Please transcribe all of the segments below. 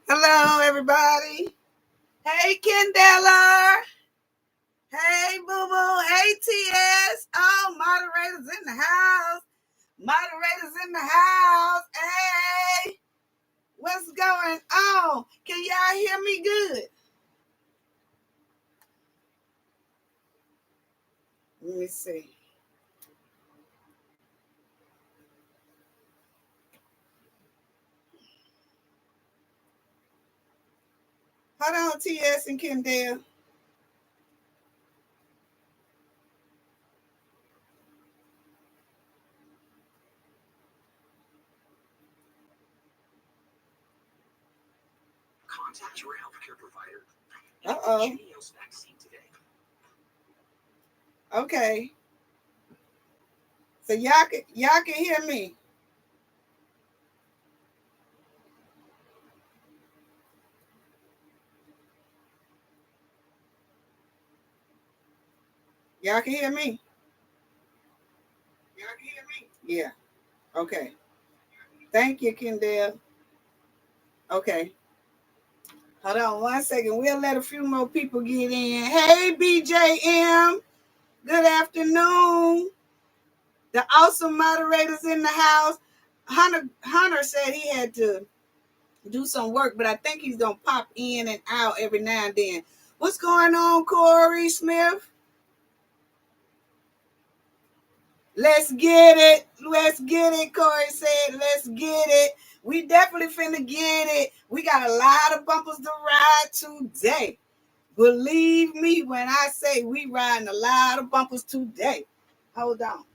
Hello, everybody. Hey, Kendella. Hey, Boo Boo. Hey, TS. Oh, moderators in the house. Moderators in the house. Hey, what's going on? Can y'all hear me good? Let me see. Hold on, TS and Kendall. Contact your healthcare provider. Uh-oh. Okay. So y'all can hear me. Y'all can hear me. Y'all can hear me? Yeah. Okay. Thank you, Kendall. Okay. Hold on 1 second. We'll let a few more people get in. Hey, BJM. Good afternoon. The awesome moderators in the house. Hunter said he had to do some work, but I think he's going to pop in and out every now and then. What's going on, Corey Smith? Let's get it. Let's get it, Corey said. Let's get it. We definitely finna get it. We got a lot of bumpers to ride today. Believe me when I say we riding a lot of bumpers today. Hold on.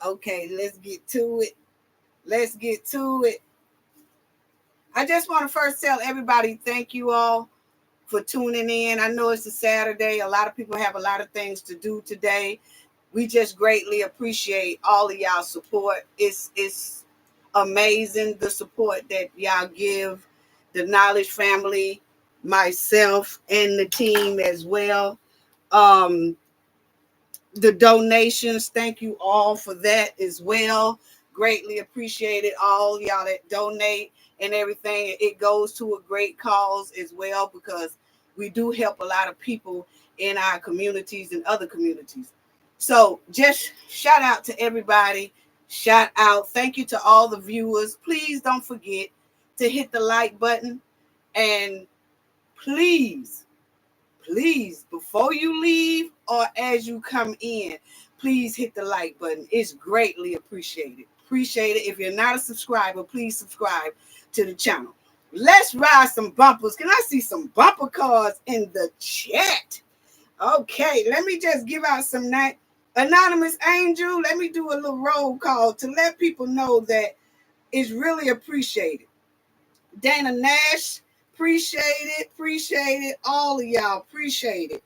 Okay, let's get to it. Let's get to it. I just want to first tell everybody thank you all for tuning in. I know it's a Saturday. A lot of people have a lot of things to do today. We just greatly appreciate all of y'all support. It's amazing the support that y'all give the Knowledge family, myself, and the team as well. The donations, thank you all for that as well. Greatly appreciate it. All y'all that donate and everything. It goes to a great cause as well because we do help a lot of people in our communities and other communities. So just shout out to everybody. Shout out. Thank you to all the viewers. Please don't forget to hit the like button. And please, before you leave or as you come in, please hit the like button. It's greatly appreciated. Appreciate it. If you're not a subscriber, please subscribe to the channel. Let's ride some bumpers. Can I see some bumper cards in the chat? Okay, let me just give out some night. Anonymous Angel, let me do a little roll call to let people know that it's really appreciated. Dana Nash, appreciate it. All of y'all, appreciate it.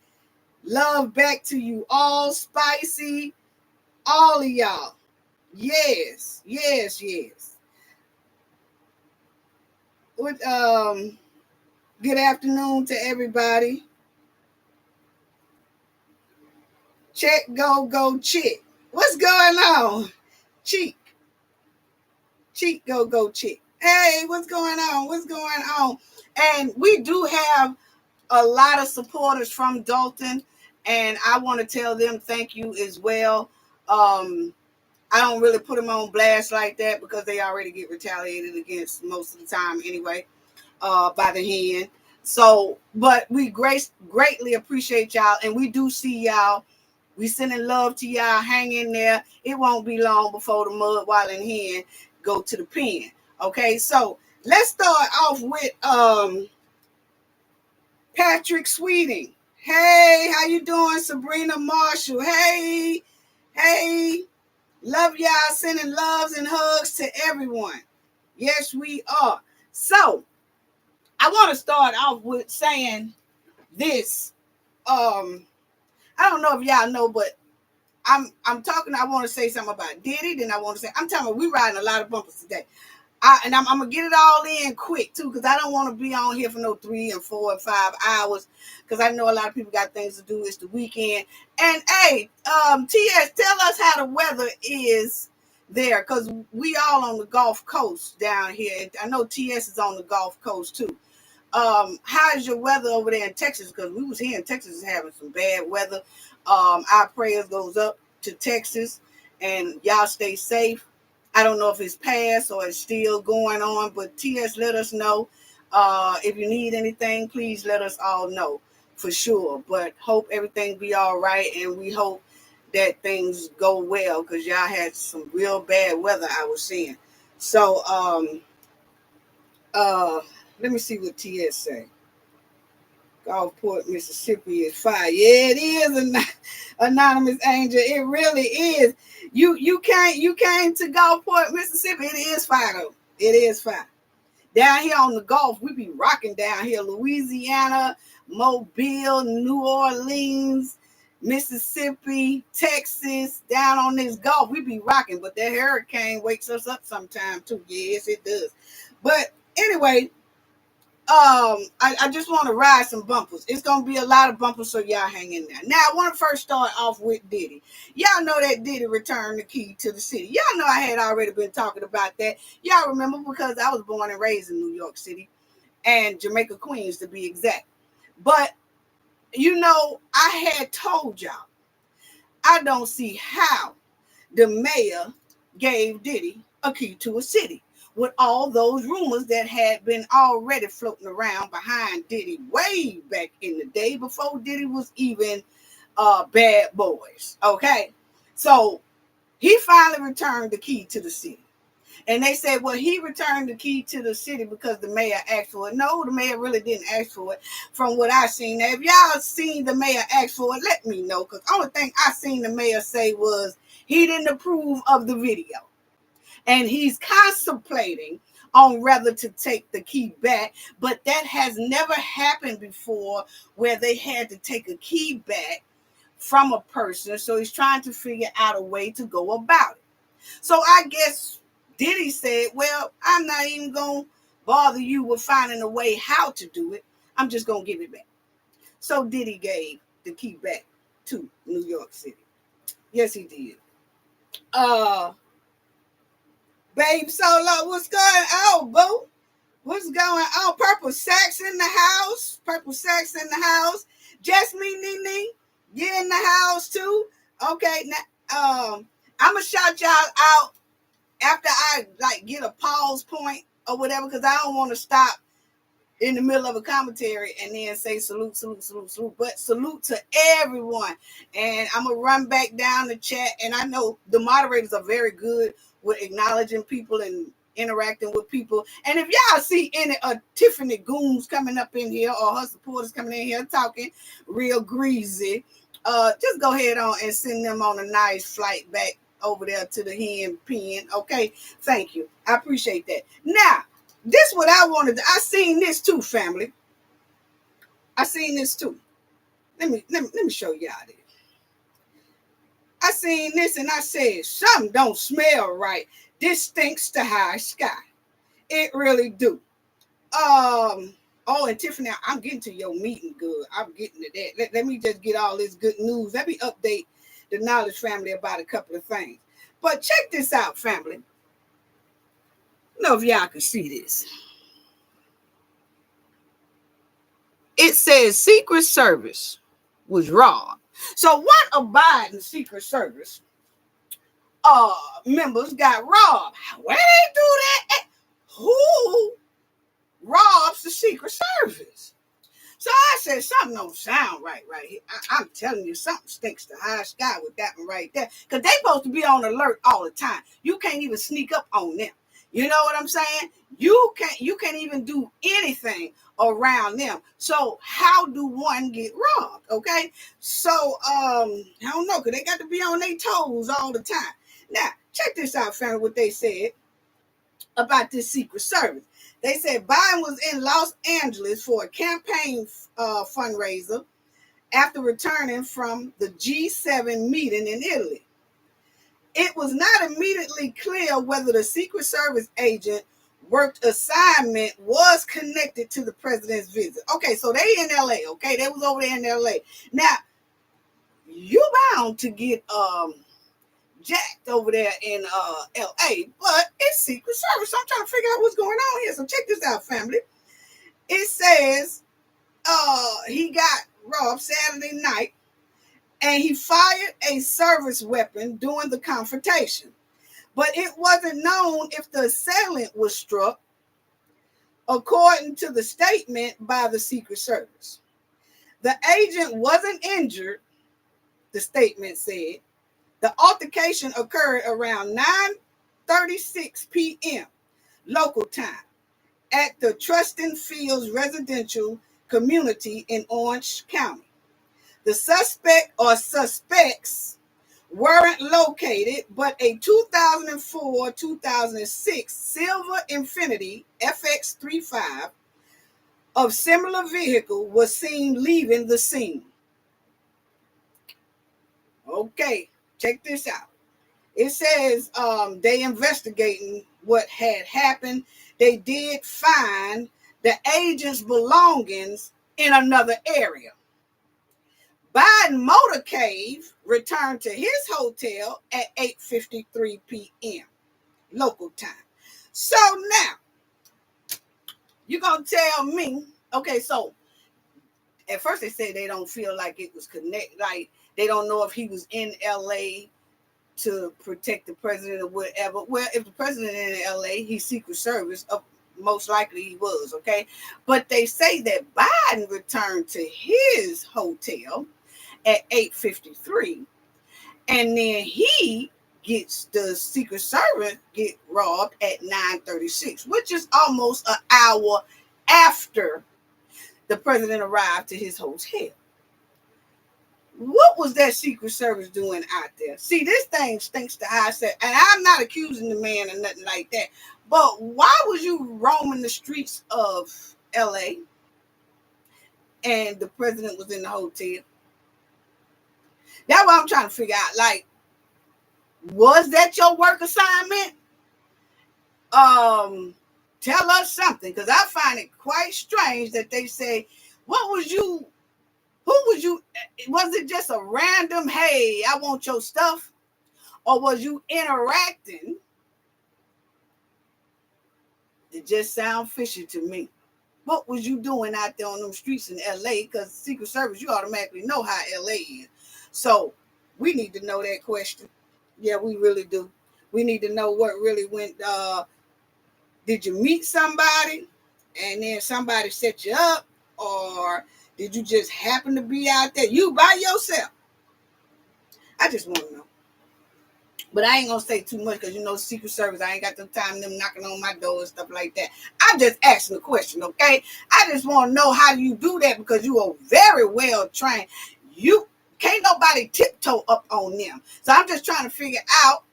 Love back to you all. Spicy, all of y'all. Yes. Good afternoon to everybody. Check, go, chick. What's going on? Cheek, go, chick. Hey, what's going on? And we do have a lot of supporters from Dolton, and I want to tell them thank you as well. I don't really put them on blast like that because they already get retaliated against most of the time anyway, by the hen. So, but we greatly appreciate y'all, and we do see y'all. We sending love to y'all. Hang in there. It won't be long before the mud while in hen go to the pen. Okay, so let's start off with Patrick Sweeting. Hey, how you doing, Sabrina Marshall? Hey. Love y'all, sending loves and hugs to everyone. Yes, we are. So, I want to start off with saying this. I don't know if y'all know, but I'm talking. I want to say something about Diddy. Then I want to say I'm talking about we riding a lot of bumpers today. I'm gonna get it all in quick too, because I don't want to be on here for no 3 and 4 and 5 hours, because I know a lot of people got things to do. It's the weekend. And hey, TS, tell us how the weather is there, because we all on the Gulf Coast down here. I know TS is on the Gulf Coast too. How is your weather over there in Texas? Because we was here in Texas having some bad weather. Our prayers goes up to Texas, and y'all stay safe. I don't know if it's past or it's still going on, but TS, let us know. If you need anything, please let us all know for sure. But hope everything be all right, and we hope that things go well, because y'all had some real bad weather I was seeing. So let me see what TS say. Gulfport, Mississippi is fire. Yeah, it is an anonymous angel. It really is. You came to Gulfport, Mississippi. It is fire though. It is fire. Down here on the Gulf, we be rocking down here. Louisiana, Mobile, New Orleans, Mississippi, Texas, down on this Gulf, we be rocking. But that hurricane wakes us up sometime too. Yes, it does. But anyway, I just want to ride some bumpers. It's gonna be a lot of bumpers, so y'all hang in there. Now, I want to first start off with Diddy. Y'all know that Diddy returned the key to the city. Y'all know I had already been talking about that. Y'all remember, because I was born and raised in New York City, and Jamaica, Queens to be exact. But you know, I had told y'all, I don't see how the mayor gave Diddy a key to a city, with all those rumors that had been already floating around behind Diddy way back in the day, before Diddy was even Bad Boys. Okay, so he finally returned the key to the city. And they said, well, he returned the key to the city because the mayor asked for it. No, the mayor really didn't ask for it, from what I seen. Now, if y'all seen the mayor ask for it, let me know, because the only thing I seen the mayor say was he didn't approve of the video. And he's contemplating on whether to take the key back, but that has never happened before, where they had to take a key back from a person. So he's trying to figure out a way to go about it. So I guess Diddy said, well, I'm not even going to bother you with finding a way how to do it. I'm just going to give it back. So Diddy gave the key back to New York City. Yes, he did. Babe Solo, what's going on, boo? What's going on? Purple Sacks in the house. Purple Sacks in the house. Just me, Nene. You in the house too? Okay, now I'm gonna shout y'all out after I get a pause point or whatever, because I don't want to stop in the middle of a commentary and then say salute, salute, salute, salute. But salute to everyone. And I'm gonna run back down the chat. And I know the moderators are very good with acknowledging people and interacting with people. And if y'all see any Tiffany goons coming up in here, or her supporters coming in here talking real greasy, just go ahead on and send them on a nice flight back over there to the hen pen. Okay, thank you. I appreciate that. Now, this what I wanted to, I seen this too, family. I seen this too. Let me show y'all this. I seen this and I said, something don't smell right. This stinks to high sky. It really do. Oh, and Tiffany, I'm getting to your meeting good. I'm getting to that. Let me just get all this good news. Let me update the Knowledge family about a couple of things. But check this out, family. I don't know if y'all can see this. It says Secret Service was robbed. So what about the Secret Service members got robbed? Where they do that? Who robs the Secret Service? So I said, something don't sound right here. I'm telling you, something stinks to high sky with that one right there. Because they supposed to be on alert all the time. You can't even sneak up on them. You know what I'm saying? You can't even do anything around them. So how do one get robbed? Okay. So I don't know, because they got to be on their toes all the time. Now, check this out, family, what they said about this Secret Service. They said Biden was in Los Angeles for a campaign fundraiser after returning from the G7 meeting in Italy. It was not immediately clear whether the Secret Service agent worked assignment was connected to the president's visit. Okay, so they in LA, okay? They was over there in LA. Now, you bound to get jacked over there in LA, but it's Secret Service. So I'm trying to figure out what's going on here. So check this out, family. It says he got robbed Saturday night and he fired a service weapon during the confrontation. But it wasn't known if the assailant was struck, according to the statement by the Secret Service. The agent wasn't injured, the statement said. The altercation occurred around 9:36 p.m. local time at the Trustin Fields residential community in Orange County. The suspect or suspects weren't located, but a 2004-2006 Silver Infiniti FX35 of similar vehicle was seen leaving the scene. Okay, check this out. It says they investigating what had happened. They did find the agent's belongings in another area. Biden motorcade returned to his hotel at 8:53 p.m. local time. So now, you're going to tell me, okay, so at first they said they don't feel like it was connected, like they don't know if he was in LA to protect the president or whatever. Well, if the president is in LA, he's Secret Service, most likely he was, okay? But they say that Biden returned to his hotel at 8:53, and then he gets the Secret Service get robbed at 9:36, which is almost an hour after the president arrived to his hotel. What was that Secret Service doing out there? See, this thing stinks to high set, and I'm not accusing the man or nothing like that, but why was you roaming the streets of LA and the president was in the hotel? That's what I'm trying to figure out. Like, was that your work assignment? Tell us something, because I find it quite strange that they say, what was you, who was you, was it just a random, hey, I want your stuff? Or was you interacting? It just sounds fishy to me. What was you doing out there on them streets in LA? Because Secret Service, you automatically know how LA is. So we need to know that question. Yeah, we really do. We need to know what really went. Did you meet somebody and then somebody set you up? Or did you just happen to be out there, you by yourself? I just want to know. But I ain't going to say too much because, you know, Secret Service, I ain't got the time them knocking on my door and stuff like that. I'm just asking a question, okay? I just want to know how you do that because you are very well trained. You can't nobody tiptoe up on them. So I'm just trying to figure out,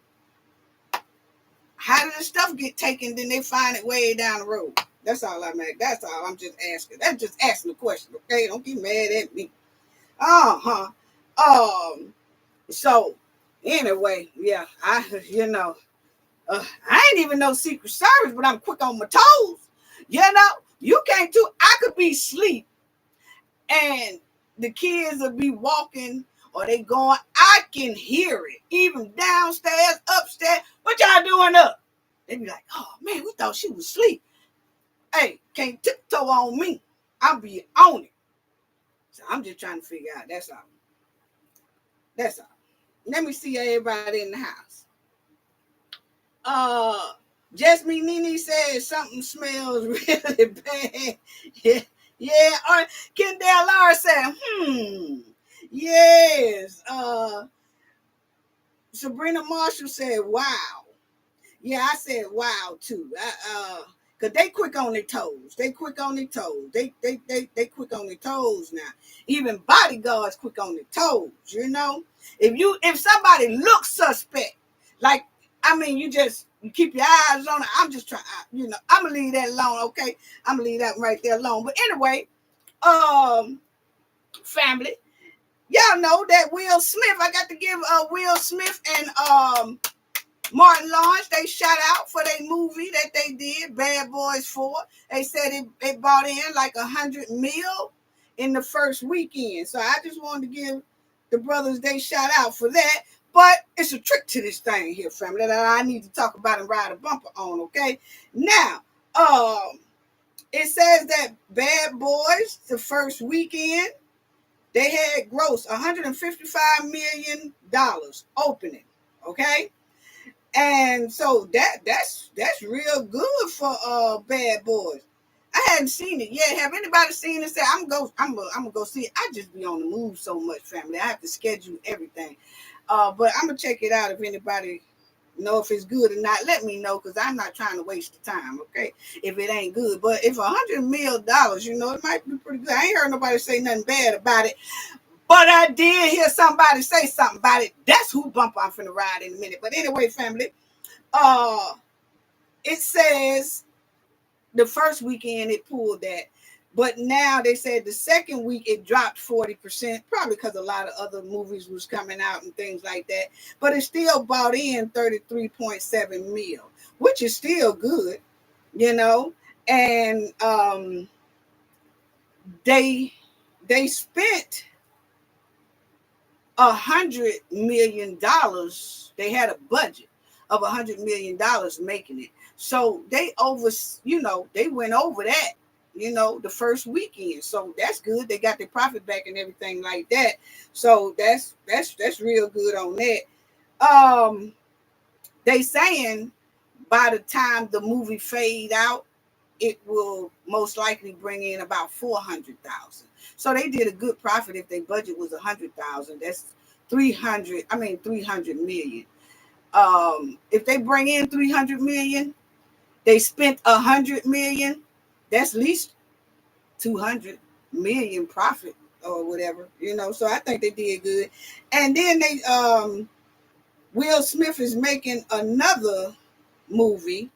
how did the stuff get taken, then they find it way down the road? That's all I'm at. That's all I'm just asking. That's just asking a question, okay? Don't get mad at me. So anyway, yeah, I ain't even no Secret Service, but I'm quick on my toes. You know, you can't do, I could be asleep and the kids will be walking or they going, I can hear it, even downstairs, upstairs. What y'all doing up? They be like, oh man, we thought she was asleep. Hey, can't tiptoe on me. I'll be on it. So I'm just trying to figure out. That's all. That's all. Let me see everybody in the house. Jasmine Nene says something smells really bad. Yeah. Or Kendall Lara said, yes. Sabrina Marshall said, wow. Yeah, I said wow too. Cause they quick on their toes. They quick on their toes. They quick on their toes now. Even bodyguards quick on their toes. You know, if somebody looks suspect, like you keep your eyes on it. I'm just trying. I'm gonna leave that alone. Okay, I'm gonna leave that right there alone. But anyway, family, y'all know that Will Smith. I got to give Will Smith and Martin Lawrence, they shout out for their movie that they did, Bad Boys 4. They said it brought in like 100 mil in the first weekend. So I just wanted to give the brothers they shout out for that. But it's a trick to this thing here, family, that I need to talk about and ride a bumper on, okay? Now, it says that Bad Boys, the first weekend, they had gross $155 million opening, okay? And so that's real good for Bad Boys. I hadn't seen it yet. Have anybody seen it? Say I'm gonna go see it. I just be on the move so much, family. I have to schedule everything. But I'm gonna check it out. If anybody know if it's good or not, let me know, because I'm not trying to waste the time, okay? If it ain't good. But if $100 million, it might be pretty good. I ain't heard nobody say nothing bad about it. But I did hear somebody say something about it. That's who bumper I'm finna ride in a minute. But anyway, family, it says the first weekend it pulled that. But now they said the second week it dropped 40%, probably because a lot of other movies was coming out and things like that. But it still brought in 33.7 mil, which is still good, And they spent $100 million. They had a budget of $100 million making it. So they they went over that, the first weekend. So that's good. They got their profit back and everything like that. So that's real good on that. They saying by the time the movie fade out, it will most likely bring in about 400,000. So they did a good profit. If their budget was 100,000, that's 300 million. If they bring in 300 million, they spent 100 million, that's at least 200 million profit or whatever, so I think they did good. And then they Will Smith is making another movie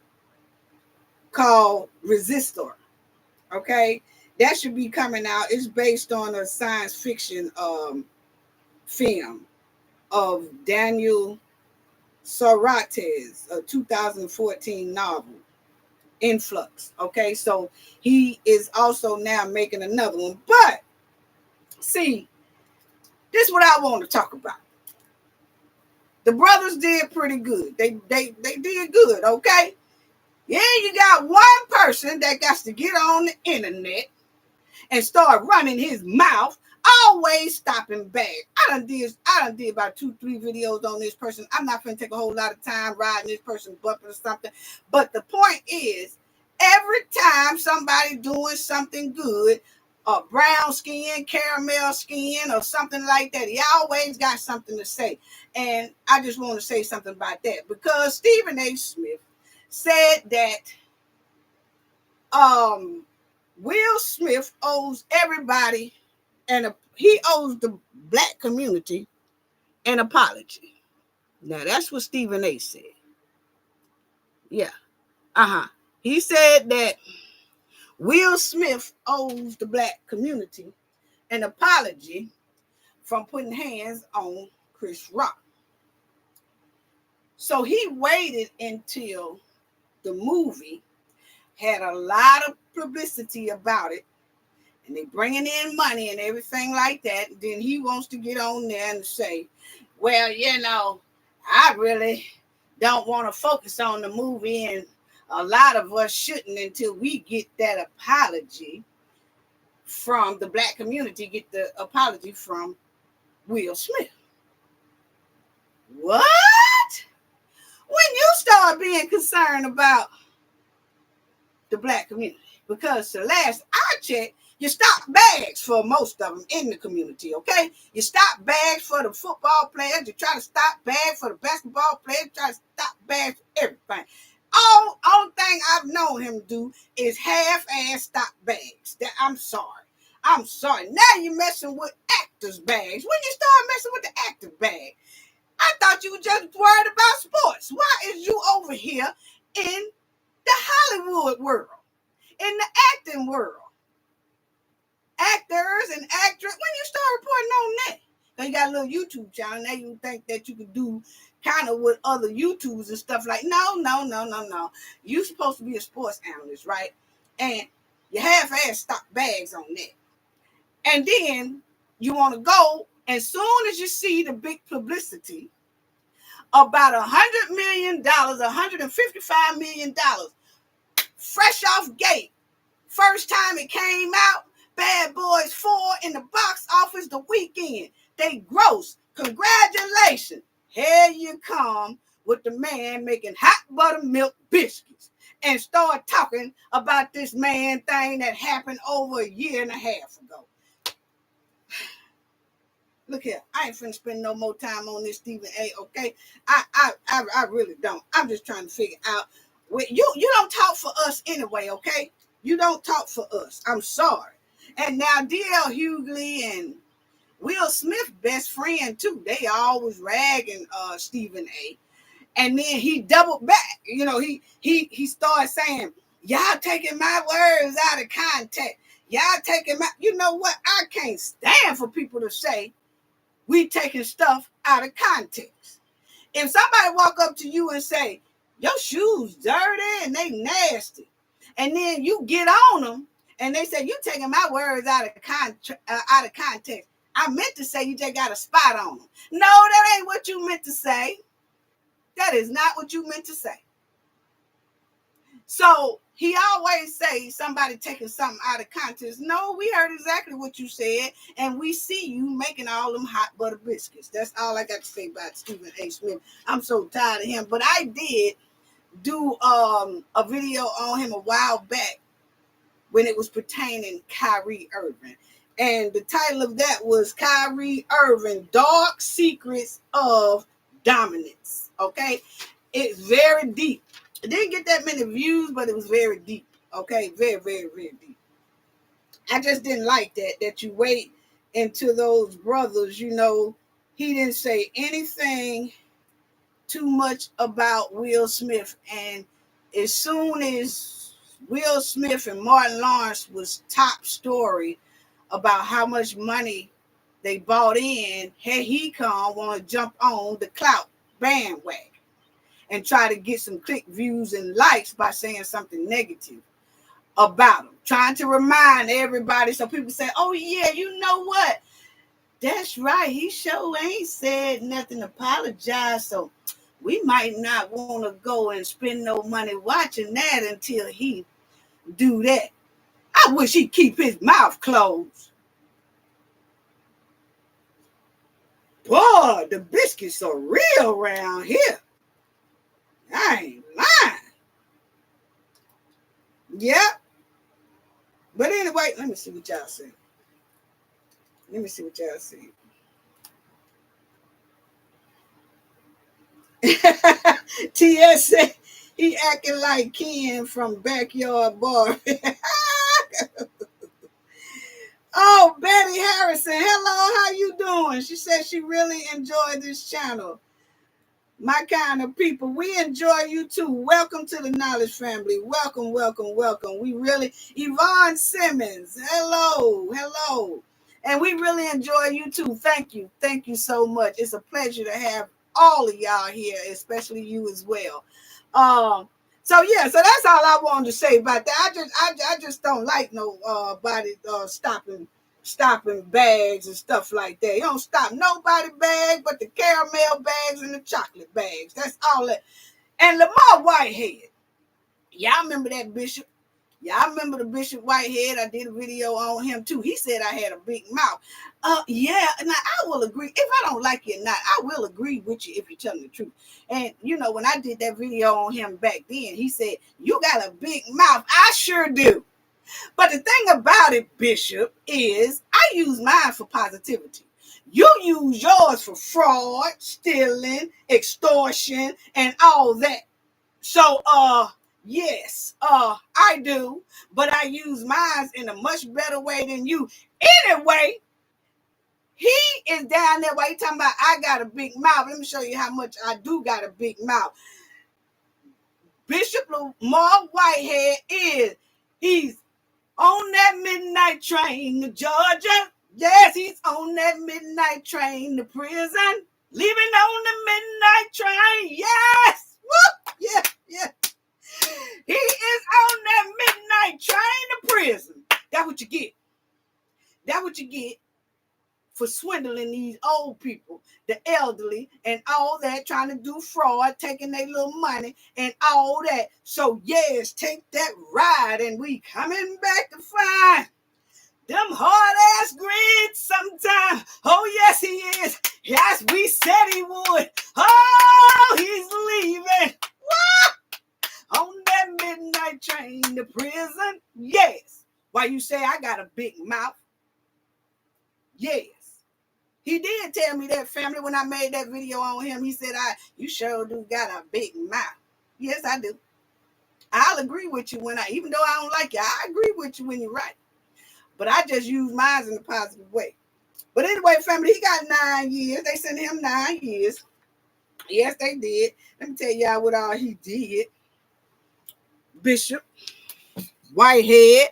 called Resistor. Okay, that should be coming out. It's based on a science fiction film of Daniel Sarate's 2014 novel, Influx. Okay, so he is also now making another one. But see, this is what I want to talk about. The brothers did pretty good. They did good. Okay, yeah, you got one person that got to get on the internet and start running his mouth, always stopping bags. I done did about 2-3 videos on this person. I'm not going to take a whole lot of time riding this person bumping or something. But the point is, every time somebody doing something good, brown skin, caramel skin, or something like that, he always got something to say. And I just want to say something about that, because Stephen A. Smith said that Will Smith owes everybody, and he owes the black community an apology. Now that's what Stephen A. said. Yeah. He said that Will Smith owes the black community an apology from putting hands on Chris Rock. So he waited until the movie had a lot of publicity about it, and they bringing in money and everything like that. Then he wants to get on there and say, well, I really don't want to focus on the movie, and a lot of us shouldn't until we get that apology from the black community, get the apology from Will Smith. What? When you start being concerned about the black community? Because the last I checked, you stop bags for most of them in the community, okay? You stop bags for the football players. You try to stop bags for the basketball players. You try to stop bags for everything. Only thing I've known him do is half-ass stop bags. I'm sorry. Now you're messing with actors' bags. When you start messing with the actor bag, I thought you were just worried about sports. Why is you over here in the Hollywood world, in the acting world? Actors and actresses, when you start reporting on that? Because you got a little YouTube channel. Now you think that you could do kind of with other YouTubers and stuff like, no. You're supposed to be a sports analyst, right? And you half-ass stock bags on that. And then you want to go, as soon as you see the big publicity about $100 million, $155 million, fresh off gate, first time it came out, Bad Boys 4 in the box office the weekend. They gross. Congratulations. Here you come with the man making hot buttermilk biscuits and start talking about this man thing that happened over a year and a half ago. Look here, I ain't finna spend no more time on this Stephen A. Okay, I really don't. I'm just trying to figure out. You don't talk for us anyway, okay? You don't talk for us. I'm sorry. And now D.L. Hughley and Will Smith, best friend too. They always ragging Stephen A. And then he doubled back. You know, he started saying, "Y'all taking my words out of context. Y'all taking my." You know what? I can't stand for people to say we taking stuff out of context. If somebody walk up to you and say, your shoes dirty and they nasty, and then you get on them and they say, you taking my words out of context. I meant to say you just got a spot on them. No, that ain't what you meant to say. That is not what you meant to say. So he always say somebody taking something out of context. No, we heard exactly what you said, and we see you making all them hot butter biscuits. That's all I got to say about Stephen A. Smith. I'm so tired of him. But I did do a video on him a while back when it was pertaining Kyrie Irving. And the title of that was Kyrie Irving, Dark Secrets of Dominance. Okay? It's very deep. It didn't get that many views, but it was very deep. Okay, very, very, very deep. I just didn't like that you wait until those brothers, you know, he didn't say anything too much about Will Smith. And as soon as Will Smith and Martin Lawrence was top story about how much money they bought in, here he come want to jump on the clout bandwagon and try to get some click views and likes by saying something negative about him, trying to remind everybody so people say, oh yeah, you know what? That's right. He sure ain't said nothing, apologize. So we might not want to go and spend no money watching that until he do that. I wish he'd keep his mouth closed. Boy, the biscuits are real around here. I ain't lying. Yeah. But anyway, let me see what y'all say. TS said he acting like Ken from Backyard Bar. Oh, Betty Harrison. Hello, how you doing? She said she really enjoyed this channel. My kind of people, we enjoy you too. Welcome to the Knowledge family. Welcome. We really, Yvonne Simmons, hello. And we really enjoy you too. Thank you so much. It's a pleasure to have all of y'all here, especially you as well. So that's all I wanted to say about that. I just don't like nobody stopping bags and stuff like that. You don't stop nobody bag but the caramel bags and the chocolate bags. That's all that. And Lamar Whitehead. Y'all remember that bishop? Y'all remember the Bishop Whitehead? I did a video on him too. He said I had a big mouth. Yeah, now I will agree. If I don't like you or not, I will agree with you if you tell me the truth. And you know, when I did that video on him back then, he said, you got a big mouth. I sure do. But the thing about it, Bishop, is I use mine for positivity. You use yours for fraud, stealing, extortion, and all that. So, yes, I do, but I use mine in a much better way than you. Anyway, he is down there while he talking about I got a big mouth. Let me show you how much I do got a big mouth. Bishop Lamar Whitehead he's on that midnight train to Georgia. Yes, he's on that midnight train to prison. Leaving on the midnight train. Yes. Woo! Yeah, yeah. He is on that midnight train to prison. That's what you get. That's what you get for swindling these old people, the elderly, and all that, trying to do fraud, taking their little money and all that. So yes, take that ride, and we coming back to find them hard ass grits sometime. Oh yes, he is. Yes, we said he would. Oh, he's leaving. What? On that midnight train to prison. Yes. Why you say I got a big mouth? Yes. He did tell me that, family, when I made that video on him. He said, you sure do got a big mouth. Yes, I do. I'll agree with you even though I don't like you, I agree with you when you're right. But I just use mine in a positive way. But anyway, family, he got 9 years. They sent him 9 years. Yes, they did. Let me tell y'all what all he did. Bishop Whitehead.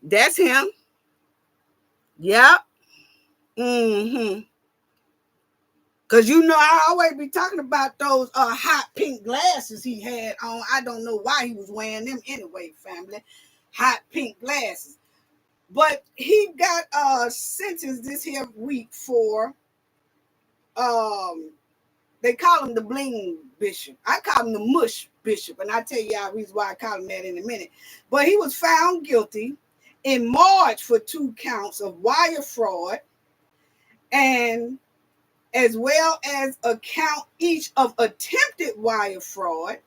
That's him. Yep. Mm-hmm. Because I always be talking about those hot pink glasses he had on. I don't know why he was wearing them anyway, family. Hot pink glasses. But he got sentenced this here week for they call him the bling bishop. I call him the mush bishop, and I'll tell y'all the reason why I call him that in a minute. But he was found guilty in March for 2 counts of wire fraud, and as well as a count each of attempted wire fraud,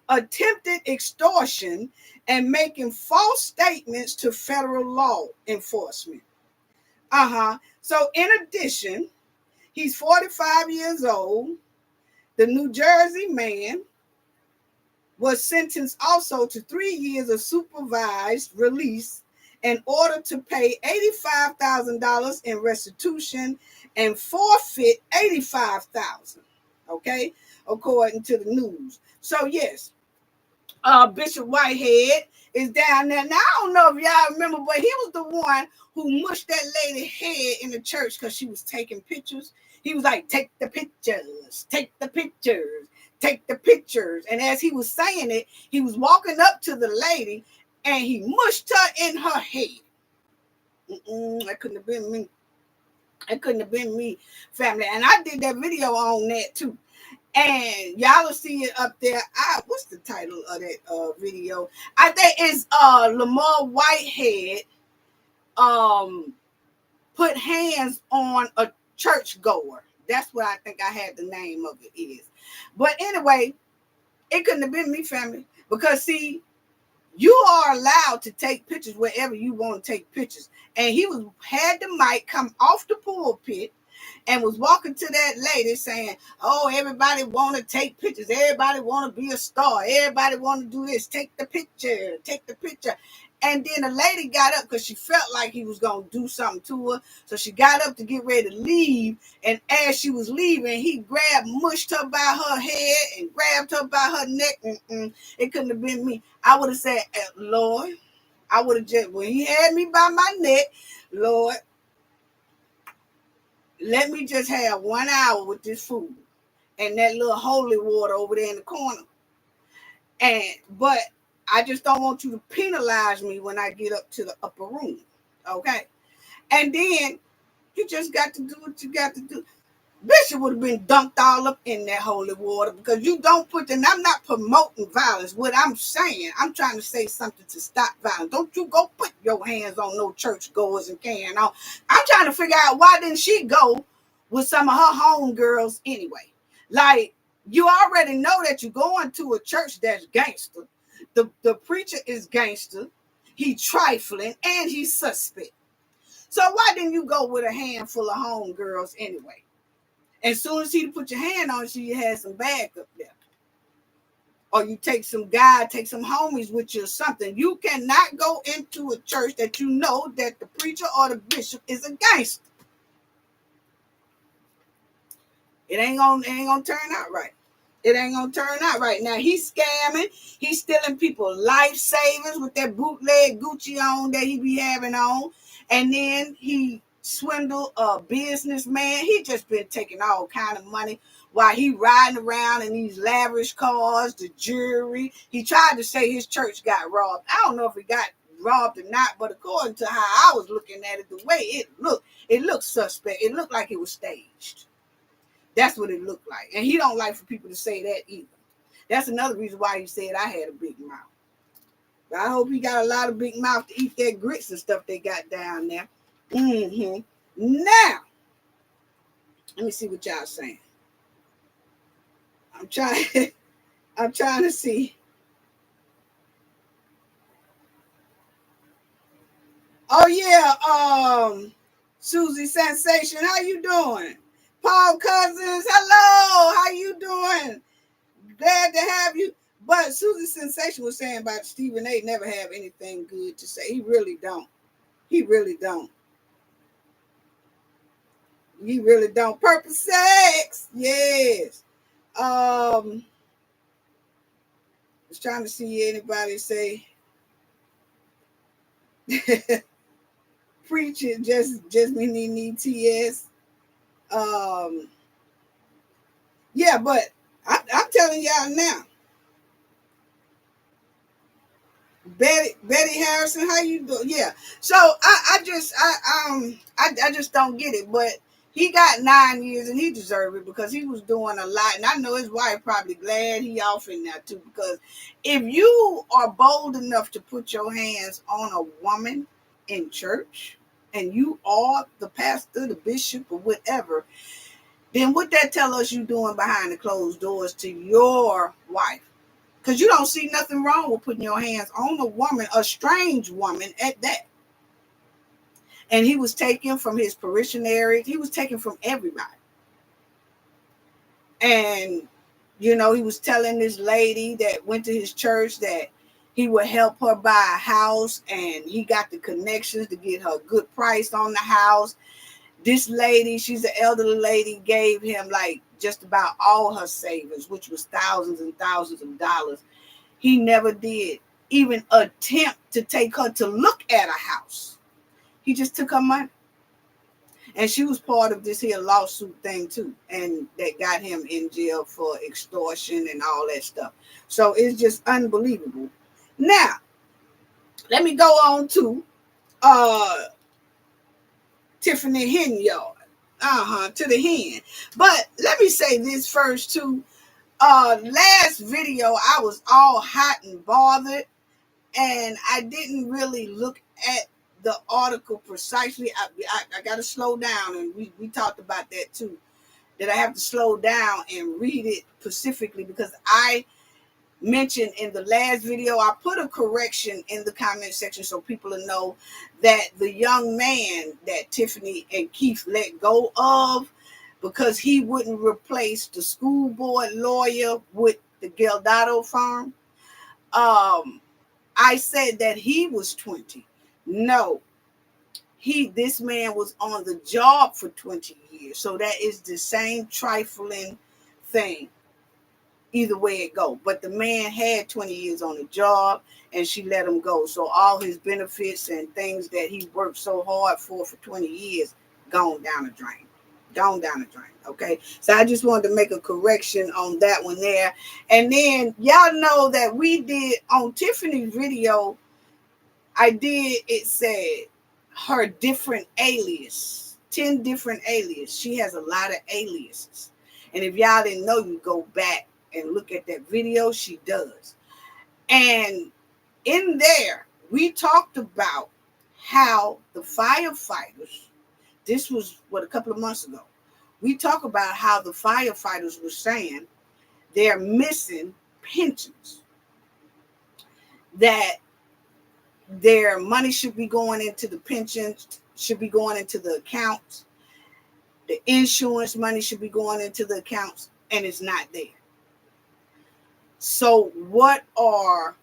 attempted extortion, and making false statements to federal law enforcement. So in addition, he's 45 years old. The New Jersey man was sentenced also to 3 years of supervised release in order to pay $85,000 in restitution and forfeit $85,000. Okay, according to the news. So yes, Bishop Whitehead is down there. Now I don't know if y'all remember, but he was the one who mushed that lady head in the church because she was taking pictures. He was like, take the pictures, take the pictures, take the pictures. And as he was saying it, he was walking up to the lady and he mushed her in her head. That couldn't have been me. It couldn't have been me, family. And I did that video on that too. And y'all will see it up there. What's the title of that video? I think it's Lamar Whitehead put hands on a churchgoer. That's what I think I had the name of it is. But anyway, it couldn't have been me, family. Because see, you are allowed to take pictures wherever you want to take pictures. And he had the mic come off the pulpit and was walking to that lady saying, oh, everybody want to take pictures. Everybody want to be a star. Everybody want to do this. Take the picture. Take the picture. And then the lady got up because she felt like he was going to do something to her. So she got up to get ready to leave. And as she was leaving, he mushed her by her head and grabbed her by her neck. It couldn't have been me. I would have said, Lord, I would have just, when he had me by my neck, Lord, let me just have 1 hour with this food and that little holy water over there in the corner. But I just don't want you to penalize me when I get up to the upper room. Okay. And then you just got to do what you got to do. Bishop would have been dunked all up in that holy water because you don't put and I'm not promoting violence. What I'm saying, I'm trying to say something to stop violence. Don't you go put your hands on no churchgoers and carrying on. I'm trying to figure out why didn't she go with some of her homegirls anyway? Like, you already know that you're going to a church that's gangster. The preacher is gangster. He trifling and he's suspect. So why didn't you go with a handful of homegirls anyway? As soon as he put your hand on you, you had some bag up there. Or you take some homies with you or something. You cannot go into a church that you know that the preacher or the bishop is a gangster. It ain't gonna turn out right. It ain't gonna turn out right. Now he's scamming. He's stealing people's life savings with that bootleg Gucci on that he be having on. And then he swindle a businessman. He just been taking all kind of money while he riding around in these lavish cars, the jewelry. He tried to say his church got robbed. I don't know if he got robbed or not, but according to how I was looking at it, the way it looked suspect. It looked like it was staged. That's what it looked like. And he don't like for people to say that either. That's another reason why he said I had a big mouth. But I hope he got a lot of big mouth to eat that grits and stuff they got down there. Now, let me see what y'all saying. I'm trying to see. Oh yeah, Susie Sensation, how you doing? Paul Cousins, hello, how you doing? Glad to have you. But Susie Sensation was saying about Stephen A. never have anything good to say. He really don't. He really don't. He really don't. Purpose sex, yes. I was trying to see anybody say preach it, just me need TS. Yeah, but I'm telling y'all now. Betty Harrison, how you doing? Yeah. So I just don't get it. But he got 9 years and he deserved it because he was doing a lot. And I know his wife probably glad he off in there too. Because if you are bold enough to put your hands on a woman in church and you are the pastor, the bishop, or whatever, then what that tell us you doing behind the closed doors to your wife? Because you don't see nothing wrong with putting your hands on a woman, a strange woman at that. And he was taken from his parishioners. He was taken from everybody. And, you know, he was telling this lady that went to his church that he would help her buy a house. And he got the connections to get her a good price on the house. This lady, she's an elderly lady, gave him like just about all her savings, which was thousands and thousands of dollars. He never did even attempt to take her to look at a house. He just took her money. And she was part of this here lawsuit thing too. And that got him in jail for extortion and all that stuff. So it's just unbelievable. Now, let me go on to Tiffany Henyard. To the hen. But let me say this first too. Last video I was all hot and bothered and I didn't really look at the article precisely. I got to slow down, and we talked about that too, that I have to slow down and read it specifically because I mentioned in the last video, I put a correction in the comment section so people will know that the young man that Tiffany and Keith let go of because he wouldn't replace the school board lawyer with the Geldado firm. I said that he was 20. No, this man was on the job for 20 years. So that is the same trifling thing. Either way it go. But the man had 20 years on the job and she let him go. So all his benefits and things that he worked so hard for 20 years, gone down the drain. Okay, so I just wanted to make a correction on that one there. And then y'all know that we did on Tiffany's video, it said her different alias, 10 different aliases. She has a lot of aliases. And if y'all didn't know, you go back and look at that video. She does. And in there, we talked about how the firefighters, this was a couple of months ago, we talk about how the firefighters were saying they're missing pensions, that their money should be going into the pensions, should be going into the accounts, the insurance money should be going into the accounts, and it's not there. So what are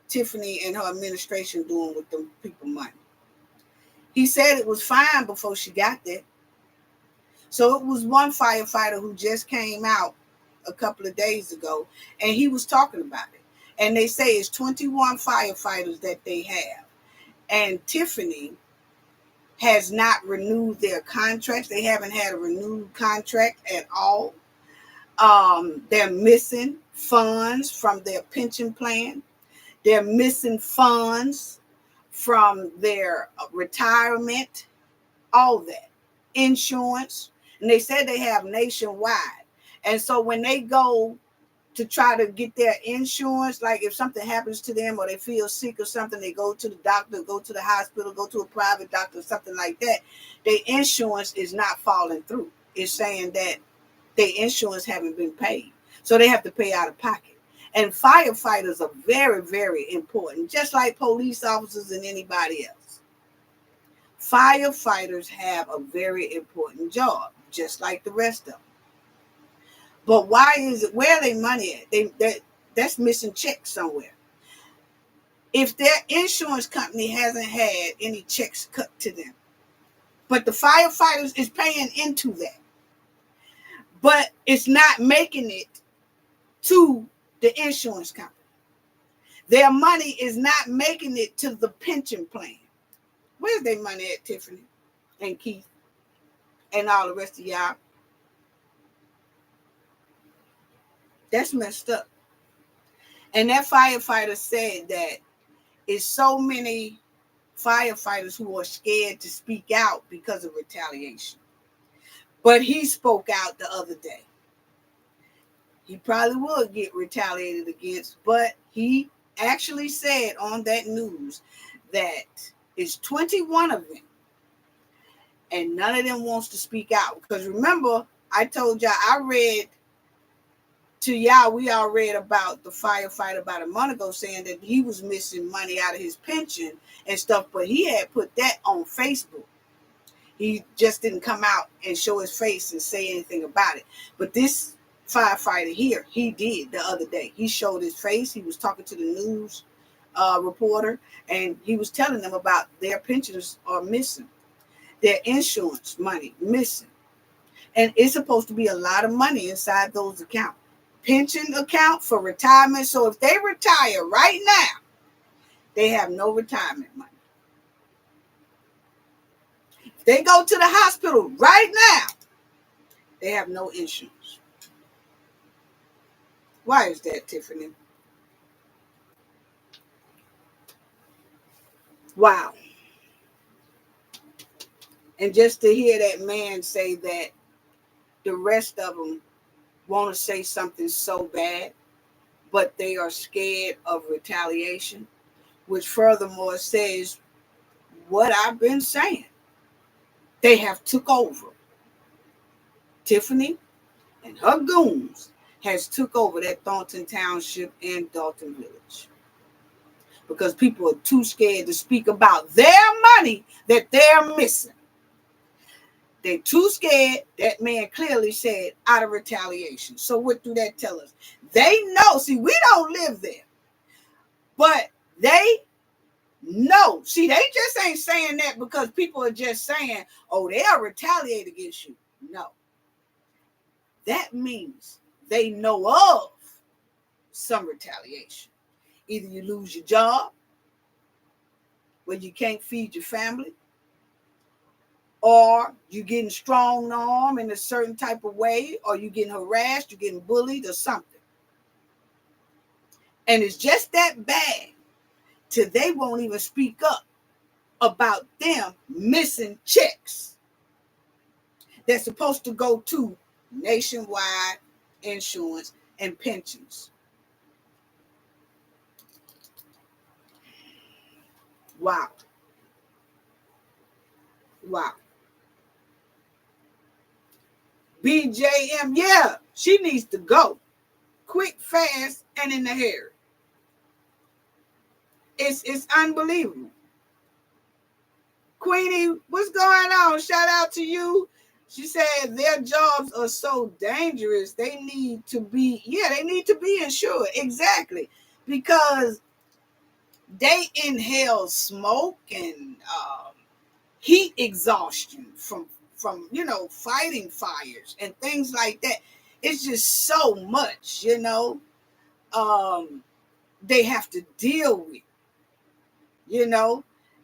Tiffany and her administration doing with the people money? He said it was fine before she got there. So it was one firefighter who just came out a couple of days ago, and he was talking about it. And they say it's 21 firefighters that they have. And Tiffany has not renewed their contracts. They haven't had a renewed contract at all. They're missing funds from their pension plan. They're missing funds from their retirement, all that, insurance. And they said they have nationwide. And so when they go to try to get their insurance, like if something happens to them or they feel sick or something, they go to the doctor, go to the hospital, go to a private doctor, something like that, their insurance is not falling through. It's saying that their insurance haven't been paid. So they have to pay out of pocket. And firefighters are very, very important, just like police officers and anybody else. Firefighters have a very important job, just like the rest of them. But why is it, where are they money at? That's missing checks somewhere. If their insurance company hasn't had any checks cut to them, but the firefighters is paying into that, but it's not making it to the insurance company. Their money is not making it to the pension plan. Where's their money at, Tiffany and Keith and all the rest of y'all? That's messed up. And that firefighter said that it's so many firefighters who are scared to speak out because of retaliation. But he spoke out the other day. He probably would get retaliated against, but he actually said on that news that it's 21 of them and none of them wants to speak out. Because remember, I told y'all, I read to y'all, we all read about the firefighter about a month ago saying that he was missing money out of his pension and stuff, but he had put that on Facebook. He just didn't come out and show his face and say anything about it. But this firefighter here, he did the other day. He showed his face. He was talking to the news reporter, and he was telling them about their pensions are missing, their insurance money missing. And it's supposed to be a lot of money inside those accounts. Pension account for retirement. So if they retire right now, they have no retirement money. If they go to the hospital right now, they have no insurance. Why is that, Tiffany? Wow. And just to hear that man say that the rest of them want to say something so bad, but they are scared of retaliation, which furthermore says what I've been saying. They have took over. Tiffany and her goons has took over that Thornton Township and Dolton Village. Because people are too scared to speak about their money that they're missing. They're too scared. That man clearly said out of retaliation. So what do that tell us? They know. See, we don't live there. But they know. See, they just ain't saying that because people are just saying, oh, they'll retaliate against you. No. That means they know of some retaliation. Either you lose your job, where you can't feed your family, or you're getting strong arm in a certain type of way, or you're getting harassed, you're getting bullied or something. And it's just that bad till they won't even speak up about them missing checks that's supposed to go to nationwide insurance and pensions. Wow. Wow. BJM, yeah, she needs to go. Quick, fast, and in the hair. It's unbelievable. Queenie, what's going on? Shout out to you. She said their jobs are so dangerous. They need to be insured. Exactly. Because they inhale smoke and heat exhaustion from fighting fires and things like that. It's just so much, they have to deal with,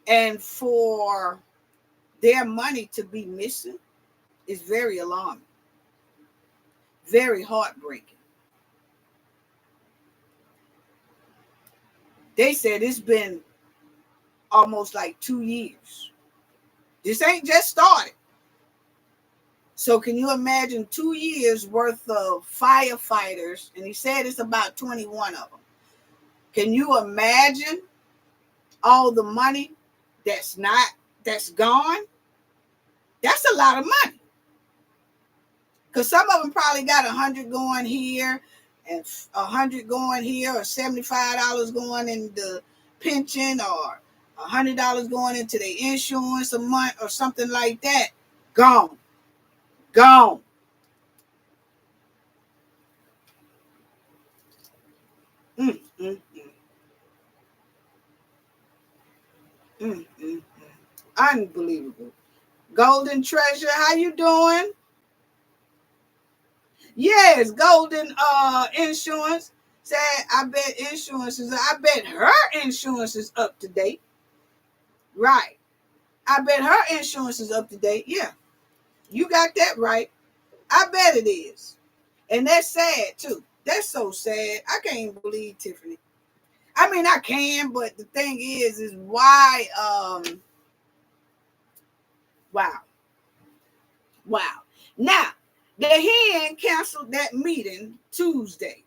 and for their money to be missing is very alarming, very heartbreaking. They said it's been almost like 2 years. This ain't just started. So can you imagine 2 years worth of firefighters? And he said it's about 21 of them. Can you imagine all the money that's gone? That's a lot of money. Because some of them probably got 100 going here and 100 going here, or $75 going in the pension, or $100 going into their insurance a month, or something like that. Gone. Mm, mm, mm, mm. Unbelievable. Golden Treasure, how you doing? Yes, Golden Insurance said, I bet her insurance is up to date. Right. I bet her insurance is up to date. Yeah, you got that right. I bet it is. And that's sad too. That's so sad. I can't even believe Tiffany. I mean, I can, but the thing is why, wow. Now, the hen canceled that meeting Tuesday.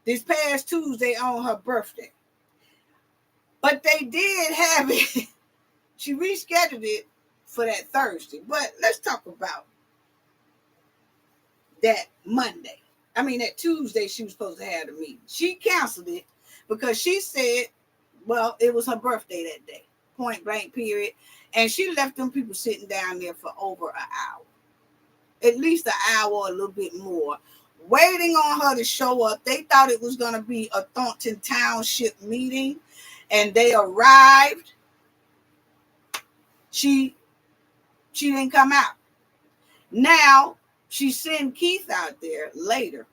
This past Tuesday on her birthday. But they did have it. She rescheduled it for that Thursday. But let's talk about that Monday. I mean, that Tuesday she was supposed to have the meeting. She canceled it because she said, well, it was her birthday that day. Point blank, period. And she left them people sitting down there for over an hour. At least an hour or a little bit more. Waiting on her to show up. They thought it was going to be a Thornton Township meeting. And they arrived. She didn't come out. Now, she sent Keith out there later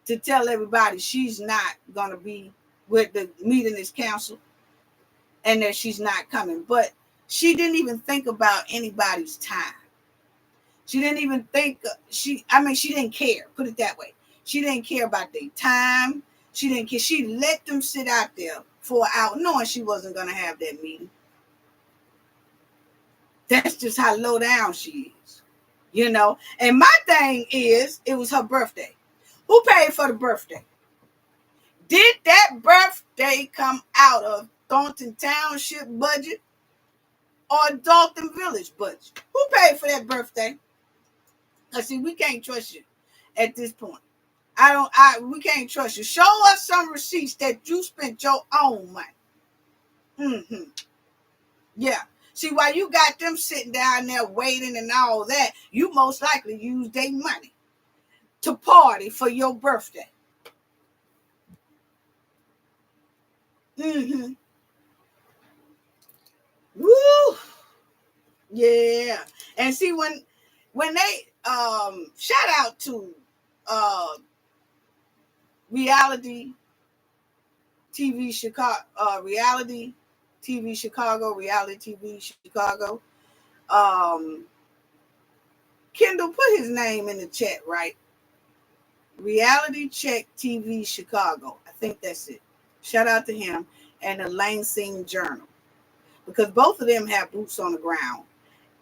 to tell everybody she's not going to be with the meeting is canceled and that she's not coming. But she didn't even think about anybody's time. She didn't even think, she didn't care, put it that way. She didn't care about their time. She didn't care. She let them sit out there for an hour, knowing she wasn't going to have that meeting. That's just how low down she is, you know. And my thing is, it was her birthday. Who paid for the birthday? Did that birthday come out of Thornton Township budget or Dolton Village budget? Who paid for that birthday? Because see, we can't trust you at this point. We can't trust you. Show us some receipts that you spent your own money. Mm-hmm. Yeah. See, while you got them sitting down there waiting and all that, you most likely used their money to party for your birthday. Mm-hmm. Woo! Yeah. And see, when they shout out to reality TV Chicago, reality TV Chicago. Kendall, put his name in the chat, right? Reality Check TV Chicago. I think that's it. Shout out to him and the Lansing Journal. Because both of them have boots on the ground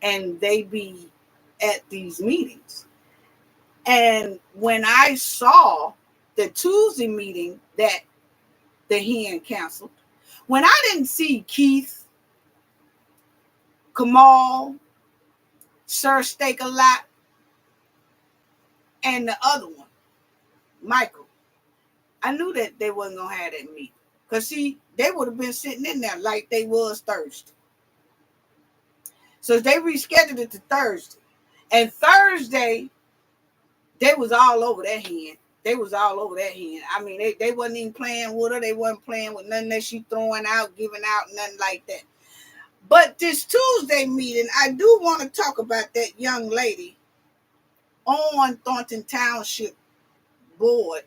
and they be at these meetings. And when I saw the Tuesday meeting that the hen canceled, when I didn't see Keith, Kamal, Sir Steak a Lot, and the other one, Michael, I knew that they wasn't going to have that meeting. Because, see, they would have been sitting in there like they was Thursday. So they rescheduled it to Thursday. And Thursday, they was all over that hen. I mean, they wasn't even playing with her. They wasn't playing with nothing that she throwing out, giving out, nothing like that. But this Tuesday meeting, I do want to talk about that young lady on Thornton Township board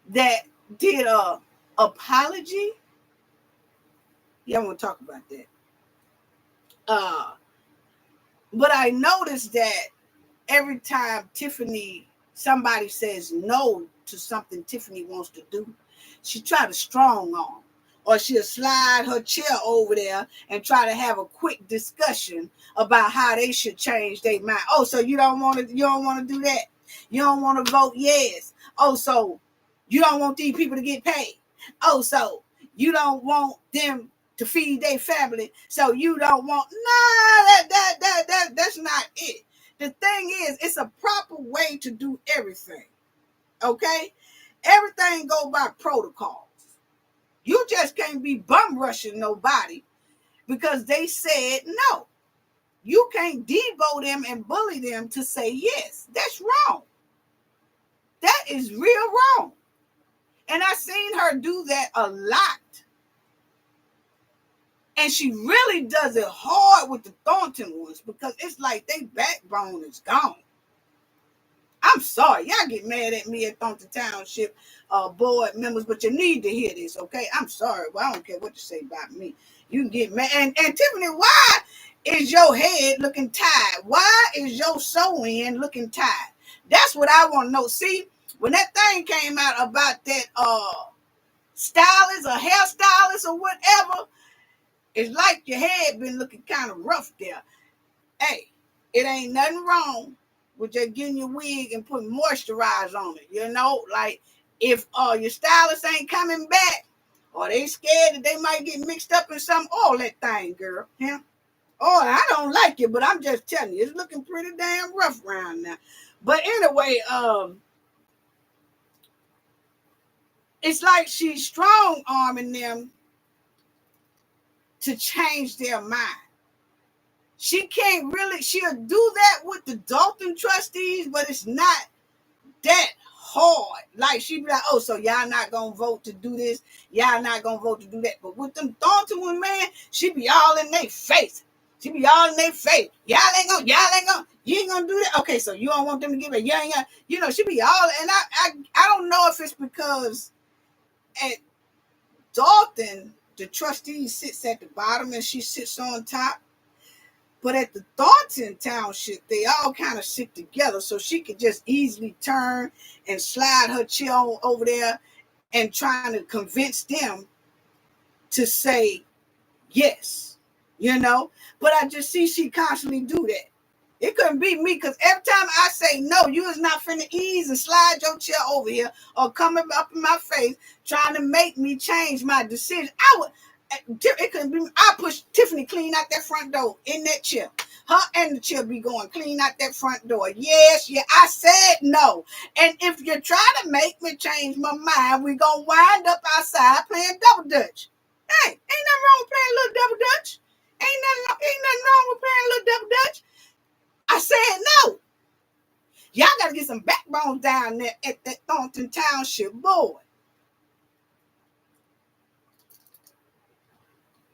that did a apology. Yeah, I want to talk about that. But I noticed that every time somebody says no to something Tiffany wants to do, she try to strong arm, or she'll slide her chair over there and try to have a quick discussion about how they should change their mind. Oh, so you don't want to do that? You don't want to vote yes? Oh, so you don't want these people to get paid? Oh, so you don't want them to feed their family? So you don't want? That's not it. The thing is, it's a proper way to do everything. Okay, everything go by protocols. You just can't be bum rushing nobody because they said no. You can't debo them and bully them to say yes. That's wrong. That is real wrong. And I seen her do that a lot. And she really does it hard with the Thornton ones because it's like their backbone is gone. I'm sorry. Y'all get mad at me at Thornton Township board members, but you need to hear this, okay? I'm sorry. Well, I don't care what you say about me. You can get mad. And Tiffany, why is your head looking tired? Why is your sew-in looking tired? That's what I want to know. See, when that thing came out about that stylist or hairstylist or whatever, it's like your head been looking kind of rough there. Hey, it ain't nothing wrong with just getting your wig and putting moisturizer on it. You know, like if your stylist ain't coming back or they scared that they might get mixed up in something, all that thing, girl. Yeah. Oh, I don't like it, but I'm just telling you, it's looking pretty damn rough around now. But anyway, it's like she's strong arming them to change their mind. She can't really, she'll do that with the Dolton trustees, but it's not that hard. Like she'd be like, oh, so y'all not gonna vote to do this, y'all not gonna vote to do that. But with them Thornton women, man, she be all in their face. She be all in their face. Y'all ain't gonna, you ain't gonna do that. Okay, so you don't want them to give it. You ain't gonna, you know, she be all, and I don't know if it's because at Dolton, the trustee sits at the bottom and she sits on top. But at the Thornton Township, they all kind of sit together, so she could just easily turn and slide her chair over there and trying to convince them to say yes, you know. But I just see she constantly do that. It couldn't be me because every time I say no, you is not finna ease and slide your chair over here or coming up in my face trying to make me change my decision. It couldn't be. I push Tiffany clean out that front door in that chair. Her and the chair be going clean out that front door. Yes, yeah, I said no. And if you try to make me change my mind, we gonna wind up outside playing double dutch. Hey, ain't nothing wrong with playing a little double dutch. Ain't nothing wrong with playing a little double dutch. I said no. Y'all gotta get some backbone down there at that Thornton Township board.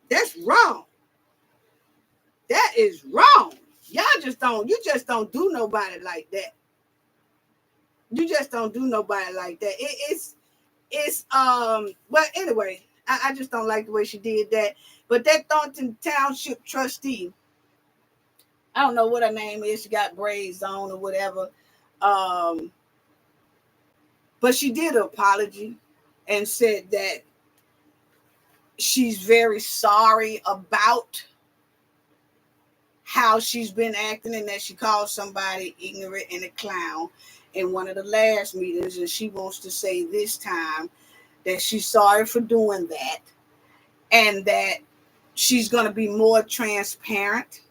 That's wrong. That is wrong. You just don't do nobody like that. You just don't do nobody like that. Well, anyway, I just don't like the way she did that. But that Thornton Township trustee, I don't know what her name is. She got braids on or whatever. But she did an apology and said that she's very sorry about how she's been acting and that she called somebody ignorant and a clown in one of the last meetings. And she wants to say this time that she's sorry for doing that and that she's going to be more transparent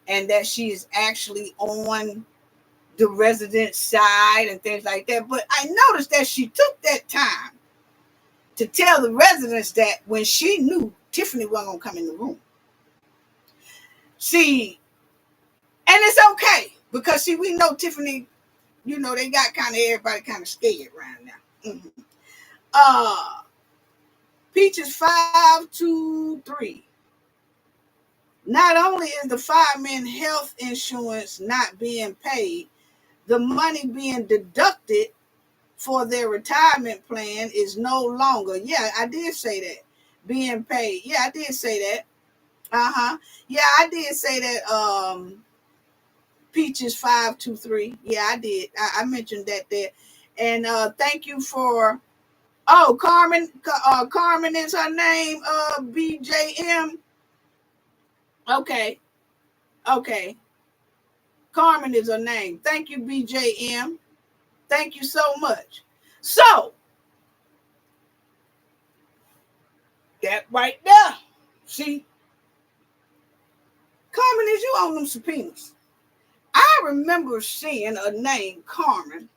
and that she is actually on the resident side and things like that. But I noticed that she took that time to tell the residents that when she knew Tiffany wasn't going to come in the room. See, and it's okay because see, we know Tiffany, you know, they got kind of everybody kind of scared right now. Peaches 523. Not only is the fireman health insurance not being paid, the money being deducted for their retirement plan is no longer. Yeah, I did say that. Being paid. Yeah, I did say that. Yeah, I did say that. Peaches 523. Yeah, I did. I mentioned that there. And thank you for. Oh, Carmen. Carmen is her name. BJM. Okay. Okay. Carmen is her name. Thank you, BJM. Thank you so much. So that right there. See, Carmen, is you on them subpoenas? I remember seeing a name, Carmen,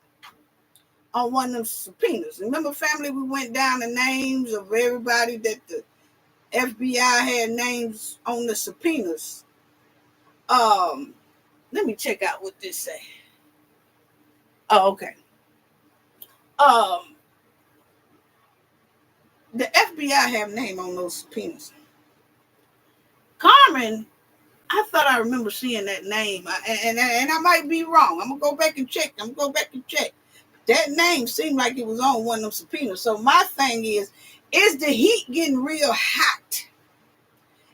on one of them subpoenas. Remember, family, we went down the names of everybody that the FBI had names on the subpoenas. Let me check out what this say. Oh, okay. Um, the FBI have name on those subpoenas. Carmen, I thought I remember seeing that name, and I might be wrong. I'm gonna go back and check. That name seemed like it was on one of them subpoenas. So my thing is the heat getting real hot?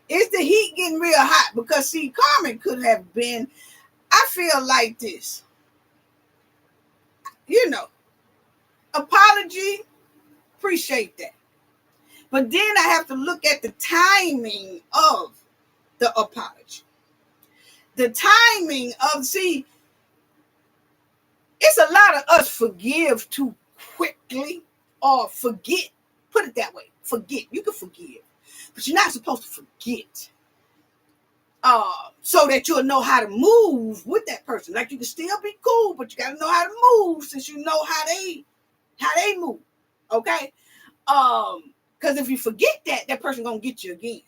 Is the heat getting real hot? Because see, Carmen could have been. I feel like this. Apology, appreciate that. But then I have to look at the timing of the apology. The timing of, see, it's a lot of us forgive too quickly or forget. Put it that way. Forget. You can forgive, but you're not supposed to forget. So that you'll know how to move with that person. Like you can still be cool, but you got to know how to move since you know how they move. Okay. Because if you forget that person gonna get you again.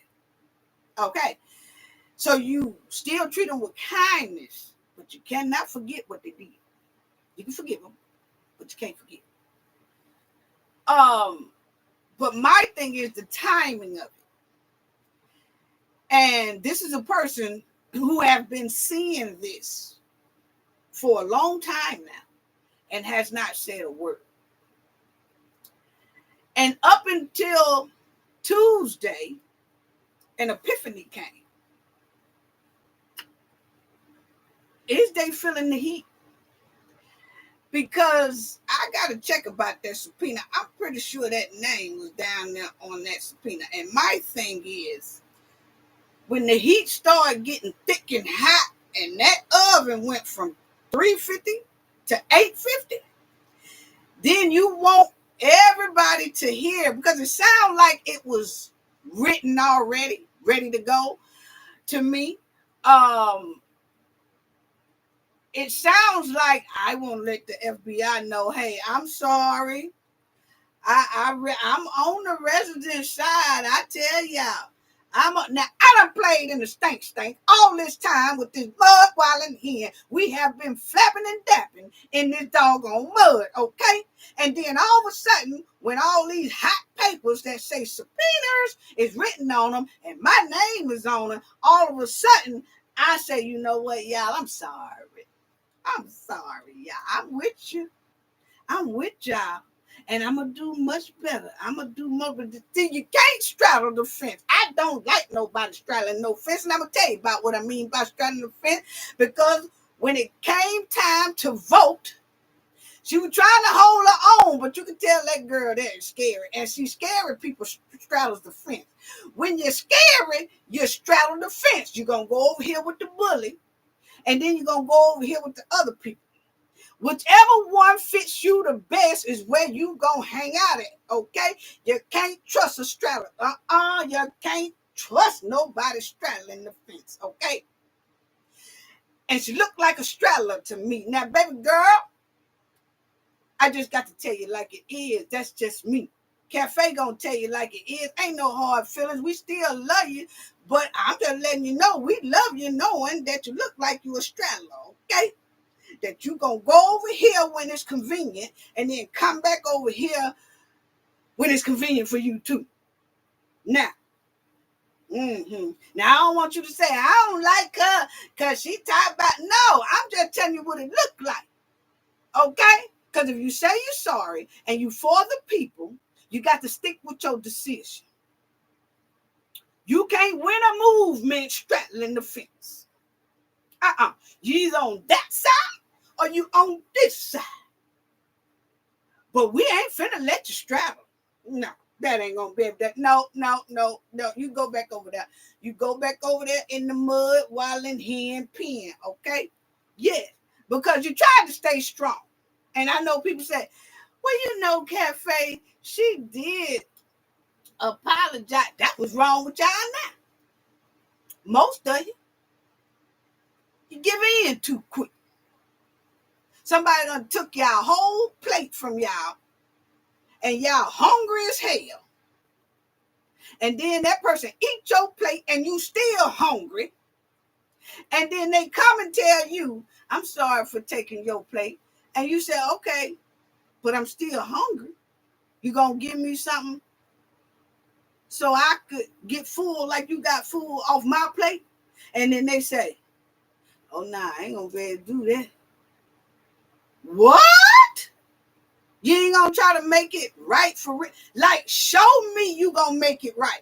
Okay. So you still treat them with kindness, but you cannot forget what they did. You can forgive them, but you can't forget. But my thing is the timing of it. And this is a person who have been seeing this for a long time now and has not said a word. And up until Tuesday, an epiphany came. Is they feeling the heat? Because I got to check about that subpoena. I'm pretty sure that name was down there on that subpoena. And my thing is, when the heat started getting thick and hot and that oven went from 350 to 850, then you want everybody to hear, because it sounds like it was written already, ready to go to me. It sounds like I won't let the FBI know, hey, I'm sorry. I'm on the resident side. I tell y'all. Now, I done played in the stink all this time with this mud wilding here. We have been flapping and dapping in this doggone mud, okay? And then all of a sudden, when all these hot papers that say subpoenas is written on them and my name is on them, all of a sudden, I say, you know what, y'all, I'm sorry. I'm sorry, y'all. I'm with you. I'm with y'all. And I'm going to do much better. I'm going to do more. But see, you can't straddle the fence. I don't like nobody straddling no fence. And I'm going to tell you about what I mean by straddling the fence. Because when it came time to vote, she was trying to hold her own. But you can tell that girl that is scary. And see, scary people straddles the fence. When you're scary, you straddle the fence. You're going to go over here with the bully. And then you're going to go over here with the other people. Whichever one fits you the best is where you gonna hang out at, okay? You can't trust a straddler. You can't trust nobody straddling the fence, okay? And she looked like a straddler to me. Now, baby girl, I just got to tell you like it is. That's just me. Cafe gonna tell you like it is. Ain't no hard feelings. We still love you, but I'm just letting you know we love you knowing that you look like you a straddler, okay? That you gonna go over here when it's convenient and then come back over here when it's convenient for you too. Now, now I don't want you to say I don't like her because she talk about, no, I'm just telling you what it looked like. Okay? Because if you say you're sorry and you for the people, you got to stick with your decision. You can't win a movement straddling the fence. You either on that side or you on this side. But we ain't finna let you straddle. No, that ain't gonna be that. No. You go back over there. You go back over there in the mud while in hand pen, okay? Yes, because you tried to stay strong. And I know people say, well, Cafe, she did apologize. That was wrong with y'all now. Most of you give in too quick. Somebody done took y'all whole plate from y'all, and y'all hungry as hell. And then that person eat your plate and you still hungry. And then they come and tell you, I'm sorry for taking your plate. And you say, okay, but I'm still hungry. You gonna give me something so I could get full like you got full off my plate? And then they say, oh, nah, I ain't gonna be able to do that. What? You ain't gonna try to make it right for real? Like, show me you gonna make it right.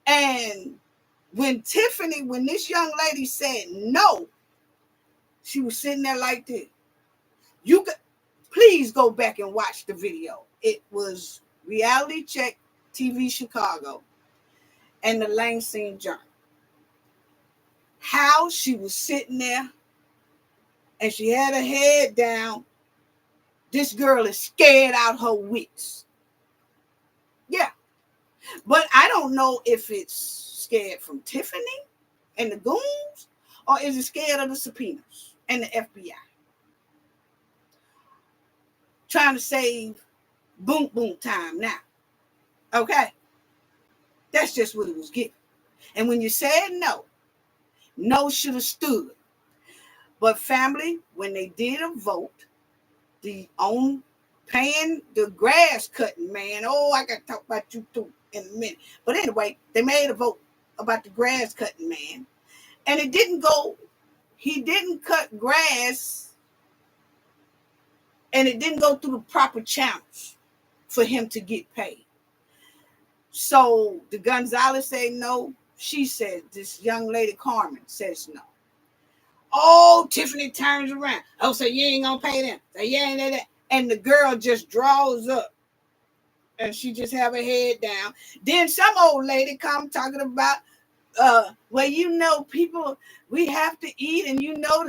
And when this young lady said no, she was sitting there like this. You could please go back and watch the video. It was Reality Check TV Chicago and the Lansing Journal. How she was sitting there and she had her head down. This girl is scared out her wits. Yeah. But I don't know if it's scared from Tiffany and the goons, or is it scared of the subpoenas and the FBI? Trying to save boom time now. Okay? That's just what it was given. And when you said no should have stood. But family, when they did a vote, paying the grass cutting man, I got to talk about you too in a minute. But anyway, they made a vote about the grass cutting man. And he didn't cut grass, and it didn't go through the proper channels for him to get paid. So the Gonzalez said no. She said, this young lady Carmen says no. Oh, Tiffany turns around. Oh, so you ain't gonna pay them. So you ain't that. And the girl just draws up. And she just have her head down. Then some old lady come talking about, people, we have to eat, and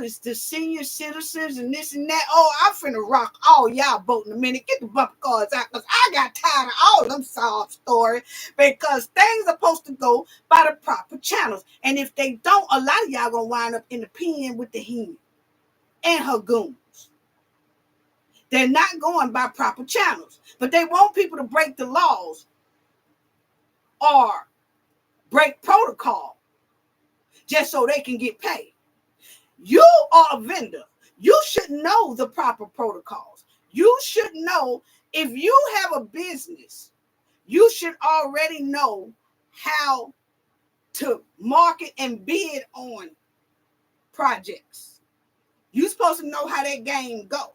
this, the senior citizens and this and that. Oh, I'm finna rock all y'all boat in a minute. Get the bumper cards out, because I got tired of all them sob stories, because things are supposed to go by the proper channels. And if they don't, a lot of y'all gonna wind up in the pen with the hen and her goons. They're not going by proper channels, but they want people to break the laws or break protocol just so they can get paid. You are a vendor. You should know the proper protocols. You should know, if you have a business, you should already know how to market and bid on projects. You're supposed to know how that game goes.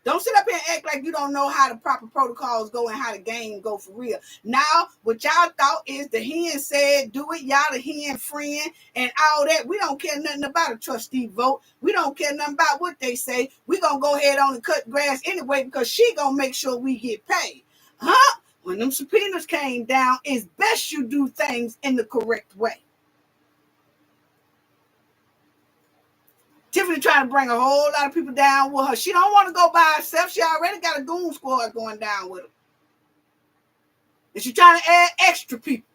Don't sit up here and act like you don't know how the proper protocols go and how the game go for real. Now, what y'all thought is the hen said, do it, y'all the hen friend and all that. We don't care nothing about a trustee vote. We don't care nothing about what they say. We going to go ahead on and cut grass anyway, because she going to make sure we get paid. Huh? When them subpoenas came down, it's best you do things in the correct way. Tiffany trying to bring a whole lot of people down with her. She don't want to go by herself. She already got a goon squad going down with her. And she's trying to add extra people.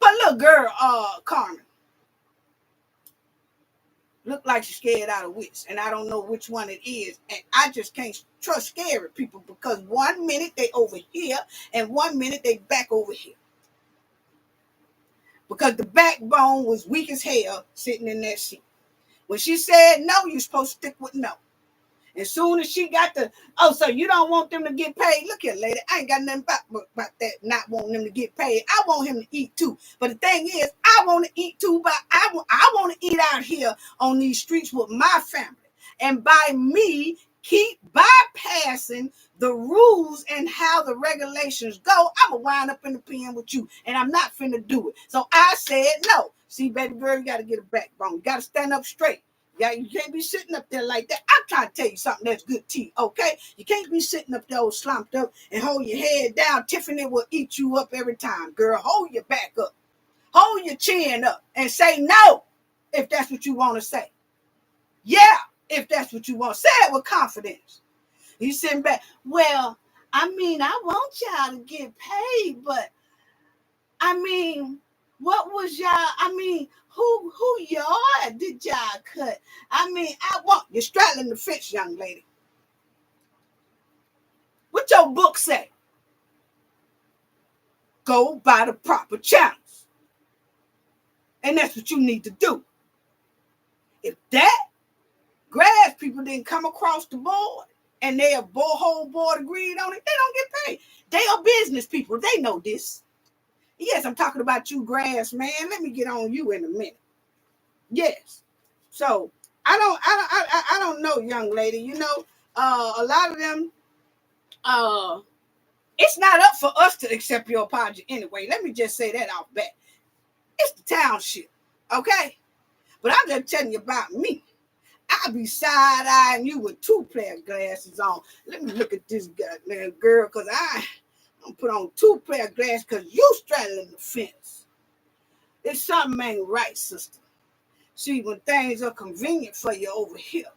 But look, girl, Carmen, look like she's scared out of wits. And I don't know which one it is. And I just can't trust scary people, because 1 minute they over here and 1 minute they back over here. Because the backbone was weak as hell sitting in that seat. When she said no, you're supposed to stick with no. As soon as she got so you don't want them to get paid? Look here, lady, I ain't got nothing about that, not wanting them to get paid. I want him to eat too. But the thing is, I want to eat too, but I want to eat out here on these streets with my family. And by me keep bypassing the rules and how the regulations go, I'm going to wind up in the pen with you, and I'm not finna do it. So I said no. See, baby girl, you got to get a backbone. You got to stand up straight. Yeah, you can't be sitting up there like that. I'm trying to tell you something that's good tea, okay? You can't be sitting up there all slumped up and hold your head down. Tiffany will eat you up every time, girl. Hold your back up. Hold your chin up and say no if that's what you want to say. Yeah, if that's what you want. Say it with confidence. You sitting back. Well, I mean, I want y'all to get paid, but I mean, what was y'all? I mean, who y'all did y'all cut? I mean, I want you're straddling the fence, young lady. What your book say? Go by the proper channels, and that's what you need to do. If that grass people didn't come across the board and their whole board agreed on it, they don't get paid. They are business people. They know this. Yes, I'm talking about you, grass man. Let me get on you in a minute. Yes. So I don't know, young lady. You know, a lot of them, it's not up for us to accept your apology anyway. Let me just say that off bat. It's the township, okay? But I'm just telling you about me. I'll be side-eyeing you with 2-pair glasses on. Let me look at this girl, because I'm put on 2-pair glasses because you straddling the fence. It's something ain't right, sister. See, when things are convenient for you over here.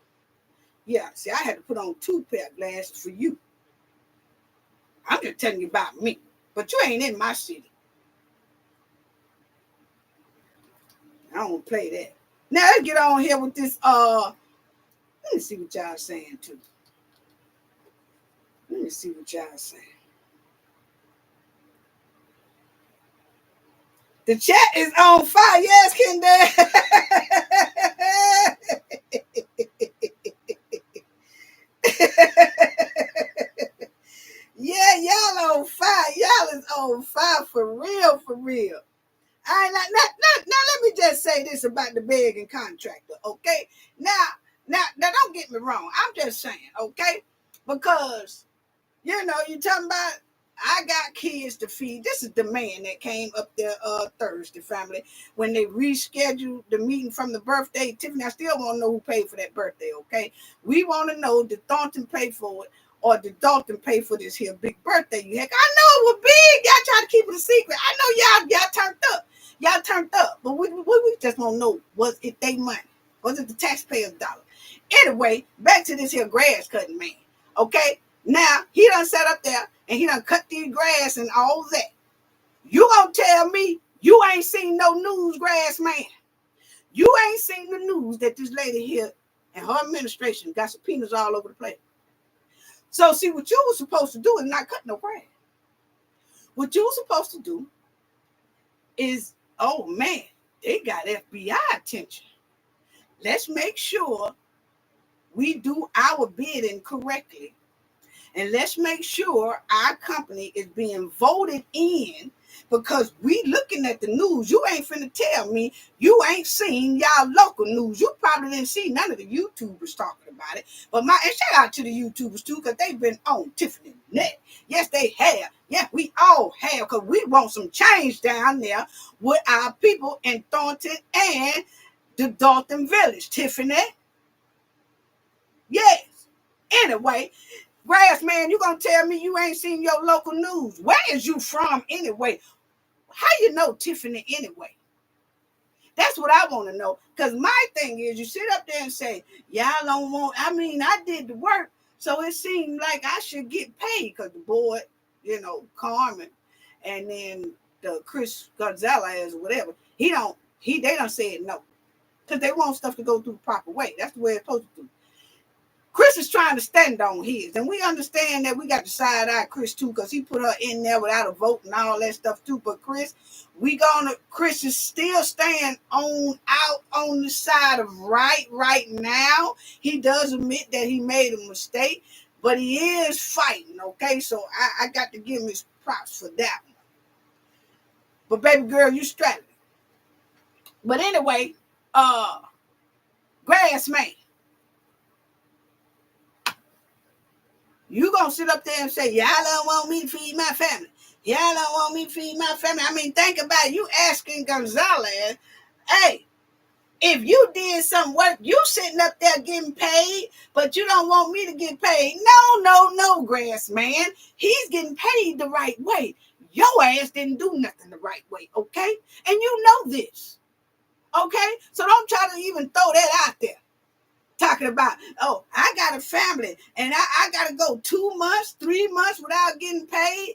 Yeah, see, I had to put on 2-pair glasses for you. I'm just telling you about me. But you ain't in my city. I don't play that. Now, let's get on here with this, let me see what y'all saying, too. Let me see what y'all saying. The chat is on fire. Yes, Kinder. Yeah, y'all on fire. Y'all is on fire for real, for real. All right, now, let me just say this about the begging contractor, okay? Now, don't get me wrong. I'm just saying, okay? Because, you know, you talking about, I got kids to feed. This is the man that came up there Thursday, family, when they rescheduled the meeting from the birthday. Tiffany, I still want to know who paid for that birthday, okay? We want to know, did Thornton pay for it, or did Dolton pay for this here big birthday you had? I know it was big. Y'all try to keep it a secret. I know y'all turned up. Y'all turned up. But we just want to know, was it their money? Was it the taxpayers' dollar? Anyway, back to this here grass cutting man, okay? Now, he done sat up there and he done cut these grass and all that. You gonna tell me you ain't seen no news, grass man? You ain't seen the news that this lady here and her administration got subpoenas all over the place. So, see, what you were supposed to do is not cut no grass. What you were supposed to do is, oh, man, they got FBI attention. Let's make sure we do our bidding correctly. And let's make sure our company is being voted in, because we looking at the news. You ain't finna tell me you ain't seen y'all local news. You probably didn't see none of the YouTubers talking about it. But and shout out to the YouTubers too, because they've been on Tiffany Net. Yes, they have. Yeah, we all have, because we want some change down there with our people in Thornton and the Dolton Village. Tiffany. Yes. Anyway, grass man, you gonna tell me you ain't seen your local news? Where is you from anyway? How you know Tiffany anyway? That's what I want to know. Because my thing is, you sit up there and say, y'all don't want, I mean, I did the work, so it seemed like I should get paid. Because the boy, you know, Carmen, and then the Chris Gonzalez or whatever, they done said no. Because they want stuff to go through the proper way. That's the way it's supposed to do. Chris is trying to stand on his, and we understand that we got to side eye Chris too, because he put her in there without a vote and all that stuff too. But Chris is still staying out on the side of right now. He does admit that he made a mistake, but he is fighting. Okay, so I got to give him his props for that one. But baby girl, you straddling. But anyway, grass man. You gonna sit up there and say, y'all don't want me to feed my family. Y'all don't want me to feed my family. I mean, think about it. You asking Gonzalez, hey, if you did some work, you sitting up there getting paid, but you don't want me to get paid. No, grass man. He's getting paid the right way. Your ass didn't do nothing the right way, okay? And you know this, okay? So don't try to even throw that out there. Talking about, oh, I got a family and I got to go 2 months, 3 months without getting paid.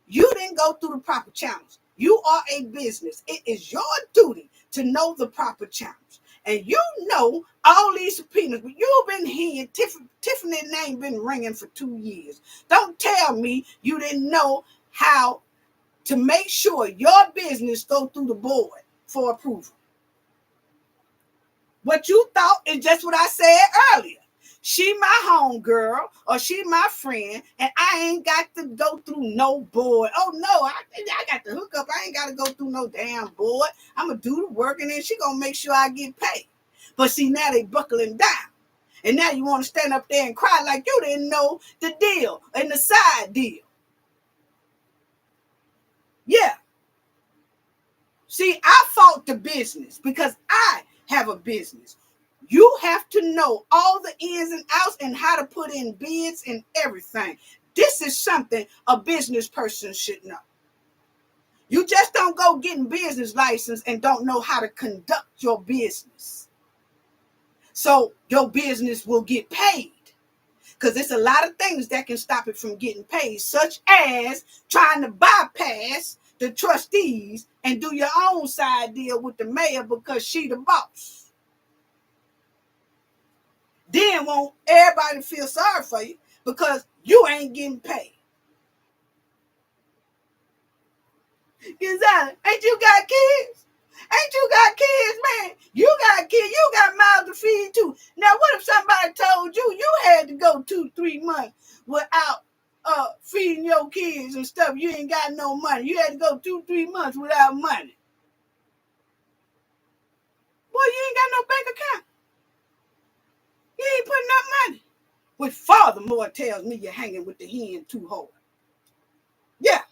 You didn't go through the proper channels. You are a business. It is your duty to know the proper channels. And you know all these subpoenas, but you've been hearing Tiffany's name been ringing for 2 years. Don't tell me you didn't know how to make sure your business go through the board for approval. What you thought is just what I said earlier. She my home girl or she my friend, and I ain't got to go through no board. Oh no, I got the hookup. I ain't got to go through no damn board. I'm gonna do the work, and then she gonna make sure I get paid. But see, now they buckling down, and now you want to stand up there and cry like you didn't know the deal and the side deal. Yeah. See, I fought the business because I have a business. You have to know all the ins and outs and how to put in bids and everything. This is something a business person should know. You just don't go getting business license and don't know how to conduct your business. So your business will get paid. Because there's a lot of things that can stop it from getting paid, such as trying to bypass the trustees and do your own side deal with the mayor because she the boss. Then won't everybody feel sorry for you because you ain't getting paid. Gonzalez, ain't you got kids? Ain't you got kids, man? You got kids. You got mouths to feed too. Now, what if somebody told you had to go 2-3 months without feeding your kids and stuff? You ain't got no money. You had to go 2-3 months without money. Boy, you ain't got no bank account. You ain't putting up money. Which furthermore tells me you're hanging with the hen too hard. Yeah,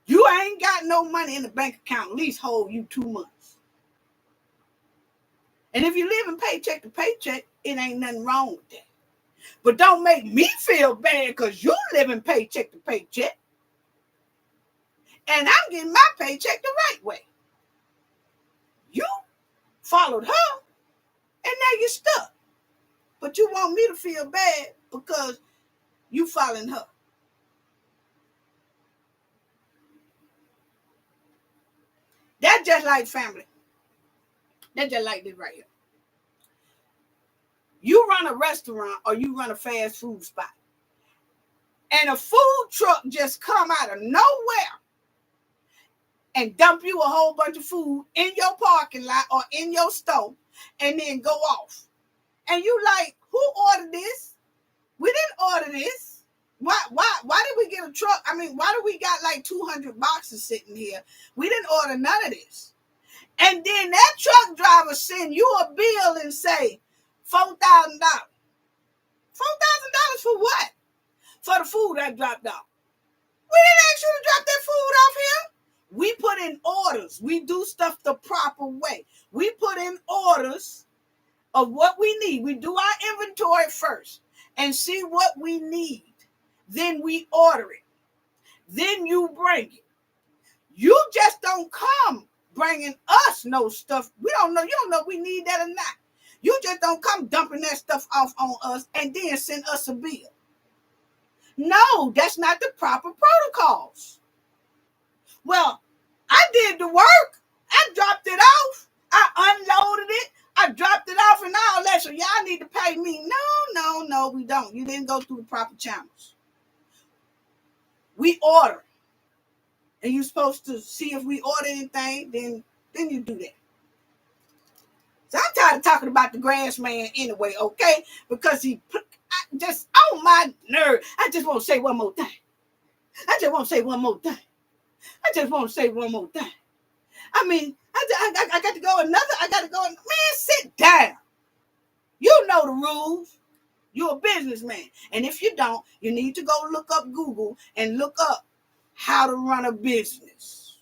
You ain't got no money in the bank account, at least hold you 2 months. And if you living paycheck to paycheck, it ain't nothing wrong with that. But don't make me feel bad because you living paycheck to paycheck. And I'm getting my paycheck the right way. You followed her, and now you're stuck. But you want me to feel bad because you following her. That's just like family. That's just like this right here. You run a restaurant or you run a fast food spot, and a food truck just come out of nowhere and dump you a whole bunch of food in your parking lot or in your store and then go off. And you like, who ordered this? We didn't order this. Why did we get a truck? I mean, why do we got like 200 boxes sitting here? We didn't order none of this. And then that truck driver send you a bill and say $4,000. $4,000 for what? For the food I dropped off. We didn't ask you to drop that food off here. We put in orders. We do stuff the proper way. We put in orders of what we need. We do our inventory first and see what we need. Then we order it. Then you bring it. You just don't come bringing us no stuff. We don't know. You don't know if we need that or not. You just don't come dumping that stuff off on us and then send us a bill. No, that's not the proper protocols. Well, I did the work. I dropped it off. I unloaded it. I dropped it off and all that. So y'all need to pay me. No, we don't. You didn't go through the proper channels. We order. And you're supposed to see if we order anything, then you do that. So I'm tired of talking about the grass man anyway, okay? Because just on my nerve. I just want to say one more thing. I mean, I got to go another. Man, sit down. You know the rules. You're a businessman. And if you don't, you need to go look up Google and look up how to run a business.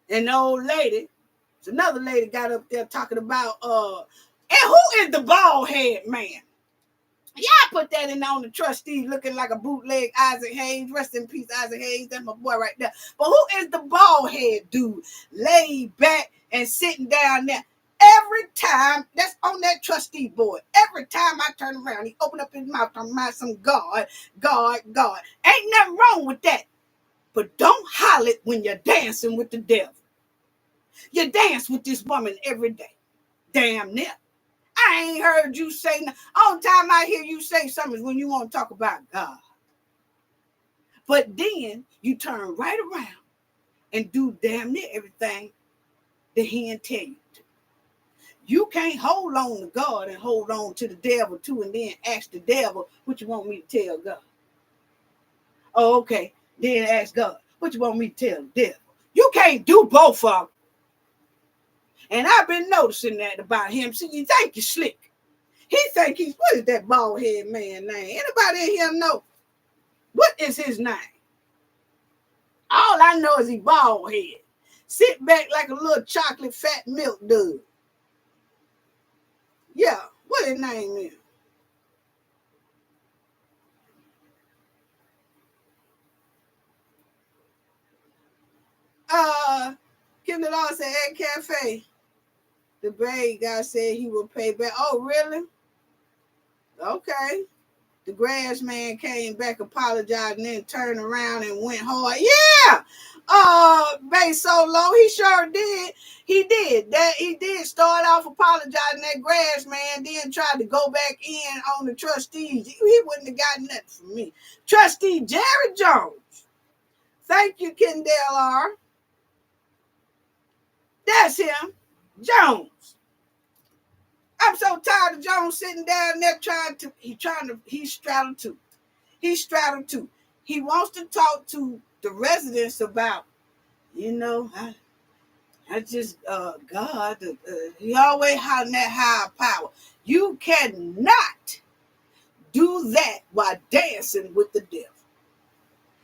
And the old lady, it's another lady got up there talking about, and who is the bald head man? Y'all put that in on the trustee looking like a bootleg Isaac Hayes. Rest in peace, Isaac Hayes. That's my boy right there. But who is the bald head dude? Laid back and sitting down there. Every time that's on that trustee board, every time I turn around, he open up his mouth talking about some God. Ain't nothing wrong with that. But don't holler it when you're dancing with the devil. You dance with this woman every day. Damn near. I ain't heard you say nothing. All the time I hear you say something is when you want to talk about God. But then you turn right around and do damn near everything that he ain't tell you to. You can't hold on to God and hold on to the devil too and then ask the devil what you want me to tell God. Oh, okay. Then ask God, what you want me to tell the devil? You can't do both of them. And I've been noticing that about him. See, you think he's slick. He think he's, what is that bald head man name? Anybody in here know? What is his name? All I know is he bald head. Sit back like a little chocolate fat milk dude. Yeah, what his name is? Kim the Law said at Cafe. The bad guy said he will pay back. Oh, really? Okay. The grass man came back, apologized, and then turned around and went hard. Yeah. Bay Solo, he sure did. He did. He did start off apologizing, that grass man, then tried to go back in on the trustees. He wouldn't have gotten nothing from me. Trustee Jerry Jones. Thank you, Kendall R. That's him. Jones. I'm so tired of Jones sitting down there he's straddled too. He's straddled too. He wants to talk to the residents about, I just, God, he always hollering that higher power. You cannot do that while dancing with the devil.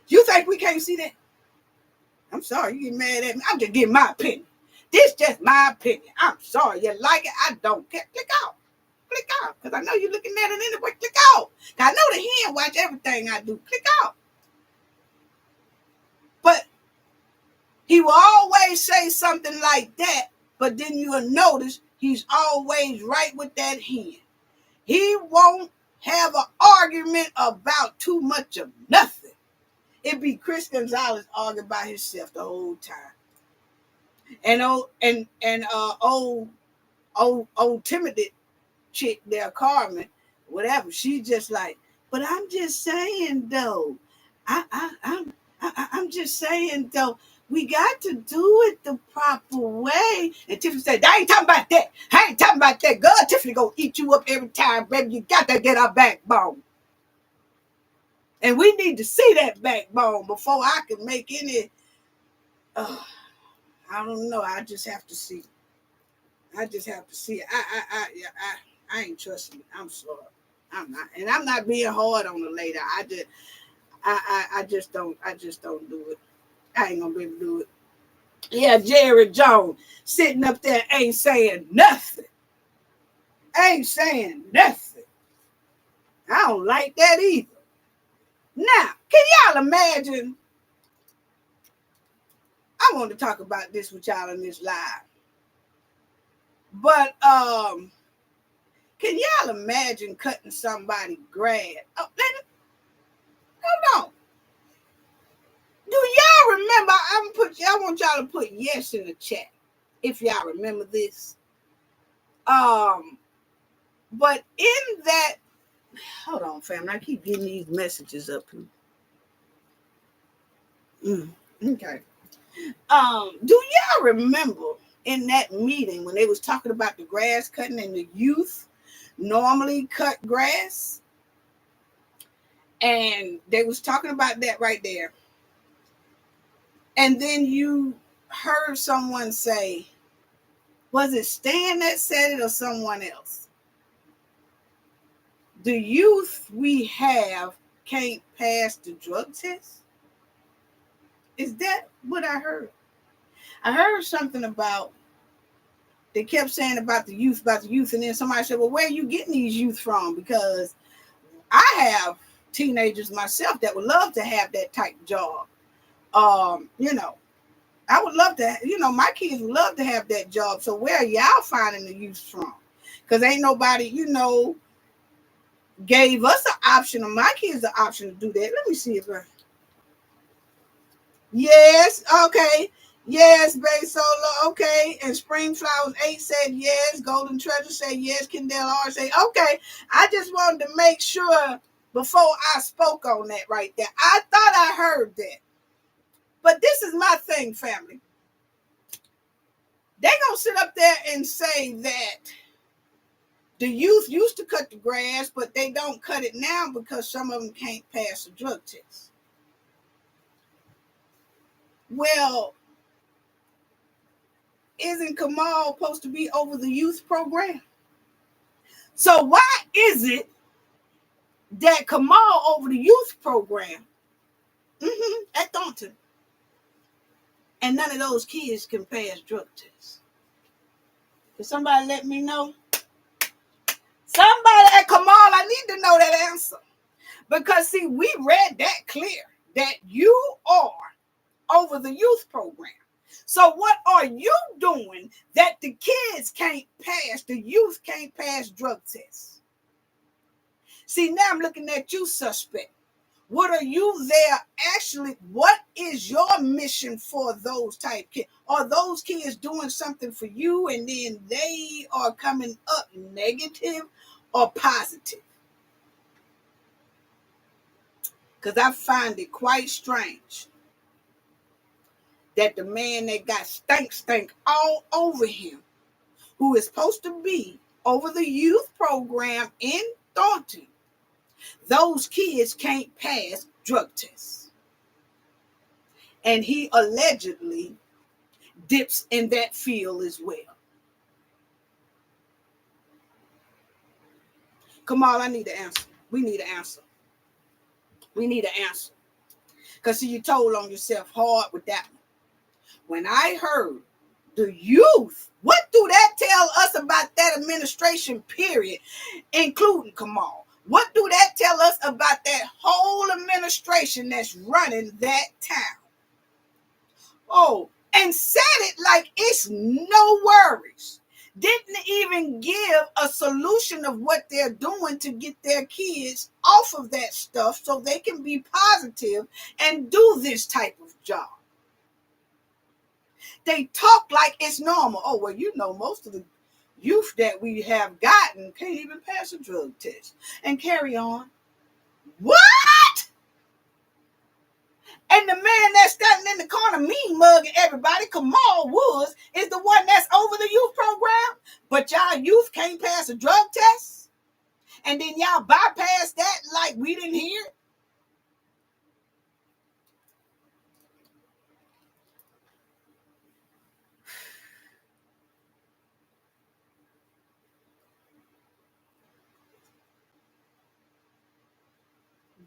You think we can't see that? I'm sorry, you get mad at me. I'm just giving my opinion. This just my opinion. I'm sorry. You like it? I don't care. Click out. Click out. Because I know you're looking at it anyway. Click out. I know the hen watch everything I do. Click out. But he will always say something like that, but then you'll notice he's always right with that hen. He won't have an argument about too much of nothing. It'd be Chris Gonzalez arguing by himself the whole time. And old Timothy chick there, Carmen, whatever, she just like, but I'm just saying though, I'm just saying though, we got to do it the proper way. And Tiffany said, I ain't talking about that. I ain't talking about that. God, Tiffany gonna eat you up every time, baby. You got to get our backbone. And we need to see that backbone before I can make any, I don't know. I just have to see. I just have to see it. I ain't trusting it. I'm sorry. I'm not. And I'm not being hard on the lady. I just don't do it. I ain't gonna be able to do it. Yeah, Jerry Jones sitting up there ain't saying nothing. Ain't saying nothing. I don't like that either. Now, can y'all imagine? I want to talk about this with y'all in this live. But can y'all imagine cutting somebody's grass? Oh, hold on. Do y'all remember? I want y'all to put yes in the chat if y'all remember this. But in that, hold on, family. I keep getting these messages up here. Okay. Do y'all remember in that meeting when they was talking about the grass cutting and the youth normally cut grass? And they was talking about that right there. And then you heard someone say, Was it Stan that said it or someone else? The youth we have can't pass the drug test? Is that what I heard? I heard something about, they kept saying about the youth, and then somebody said, well, where are you getting these youth from? Because I have teenagers myself that would love to have that type of job. I would love to, my kids would love to have that job. So where are y'all finding the youth from? Because ain't nobody, gave us an option, or my kids an option to do that. Let me see if yes, okay. Yes, Bay Solo, okay. And Spring Flowers 8 said yes. Golden Treasure said yes. Kendall R said okay. I just wanted to make sure before I spoke on that right there. I thought I heard that. But this is my thing, family. They gonna sit up there and say that the youth used to cut the grass, but they don't cut it now because some of them can't pass the drug test. Well, isn't Kamal supposed to be over the youth program? So why is it that Kamal over the youth program at Thornton and none of those kids can pass drug tests? Can somebody let me know? Somebody at Kamal, I need to know that answer. Because, see, we read that clear, that you are over the youth program. So what are you doing that the kids can't pass, the youth can't pass drug tests? See, now I'm looking at you, suspect. What are you there actually? What is your mission for those type kids? Are those kids doing something for you and then they are coming up negative or positive? Because I find it quite strange that the man that got stank all over him, who is supposed to be over the youth program in Thornton, those kids can't pass drug tests. And he allegedly dips in that field as well. Kamal, I need an answer. We need an answer. We need an answer. Because see, you told on yourself hard with that one. When I heard the youth, what do that tell us about that administration, period, including Kamal? What do that tell us about that whole administration that's running that town? Oh, and said it like it's no worries. Didn't even give a solution of what they're doing to get their kids off of that stuff so they can be positive and do this type of job. They talk like it's normal. Oh, well, most of the youth that we have gotten can't even pass a drug test. And carry on. What? And the man that's standing in the corner mean mugging everybody, Kamal Woods, is the one that's over the youth program. But y'all youth can't pass a drug test? And then y'all bypass that like we didn't hear it?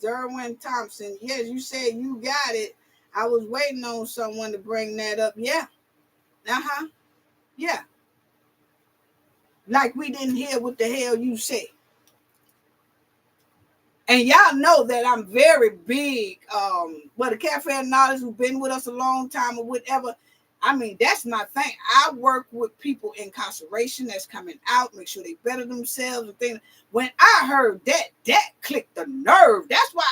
Derwin Thompson, yes, you said you got it. I was waiting on someone to bring that up. Yeah. Yeah. Like we didn't hear what the hell you said. And y'all know that I'm very big. The Cafe of Knowledge who've been with us a long time or whatever. I mean, that's my thing. I work with people in incarceration that's coming out, make sure they better themselves and things. When I heard that clicked the nerve. That's why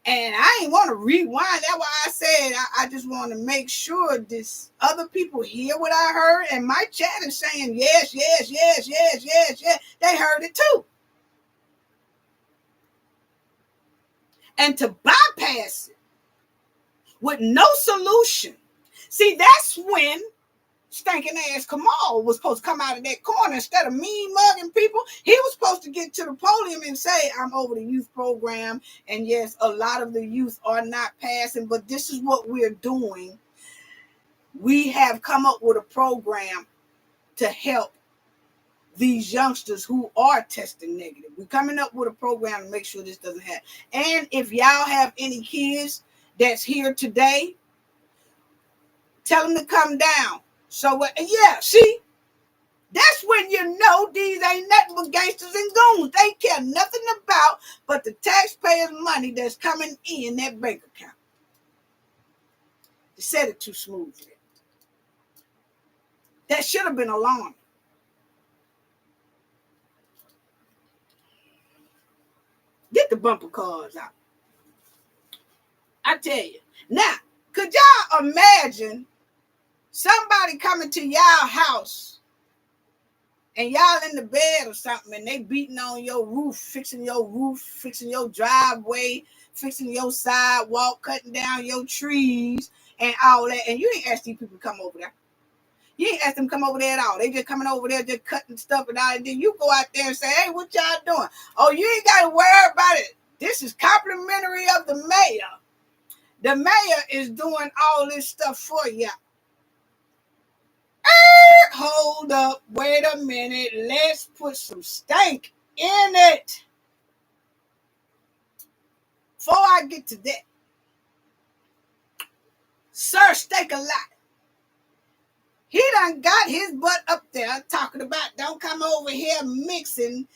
I ain't want to rewind. That's why I said I just want to make sure this other people hear what I heard. And my chat is saying yes. They heard it too. And to bypass it with no solution. See, that's when stinking ass Kamal was supposed to come out of that corner instead of mean mugging people. He was supposed to get to the podium and say, I'm over the youth program. And yes, a lot of the youth are not passing, but this is what we're doing. We have come up with a program to help these youngsters who are testing negative. We're coming up with a program to make sure this doesn't happen. And if y'all have any kids that's here today, tell them to come down. So, yeah, see, that's when you know these ain't nothing but gangsters and goons. They care nothing about but the taxpayers' money that's coming in that bank account. They said it too smoothly. That should have been alarming. Get the bumper cars out. I tell you. Now, could y'all imagine somebody coming to y'all house and y'all in the bed or something and they beating on your roof, fixing your driveway, fixing your sidewalk, cutting down your trees and all that, and you ain't asked these people to come over there. You ain't asked them to come over there at all. They just coming over there, just cutting stuff and all. And then you go out there and say, hey, what y'all doing? Oh, you ain't got to worry about it. This is complimentary of the mayor. The mayor is doing all this stuff for you. Hold up. Wait a minute. Let's put some stank in it. Before I get to that, Sir Steak a Lot. He done got his butt up there talking about don't come over here mixing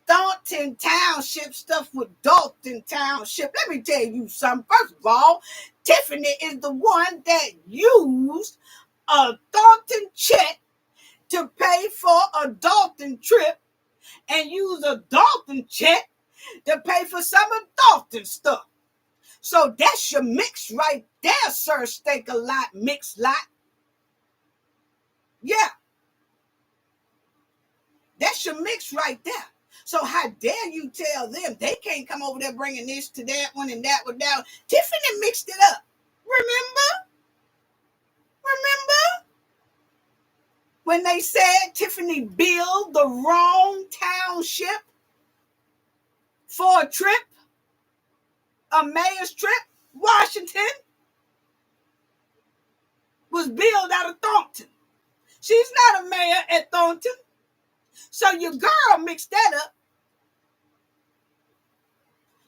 Thornton Township stuff with Dolton Township. Let me tell you something. First of all, Tiffany is the one that used a Thornton check to pay for a Dolton trip and use a Dolton check to pay for some of Dolton stuff. So that's your mix right there, Sir Steak a Lot, mix lot. Yeah. That's your mix right there. So how dare you tell them they can't come over there bringing this to that one and that one down. Tiffany mixed it up. Remember? When they said Tiffany billed the wrong township for a trip, a mayor's trip? Washington was billed out of Thornton. She's not a mayor at Thornton. So your girl mixed that up.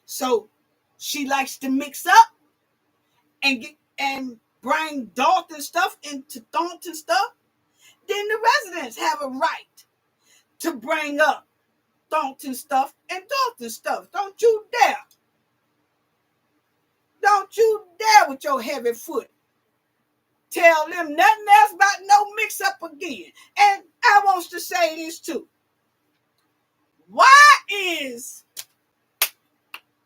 So she likes to mix up and bring Dolton stuff into Thornton stuff. Then the residents have a right to bring up Thornton stuff and Dolton stuff. Don't you dare. Don't you dare with your heavy foot tell them nothing else about no mix up again. And I want to say this too.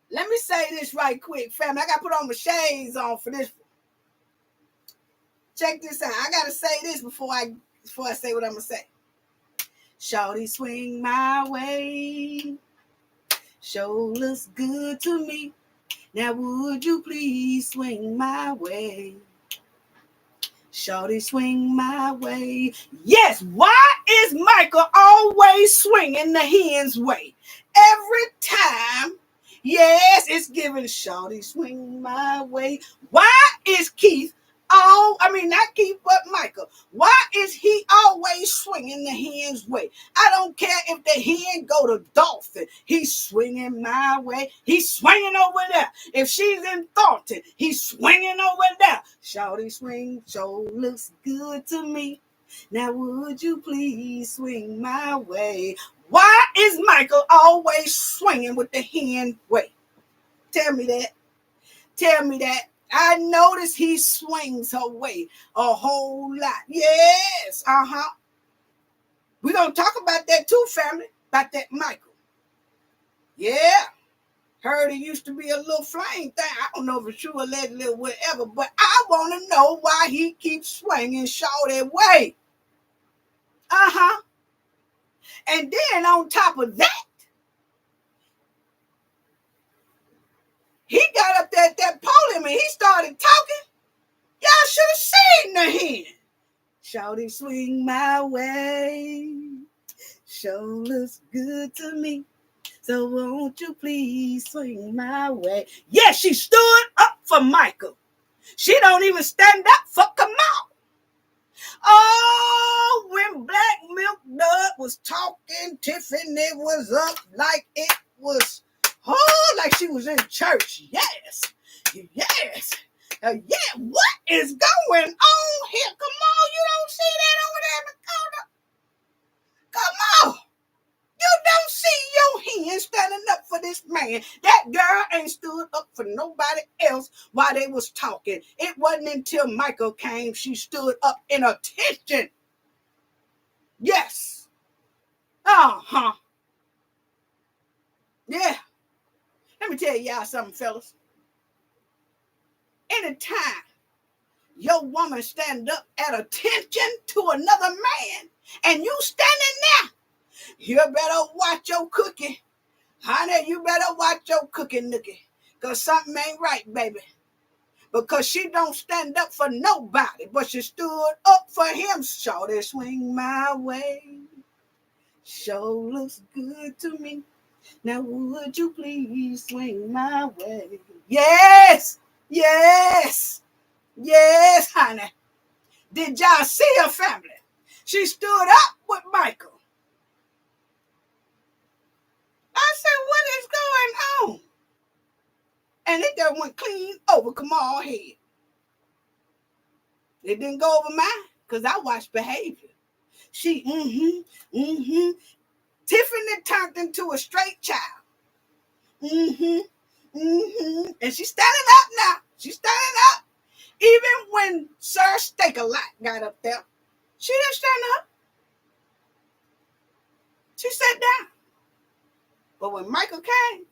Let me say this right quick, family. I got to put on my shades on for this. Check this out. I got to say this before I say what I'm going to say. Shawty swing my way. Show looks good to me. Now would you please swing my way? Shawty swing my way. Yes, why is Michael always swinging the hen's way? Every time, yes, it's giving Shawty swing my way. Why is Keith not Keith, but Michael? Why is he always swinging the hen's way? I don't care if the hen go to Dolphin. He's swinging my way. He's swinging over there. If she's in Thornton, he's swinging over there. Shawty swing, show looks good to me. Now would you please swing my way? Why is Michael always swinging with the hen way? Tell me that. Tell me that. I notice he swings her way a whole lot. Yes, We're going to talk about that too, family, about that Michael. Yeah, heard it used to be a little flame thing. I don't know if it's true, allegedly, or whatever, but I want to know why he keeps swinging Shawty way. And then on top of that, he got up there at that podium and he started talking. Y'all should have seen the hen. Shawty swing my way. Show looks good to me. So won't you please swing my way? Yeah, she stood up for Michael. She don't even stand up for Kamal. Oh, when black was talking. Tiffany was up like it was, like she was in church. Yes. Yes. Yeah, what is going on here? Come on, you don't see that over there in the corner? Come on. You don't see your hand standing up for this man. That girl ain't stood up for nobody else while they was talking. It wasn't until Michael came she stood up in attention. Yes. Uh-huh. Yeah. Let me tell y'all something, fellas. Anytime your woman stand up at attention to another man and you standing there, you better watch your cookie. Honey, you better watch your cookie nookie. Because something ain't right, baby. Because she don't stand up for nobody, but she stood up for him. Shorty, swing my way. Sure looks good to me. Now would you please swing my way? Yes, yes, yes, honey. Did y'all see her family? She stood up with Michael. I said, what is going on? And it just went clean over Kamal's head. It didn't go over mine because I watched behavior. She, Tiffany turned into a straight child. And she's standing up now. She's standing up. Even when Sir Steak-a-Lot got up there, she didn't stand up. She sat down. But when Michael came,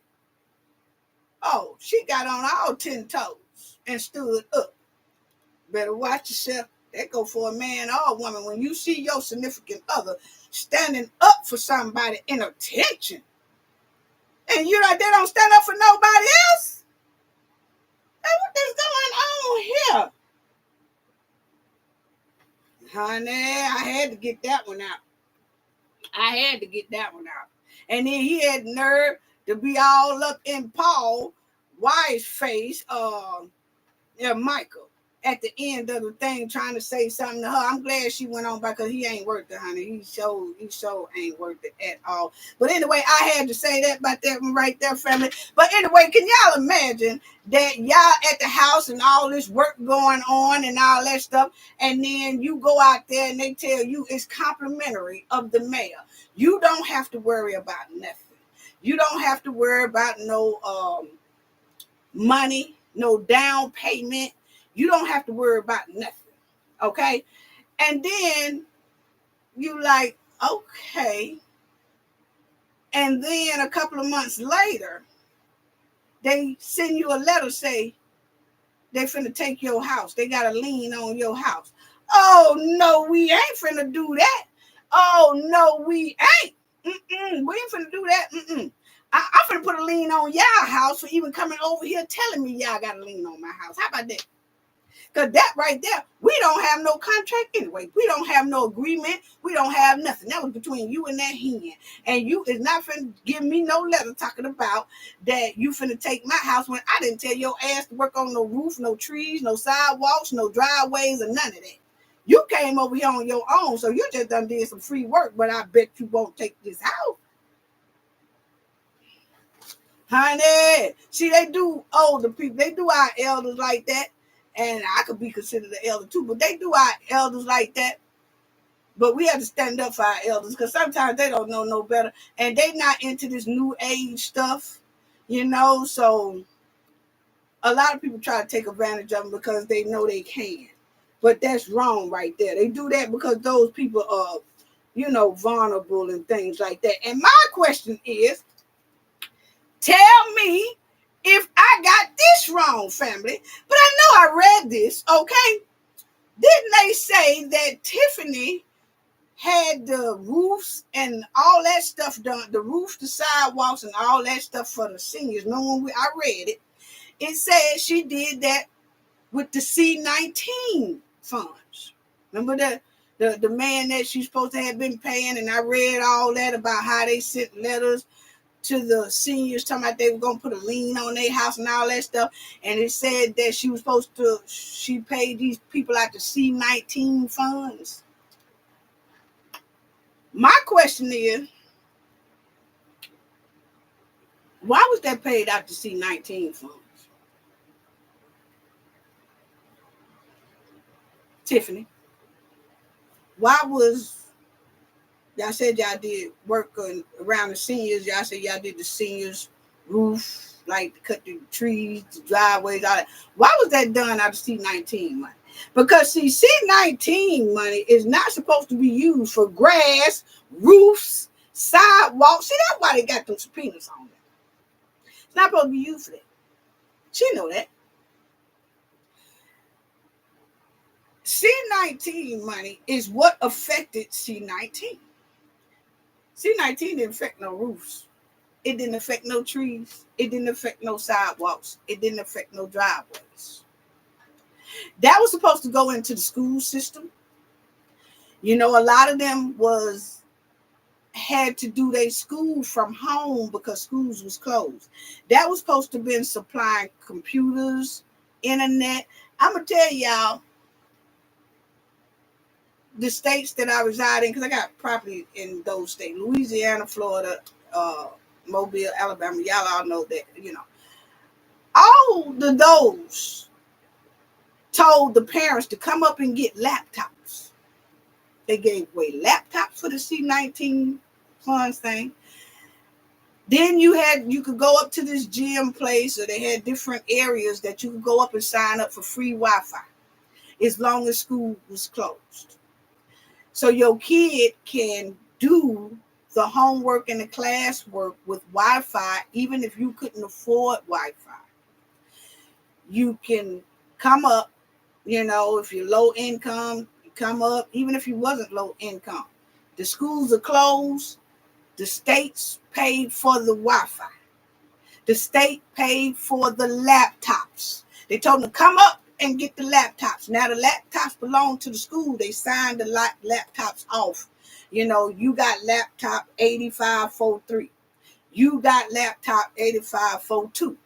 she got on all 10 toes and stood up. Better watch yourself. That go for a man or a woman. When you see your significant other standing up for somebody in attention, and you like they don't stand up for nobody else, then what is going on here? Honey, I had to get that one out. And then he had nerve to be all up in Paul Wise face, Michael, at the end of the thing trying to say something to her. I'm glad she went on back because he ain't worth it, honey. He so ain't worth it at all. But anyway, I had to say that about that one right there, family. But anyway, can y'all imagine that y'all at the house and all this work going on and all that stuff, and then you go out there and they tell you it's complimentary of the mayor. You don't have to worry about nothing. You don't have to worry about no money, no down payment. You don't have to worry about nothing, okay? And then you like, okay. And then a couple of months later, they send you a letter say they finna take your house. They got a lien on your house. Oh, no, we ain't finna do that. Oh, no, we ain't. We ain't finna do that. I'm finna put a lien on y'all house for even coming over here telling me y'all got a lien on my house. How about that? Because that right there, we don't have no contract anyway. We don't have no agreement. We don't have nothing. That was between you and that hen. And you is not finna give me no letter talking about that you finna take my house when I didn't tell your ass to work on no roof, no trees, no sidewalks, no driveways, or none of that. You came over here on your own, so you just done did some free work, but I bet you won't take this house. Honey, see, they do older people. They do our elders like that. And I could be considered an elder too, but they do our elders like that. But we have to stand up for our elders because sometimes they don't know no better. And they not into this new age stuff, So a lot of people try to take advantage of them because they know they can. But that's wrong right there. They do that because those people are, vulnerable and things like that. And my question is, tell me if I got this wrong, family. But I know I read this, okay? Didn't they say that Tiffany had the roofs and all that stuff done, the roofs, the sidewalks, and all that stuff for the seniors? No, when I read it, it said she did that with the C-19 funds. Remember the man that she's supposed to have been paying, and I read all that about how they sent letters to the seniors talking about they were going to put a lien on their house and all that stuff. And it said that she paid these people out the C-19 funds. My question is, why was that paid out to C-19 funds? Tiffany, why was, y'all said y'all did work around the seniors. Y'all said y'all did the seniors' roof, like cut the trees, the driveways, all that. Why was that done out of C-19 money? Because see, C-19 money is not supposed to be used for grass, roofs, sidewalks. See, that's why they got those subpoenas on it. It's not supposed to be used for that. She know that. C-19 money is what affected C-19. C-19 didn't affect no roofs. It didn't affect no trees. It didn't affect no sidewalks. It didn't affect no driveways. That was supposed to go into the school system. You know, a lot of them had to do their school from home because schools was closed. That was supposed to be supplying computers, internet. I'm going to tell y'all, the states that I reside in, because I got property in those states, Louisiana, Florida, Mobile, Alabama. Y'all all know that, you know. All those told the parents to come up and get laptops. They gave away laptops for the C-19 funds thing. Then you could go up to this gym place, or they had different areas that you could go up and sign up for free Wi-Fi as long as school was closed. So your kid can do the homework and the classwork with Wi-Fi, even if you couldn't afford Wi-Fi. You can come up, you know, if you're low income, you come up, even if you wasn't low income. The schools are closed. The states paid for the Wi-Fi. The state paid for the laptops. They told them to come up and get the laptops. Now the laptops belong to the school. They signed the laptops off. You know, you got laptop 8543. You got laptop 8542.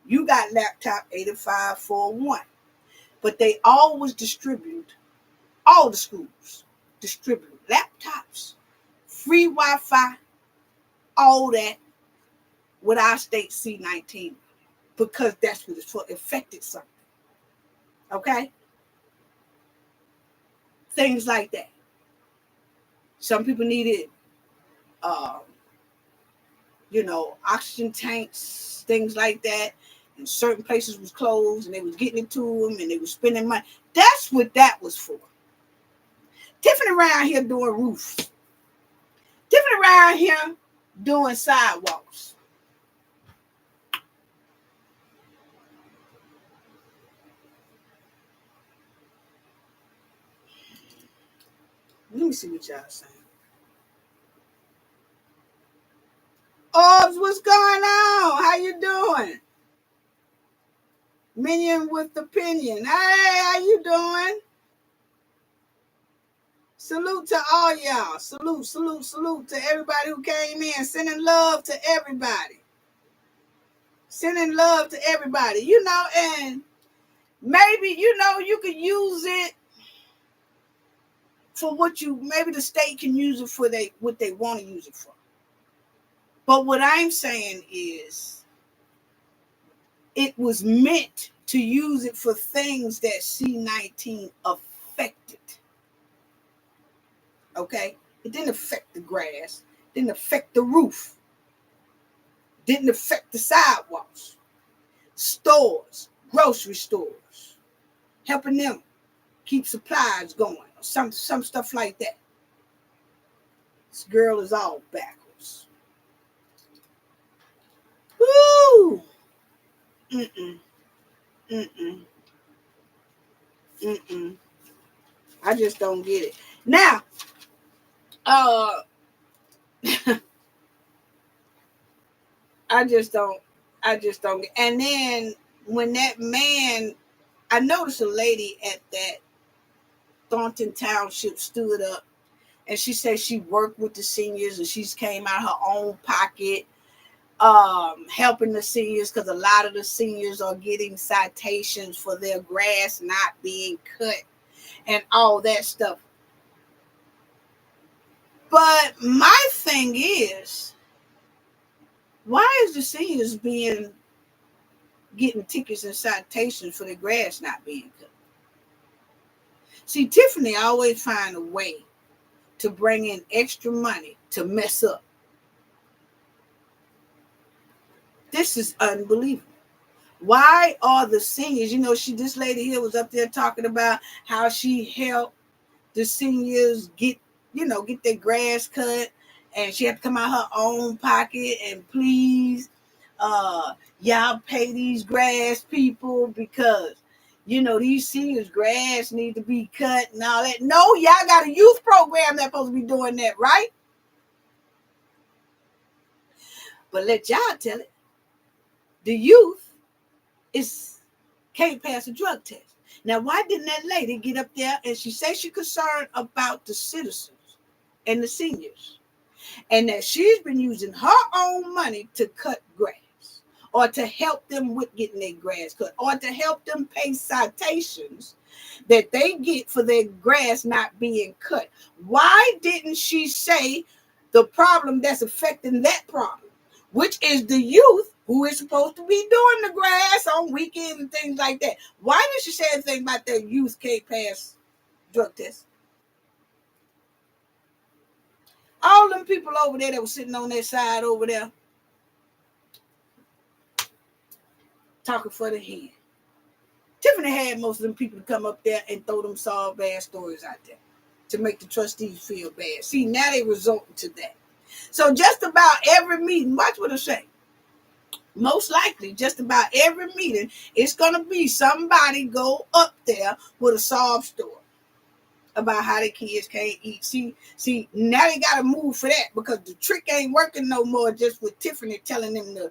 You got laptop 8541. But they always distribute, all the schools distribute laptops, free Wi-Fi, all that with our state C-19, because that's what it's for, affected something. Okay? Things like that. Some people needed, you know, oxygen tanks, things like that. And certain places was closed, and they was getting it to them, and they was spending money. That's what that was for. Tiffany around here doing roofs. Tiffany around here doing sidewalks. Let me see what y'all saying. Orbs, what's going on? How you doing? Minion with opinion. Hey, how you doing? Salute to all y'all. Salute, salute, salute to everybody who came in. Sending love to everybody. Sending love to everybody. You know, and maybe, you know, you could use it for maybe the state can use it for what they want to use it for. But what I'm saying is, it was meant to use it for things that C-19 affected. Okay? It didn't affect the grass, didn't affect the roof, didn't affect the sidewalks, stores, grocery stores, helping them keep supplies going, or some stuff like that. This girl is all backwards. Woo! Mm-mm. Mm-mm. Mm-mm. I just don't get it. Now, I just don't. And then when that man, I noticed a lady at that Thornton Township stood up, and she said she worked with the seniors, and she's came out of her own pocket, helping the seniors, because a lot of the seniors are getting citations for their grass not being cut and all that stuff. But my thing is, why is the seniors getting tickets and citations for the grass not being cut? See, Tiffany always find a way to bring in extra money to mess up. This is unbelievable. Why are the seniors, this lady here was up there talking about how she helped the seniors get their grass cut, and she had to come out her own pocket and please, y'all pay these grass people because these seniors grass need to be cut and all that. No, y'all got a youth program that's supposed to be doing that, right? But let y'all tell it. The youth can't pass a drug test. Now, why didn't that lady get up there and she say she's concerned about the citizens and the seniors, and that she's been using her own money to cut grass, or to help them with getting their grass cut, or to help them pay citations that they get for their grass not being cut? Why didn't she say the problem that's affecting that problem, which is the youth who is supposed to be doing the grass on weekends and things like that? Why didn't she say anything about that youth can't pass drug tests? All them people over there that were sitting on that side over there talking for the head. Tiffany had most of them people to come up there and throw them soft bad stories out there to make the trustees feel bad. See, now they resulting to that. So just about every meeting, watch what I say. Most likely, just about every meeting, it's going to be somebody go up there with a sob story about how the kids can't eat. See, now they got to move for that, because the trick ain't working no more just with Tiffany telling them to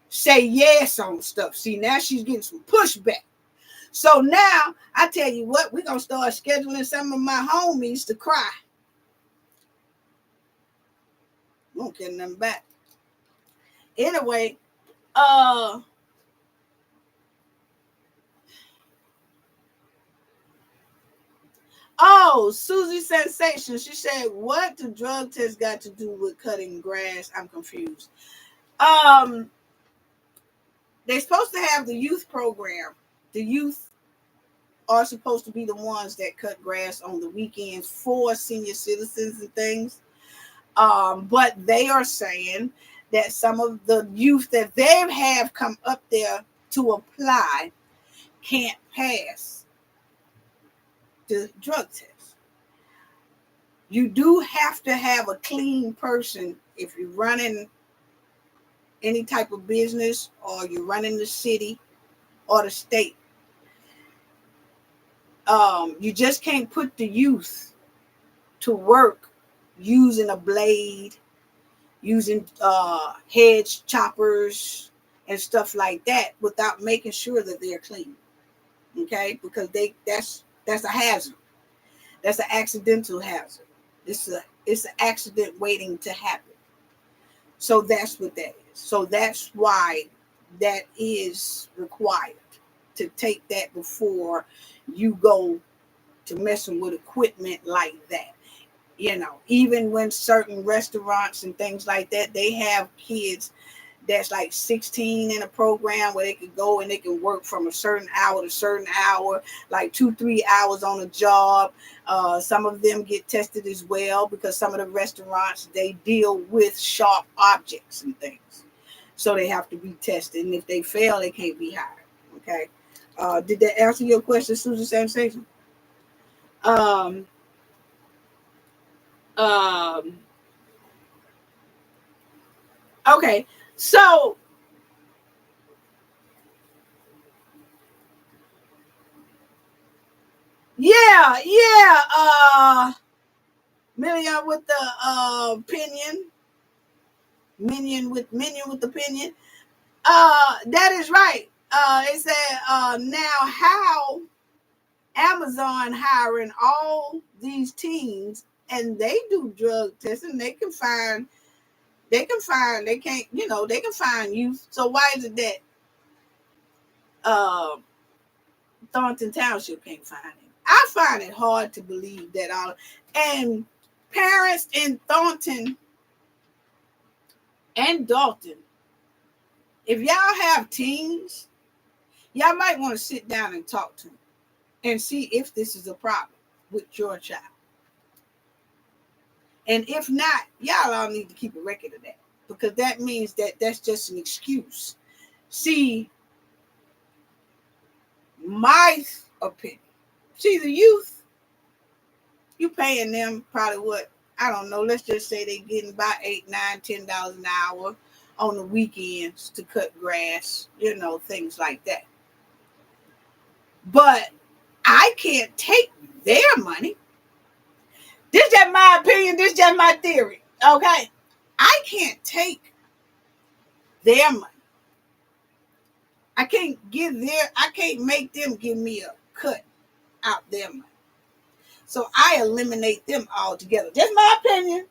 say yes on stuff. See, now she's getting some pushback. So now, I tell you what, we're going to start scheduling some of my homies to cry. We won't get nothing back. Anyway, Susie Sensation, she said, what the drug test got to do with cutting grass? I'm confused. They're supposed to have the youth program. The youth are supposed to be the ones that cut grass on the weekends for senior citizens and things. But they are saying that some of the youth that they have come up there to apply can't pass the drug test. You do have to have a clean person if you're running any type of business, or you're running the city or the state. You just can't put the youth to work using a blade, using hedge choppers and stuff like that without making sure that they're clean. Okay, because that's a hazard. That's an accidental hazard. It's an accident waiting to happen. So that's what that is. So that's why that is required, to take that before you go to messing with equipment like that. Even when certain restaurants and things like that, they have kids that's like 16 in a program where they can go and they can work from a certain hour to certain hour, like 2-3 hours on a job. Some of them get tested as well, because some of the restaurants, they deal with sharp objects and things, so they have to be tested, and if they fail, they can't be hired. Okay. Did that answer your question, Susan Sensation? Okay, so yeah, Million with the opinion, minion with opinion. That is right. They said now how Amazon hiring all these teens, and they do drug testing. They can find they can't, they can find youth. So why is it that Thornton Township can't find him? I find it hard to believe that all. And Parents in Thornton and Dolton, if y'all have teens, y'all might want to sit down and talk to them and see if this is a problem with your child. And if not, y'all all need to keep a record of that, because that means that that's just an excuse. See, my opinion, see, the youth, you paying them probably what, I don't know, let's just say they getting about $8, $9, $10 an hour on the weekends to cut grass, things like that. But I can't take their money. This is just my opinion. This is just my theory. Okay? I can't take their money. I can't make them give me a cut out their money. So I eliminate them altogether. Just my opinion.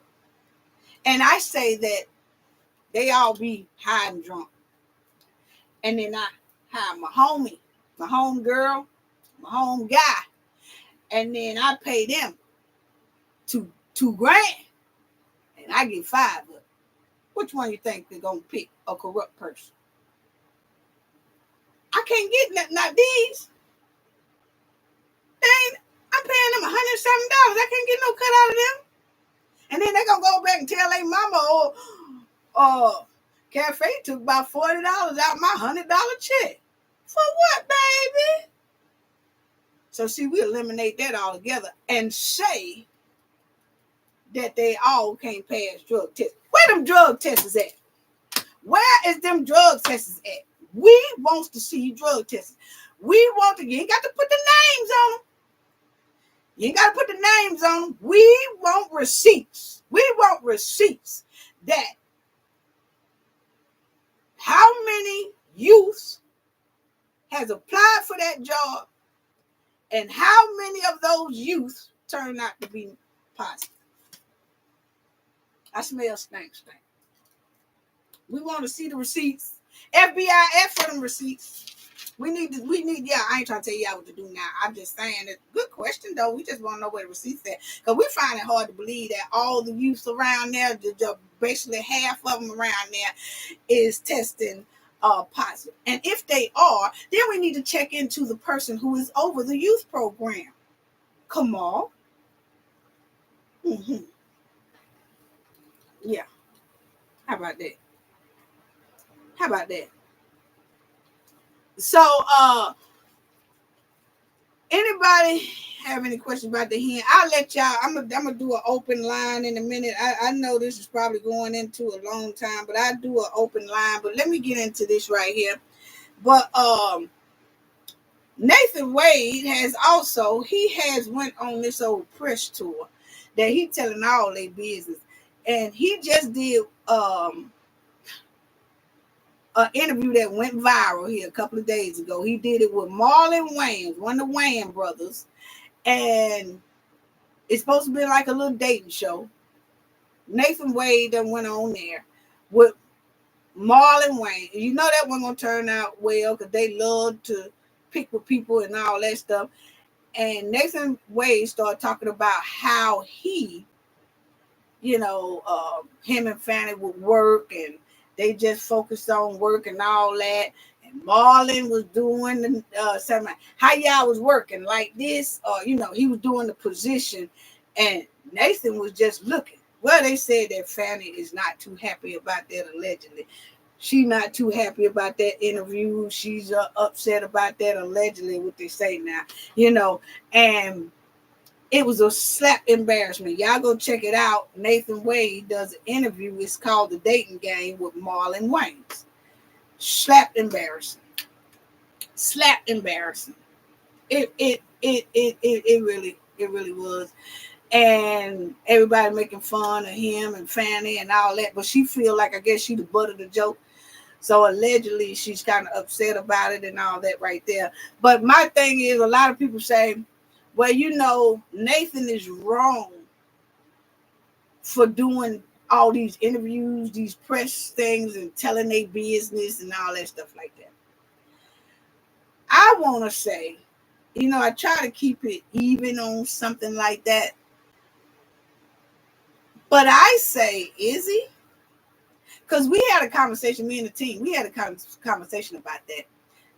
And I say that they all be high and drunk. And then I hire my homie, my home girl, my home guy. And then I pay them $2,000. And I get 5 of it. Which one you think they're going to pick? A corrupt person? I can't get not these. I'm paying them $100 something. I can't get no cut out of them. And then they're going to go back and tell their mama, Cafe took about $40 out my $100 check. For what, baby? So see, we eliminate that altogether and say that they all can't pass drug tests. Where them drug tests at? Where is them drug tests at? We want to see drug tests. You ain't got to put the names on them. You ain't got to put the names on them. We want receipts. We want receipts that how many youths has applied for that job and how many of those youths turn out to be positive. I smell stank. We want to see the receipts. FBI, ask for them receipts. We need, I ain't trying to tell y'all what to do now. I'm just saying that good question though. We just want to know where the receipts at. Because we find it hard to believe that all the youths around there, basically half of them around there is testing positive. And if they are, then we need to check into the person who is over the youth program. Come on. Mm-hmm. Yeah. How about that? So, anybody have any questions about the hen? I'll let y'all. I'm gonna do an open line in a minute. I know this is probably going into a long time, but I do an open line. But let me get into this right here. But Nathan Wade has went on this old press tour that he telling all their business, and he just did an interview that went viral here a couple of days ago. He did it with Marlon Wayans, one of the Wayans brothers, and it's supposed to be like a little dating show. Nathan Wade done went on there with Marlon Wayans. You know that wasn't gonna turn out well because they love to pick with people and all that stuff. And Nathan Wade started talking about how he, him and Fanny would work and they just focused on work and all that. And Marlon was doing something. How y'all was working like this, or he was doing the position, and Nathan was just looking. Well, they said that Fanny is not too happy about that allegedly. She's not too happy about that interview. She's upset about that allegedly, what they say now, and it was a slap embarrassment. Y'all go check it out. Nathan Wade does an interview. It's called The Dating Game with Marlon Wayans. Slap embarrassing. It really was. And everybody making fun of him and Fanny and all that. But she feel like, I guess she the butt of the joke. So allegedly she's kind of upset about it and all that right there. But my thing is, a lot of people say, well, Nathan is wrong for doing all these interviews, these press things, and telling their business and all that stuff like that. I want to say, I try to keep it even on something like that. But I say, is he? Because we had a conversation, me and the team, we had a conversation about that.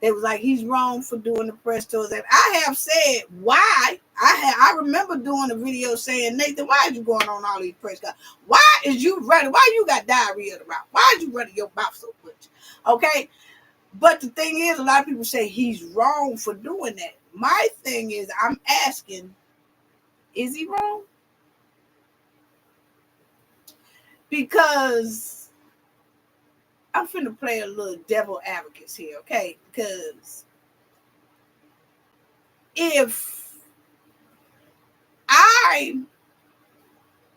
They was like, he's wrong for doing the press tours. And I have said why. I remember doing a video saying, Nathan, why are you going on all these press calls? Why is you running? Why you got diarrhea in the mouth? Why is you running your mouth so much? Okay. But the thing is, a lot of people say he's wrong for doing that. My thing is, I'm asking, is he wrong? Because I'm finna play a little devil advocates here, okay? Because if I'm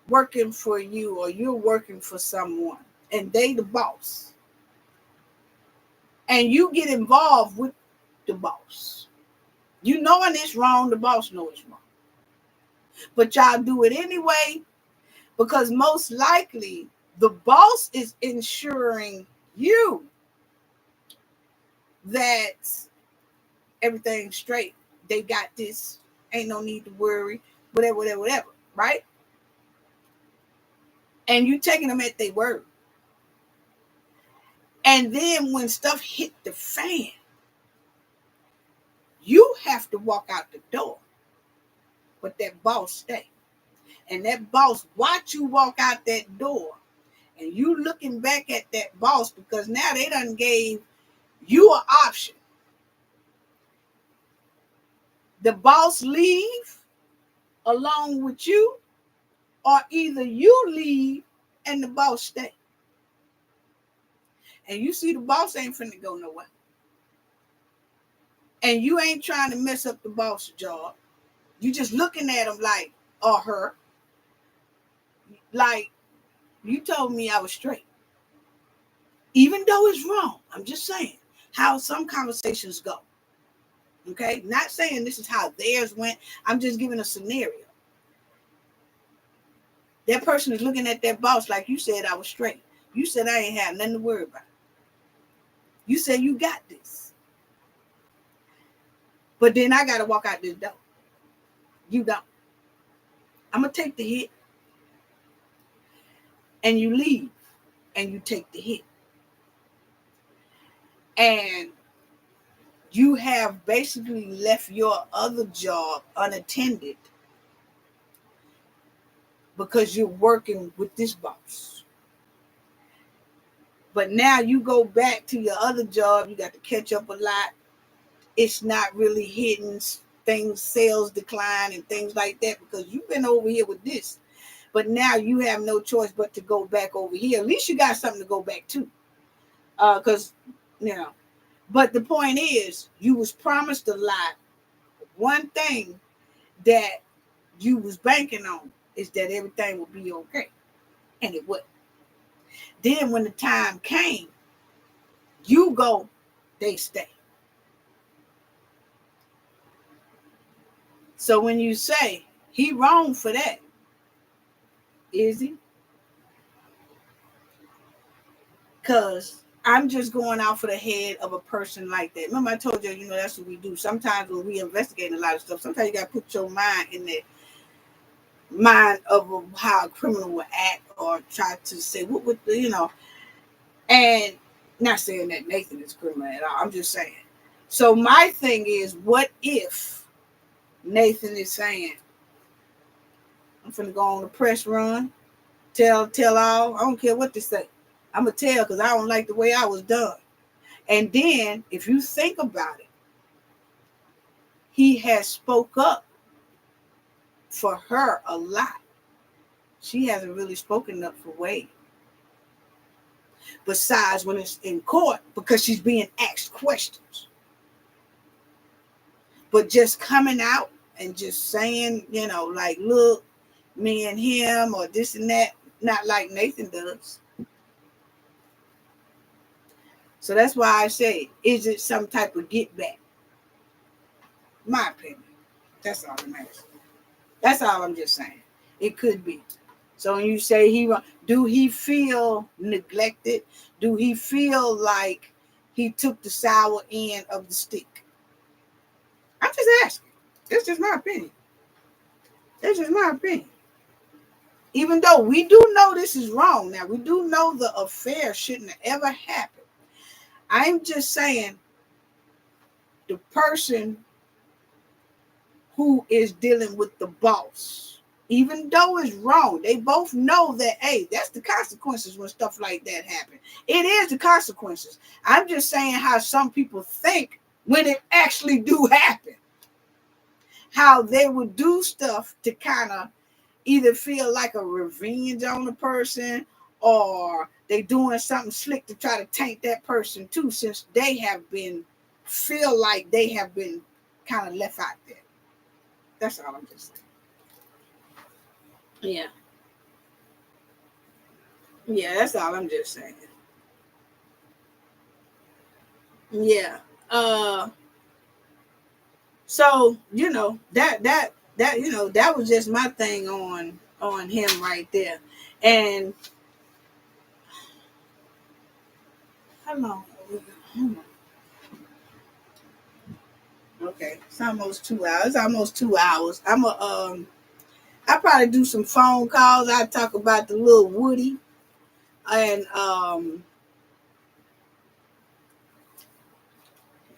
working for you or you're working for someone and they the boss and you get involved with the boss, you knowing it's wrong, the boss knows it's wrong, but y'all do it anyway because most likely the boss is ensuring you that everything's straight. They got this, ain't no need to worry, whatever, right? And you taking them at their word. And then when stuff hit the fan, you have to walk out the door, but that boss stay. And that boss watch you walk out that door, and you looking back at that boss because now they done gave you an option. The boss leave along with you, or either you leave and the boss stay. And you see the boss ain't finna go nowhere. And you ain't trying to mess up the boss job. You just looking at him like, or her, like, you told me I was straight. Even though it's wrong. I'm just saying how some conversations go. Okay? Not saying this is how theirs went. I'm just giving a scenario. That person is looking at their boss like, you said I was straight. You said I ain't had nothing to worry about. You said you got this. But then I got to walk out this door. You don't. I'm going to take the hit. And you leave. And you take the hit. And you have basically left your other job unattended because you're working with this boss. But now you go back to your other job, you got to catch up a lot. It's not really hitting things, sales decline and things like that because you've been over here with this. But now you have no choice but to go back over here. At least you got something to go back to. Because, but the point is, you was promised a lot. One thing that you was banking on is that everything would be okay. And it would. Then when the time came, you go, they stay. So when you say he wrong for that, is he? Because I'm just going out for the head of a person like that. Remember I told you, that's what we do. Sometimes when we investigate a lot of stuff, sometimes you got to put your mind in the mind of how a criminal would act or try to say, what would, and not saying that Nathan is criminal at all. I'm just saying. So my thing is, what if Nathan is saying, I'm finna go on a press run, tell all, I don't care what they say. I'm going to tell because I don't like the way I was done. And then, if you think about it, he has spoke up for her a lot. She hasn't really spoken up for Wade. Besides when it's in court, because she's being asked questions. But just coming out and just saying, like, look, me and him or this and that, not like Nathan does. So that's why I say, is it some type of get back? My opinion. That's all I'm asking. That's all I'm just saying. It could be. So when you say do he feel neglected? Do he feel like he took the sour end of the stick? I'm just asking. That's just my opinion. That's just my opinion. Even though we do know this is wrong. Now, we do know the affair shouldn't have ever happened. I'm just saying the person who is dealing with the boss, even though it's wrong, they both know that, hey, that's the consequences when stuff like that happens. It is the consequences. I'm just saying how some people think when it actually do happen. How they would do stuff to kind of either feel like a revenge on the person, or they doing something slick to try to taint that person too, since they have been feel like they have been kind of left out there. That's all I'm just saying. Yeah, that's all I'm just saying. Yeah. So that was just my thing on him right there. And how long? Okay, it's almost 2 hours. Almost 2 hours. I probably do some phone calls. I talk about the little Woody and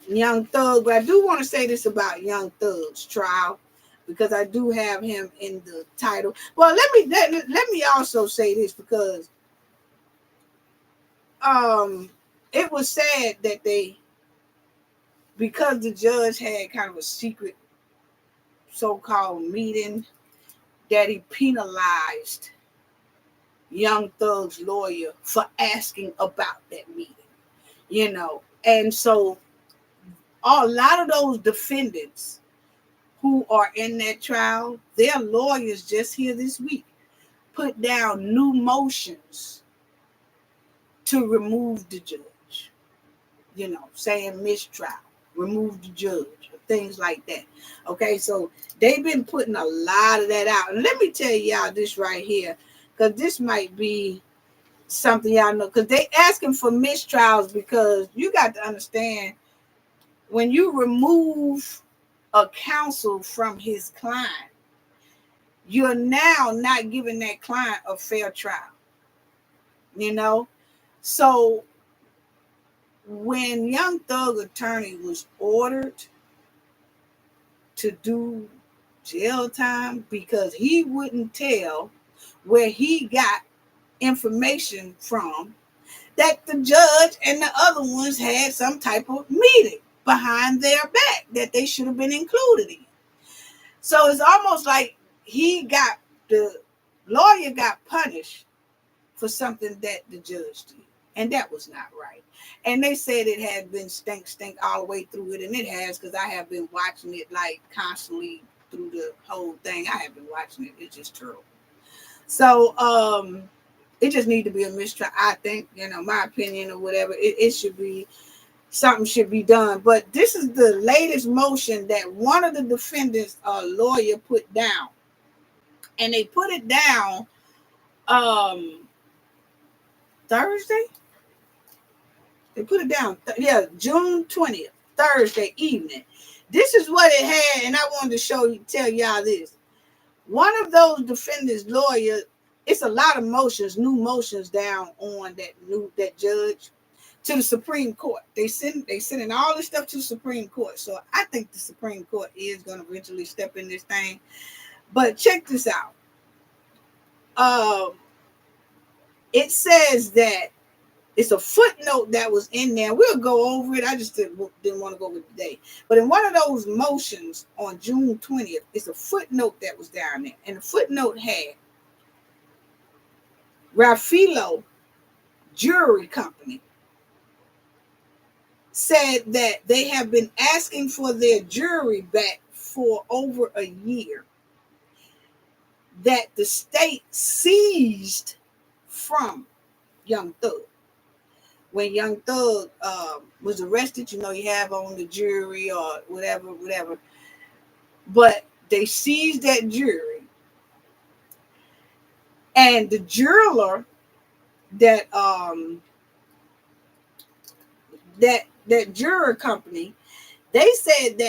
Young Thug. But I do want to say this about Young Thug's trial, because I do have him in the title. Well, let me also say this, because it was sad that because the judge had kind of a secret so-called meeting, that he penalized Young Thug's lawyer for asking about that meeting, and so a lot of those defendants who are in that trial, their lawyers just here this week put down new motions to remove the judge, saying mistrial, remove the judge, things like that. Okay, so they've been putting a lot of that out. And let me tell y'all this right here, because this might be something y'all know, because they asking for mistrials, because you got to understand, when you remove a counsel from his client, you're now not giving that client a fair trial. So when Young Thug attorney was ordered to do jail time because he wouldn't tell where he got information from, that the judge and the other ones had some type of meeting behind their back that they should have been included in. So it's almost like the lawyer got punished for something that the judge did. And that was not right. And they said it had been stink all the way through it. And it has, because I have been watching it like constantly through the whole thing. I have been watching it. It's just terrible. So it just needs to be a mistrial. I think, my opinion or whatever, it should be, something should be done. But this is the latest motion that one of the defendants' lawyer put down. And they put it down Thursday. They put it down, June 20th, Thursday evening. This is what it had, and I wanted to tell y'all this. One of those defendants' lawyers, it's a lot of new motions down on that judge to the Supreme Court. They sending all this stuff to the Supreme Court. So I think the Supreme Court is going to eventually step in this thing. But check this out. It says that it's a footnote that was in there. We'll go over it. I just didn't want to go over it today. But in one of those motions on June 20th, it's a footnote that was down there. And the footnote had Raffaello Jewelry Company said that they have been asking for their jewelry back for over a year, that the state seized from Young Thug. When Young Thug was arrested, you have on the jewelry or whatever. But they seized that jewelry. And the jeweler that jewelry company, they said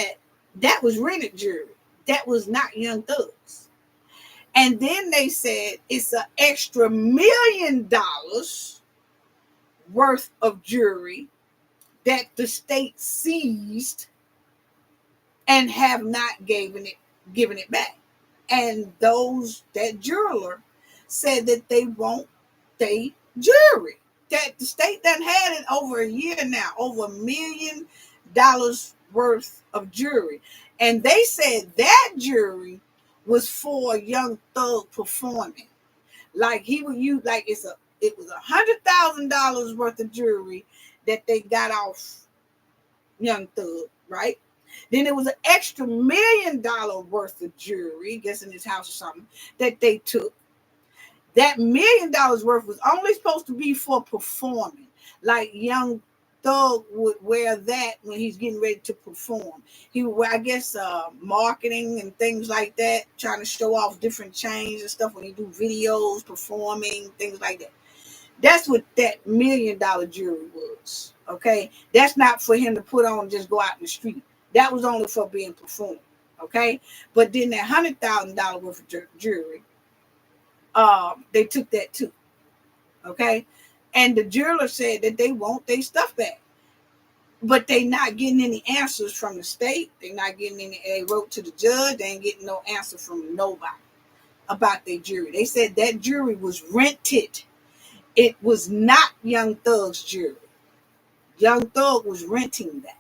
that was rented jewelry. That was not Young Thug's. And then they said it's an extra $1 million worth of jewelry that the state seized and have not given it back. And that jeweler said that they want their jewelry. That the state done had it over a year now, over $1 million worth of jewelry. And they said that jewelry was for Young Thug performing. Like he would use, like it was $100,000 worth of jewelry that they got off Young Thug, right? Then there was an extra $1 million worth of jewelry, I guess in his house or something, that they took. That $1 million worth was only supposed to be for performing. Like Young Thug would wear that when he's getting ready to perform. He would wear, I guess, marketing and things like that, trying to show off different chains and stuff when he do videos, performing, things like that. That's what that $1 million jewelry was. Okay, that's not for him to put on and just go out in the street. That was only for being performed. Okay, but then that $100,000 worth of jewelry, they took that too. Okay, and the jeweler said that they want their stuff back, but they not getting any answers from the state. They not getting any. They wrote to the judge. They ain't getting no answer from nobody about their jewelry. They said that jewelry was rented. It was not Young Thug's jewelry. Young Thug was renting that.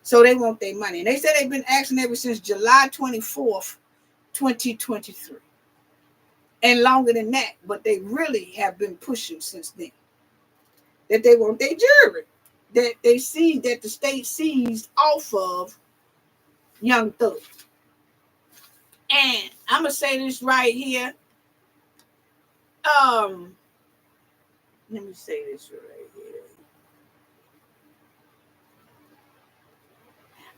So they want their money. And they said they've been asking ever since July 24th, 2023. And longer than that, but they really have been pushing since then. That they want their jewelry. That they see that the state seized off of Young Thug. And I'm gonna say this right here. Let me say this right here.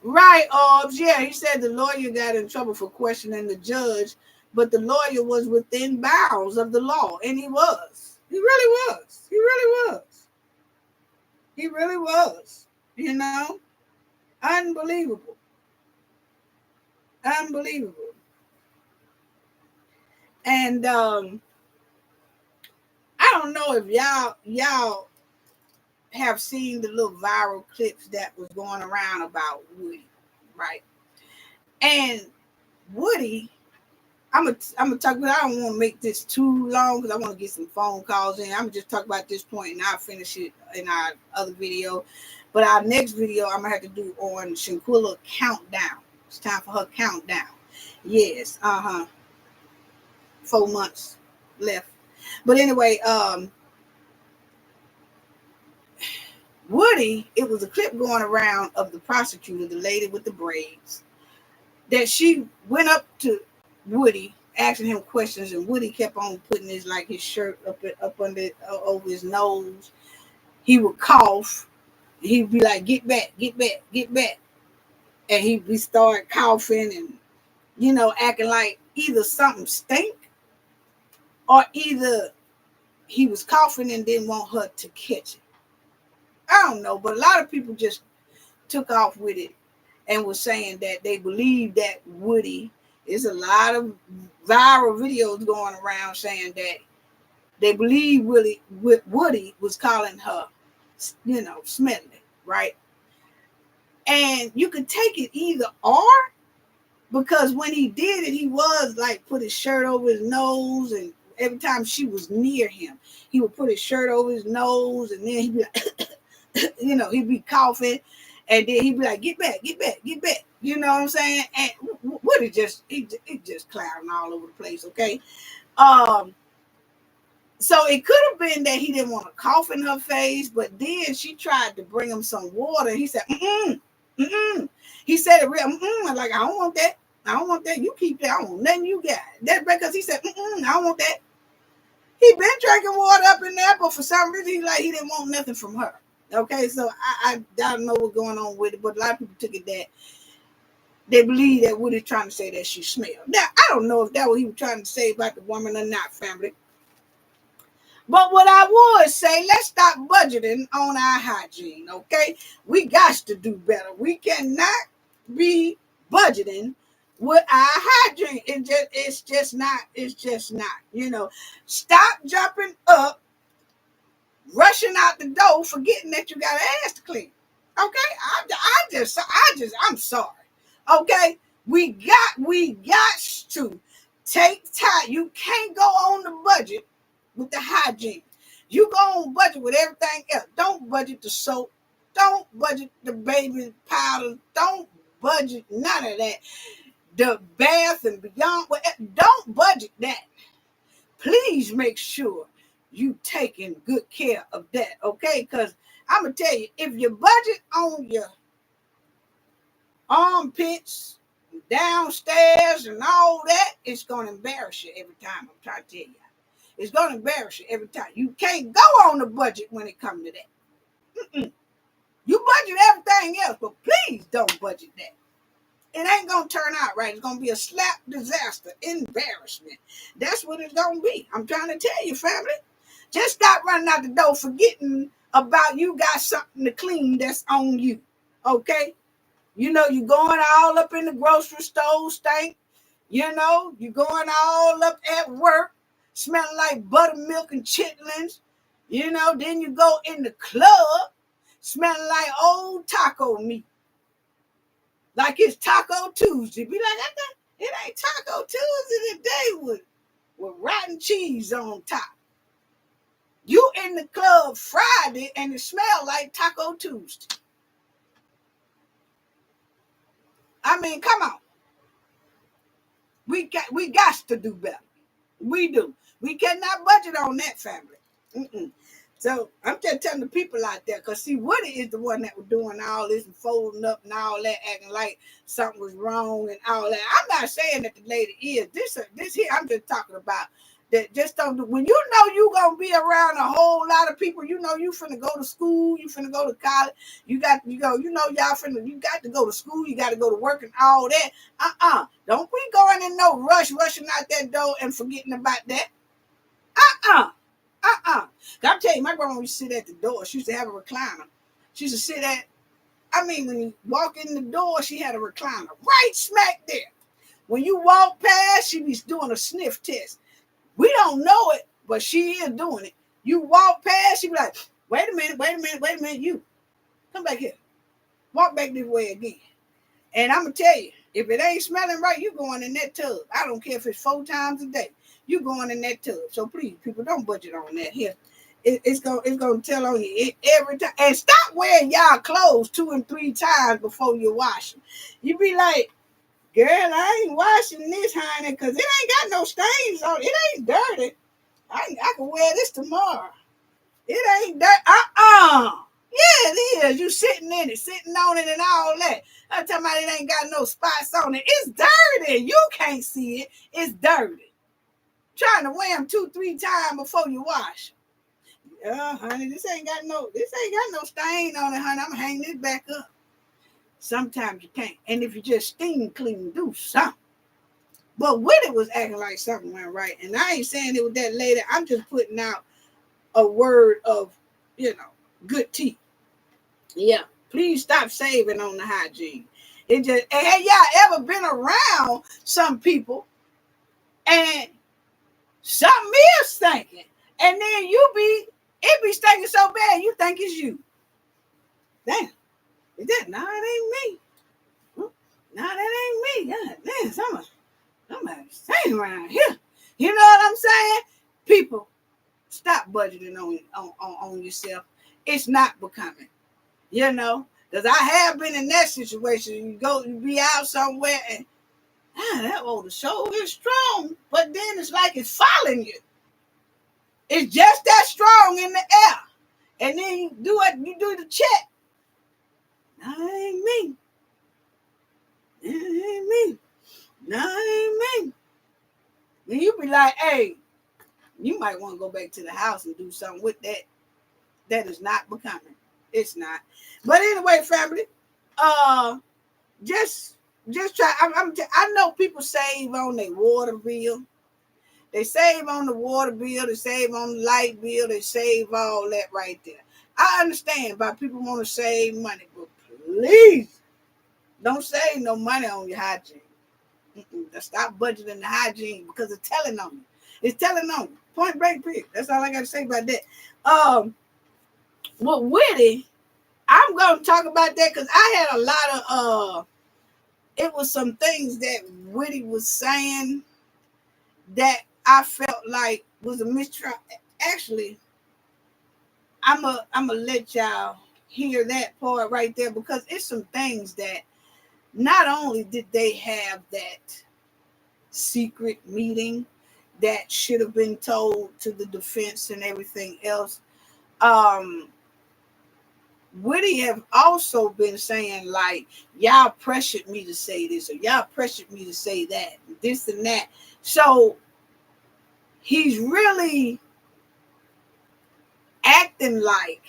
Right, yeah, he said the lawyer got in trouble for questioning the judge, but the lawyer was within bounds of the law, and he was. He really was. He really was. He really was. You know? Unbelievable. Unbelievable. And I don't know if y'all have seen the little viral clips that was going around about Woody, right? And Woody, I'm gonna talk about. I don't want to make this too long because I want to get some phone calls in. I'm gonna just talk about this point and I'll finish it in our other video. But our next video I'm gonna have to do on Shanquilla countdown. It's time for her countdown. Yes, 4 months left. But anyway, Woody, it was a clip going around of the prosecutor, the lady with the braids, that she went up to Woody asking him questions, and Woody kept on putting his shirt up under over his nose. He would cough. He'd be like, "Get back, get back, get back," and he'd start coughing and acting like either something stink or either he was coughing and didn't want her to catch it. I don't know, but a lot of people just took off with it and was saying that they believe that Woody, is a lot of viral videos going around saying that they believe Woody was calling her, smelling, right? And you could take it either or, because when he did it, he was like put his shirt over his nose, and every time she was near him, he would put his shirt over his nose, and then he'd be like, he'd be coughing, and then he'd be like, "Get back, get back, get back." You know what I'm saying? And Woody just clowning all over the place. Okay, so it could have been that he didn't want to cough in her face, but then she tried to bring him some water. And he said, He said it real, like, "I don't want that. I don't want that. You keep that. I don't want nothing you got." That's because he said, I don't want that. He been drinking water up in there, but for some reason, he didn't want nothing from her. Okay, so I don't know what's going on with it, but a lot of people took it that they believe that Woody's trying to say that she smelled. Now, I don't know if that what he was trying to say about the woman or not, family. But what I would say, let's stop budgeting on our hygiene, okay? We got to do better. We cannot be budgeting with our hygiene. It's just not. Stop jumping up, rushing out the door, forgetting that you got an ass to clean. Okay, I'm sorry. Okay, we got to take time. You can't go on the budget with the hygiene. You go on budget with everything else. Don't budget the soap. Don't budget the baby powder. Don't budget none of that. The bath and beyond. Don't budget that. Please make sure you taking good care of that, okay? Because I'm going to tell you, if you budget on your armpits, downstairs, and all that, it's going to embarrass you every time. I'm trying to tell you. It's going to embarrass you every time. You can't go on the budget when it comes to that. You budget everything else, but please don't budget that. It ain't going to turn out right. It's going to be a slap disaster, embarrassment. That's what it's going to be. I'm trying to tell you, family. Just stop running out the door forgetting about you got something to clean that's on you, okay? You're going all up in the grocery store, stink. You're going all up at work, smelling like buttermilk and chitlins. Then you go in the club, smelling like old taco meat. Like it's Taco Tuesday. Be like, it ain't Taco Tuesday today with rotten cheese on top. You in the club Friday and it smell like Taco Tuesday. I mean, come on. We got to do better. We do. We cannot budget on that, family. So I'm just telling the people out there, because see, Woody is the one that was doing all this and folding up and all that, acting like something was wrong and all that. I'm not saying that the lady is. This here, I'm just talking about that. Just don't do. When you know you gonna be around a whole lot of people, you finna go to school, you finna go to college, y'all finna, you got to go to school, you got to go to work and all that. Don't be going in no rushing out that door and forgetting about that. I'm telling you, my grandma used to sit at the door. She used to have a recliner. She used to sit when you walk in the door, she had a recliner right smack there. When you walk past, she be doing a sniff test. We don't know it, but she is doing it. You walk past, she be like, wait a minute, you. Come back here. Walk back this way again. And I'm going to tell you, if it ain't smelling right, you going in that tub. I don't care if it's 4 times a day. You going in that tub. So please, people, don't budget on that here. It's gonna tell on you every time. And stop wearing y'all clothes 2 and 3 times before you wash them. You be like, girl, I ain't washing this, honey, because it ain't got no stains on it. It ain't dirty. I can wear this tomorrow. It ain't dirty. Yeah, it is. You sitting on it and all that. I'm talking about it ain't got no spots on it. It's dirty. You can't see it. It's dirty. Trying to wear them 2-3 times before you wash. Honey, this ain't got no stain on it, honey. I'm hanging this back up. Sometimes you can't. And if you just steam clean, do something. But Willie was acting like something went right. And I ain't saying it was that lady. I'm just putting out a word of, good tea. Yeah. Please stop saving on the hygiene. And have y'all ever been around some people and something is stinking? And then it be stinking so bad you think it's you. Damn. Is that? No, it ain't me. No, that ain't me. God damn, somebody saying around here. You know what I'm saying? People, stop budgeting on yourself. It's not becoming. Because I have been in that situation. You be out somewhere and that old show is strong, but then it's like it's following you. It's just that strong in the air. And then you do the check. No, it ain't me. It ain't me. No, it ain't me. Then you be like, hey, you might want to go back to the house and do something with that. That is not becoming. It's not. But anyway, family, just try. I know people save on their water bill. They save on the water bill. They save on the light bill. They save all that right there. I understand why people want to save money, but please don't save no money on your hygiene. Stop budgeting the hygiene because it's telling on you. It's telling on you. Point blank period. That's all I got to say about that. With Whitty, I'm going to talk about that because I had a lot of, it was some things that Whitty was saying that I felt like was a mistrial. Actually, I'm gonna let y'all hear that part right there because it's some things that not only did they have that secret meeting that should have been told to the defense and everything else. Whitty have also been saying like, y'all pressured me to say this or y'all pressured me to say that, this and that. So he's really acting like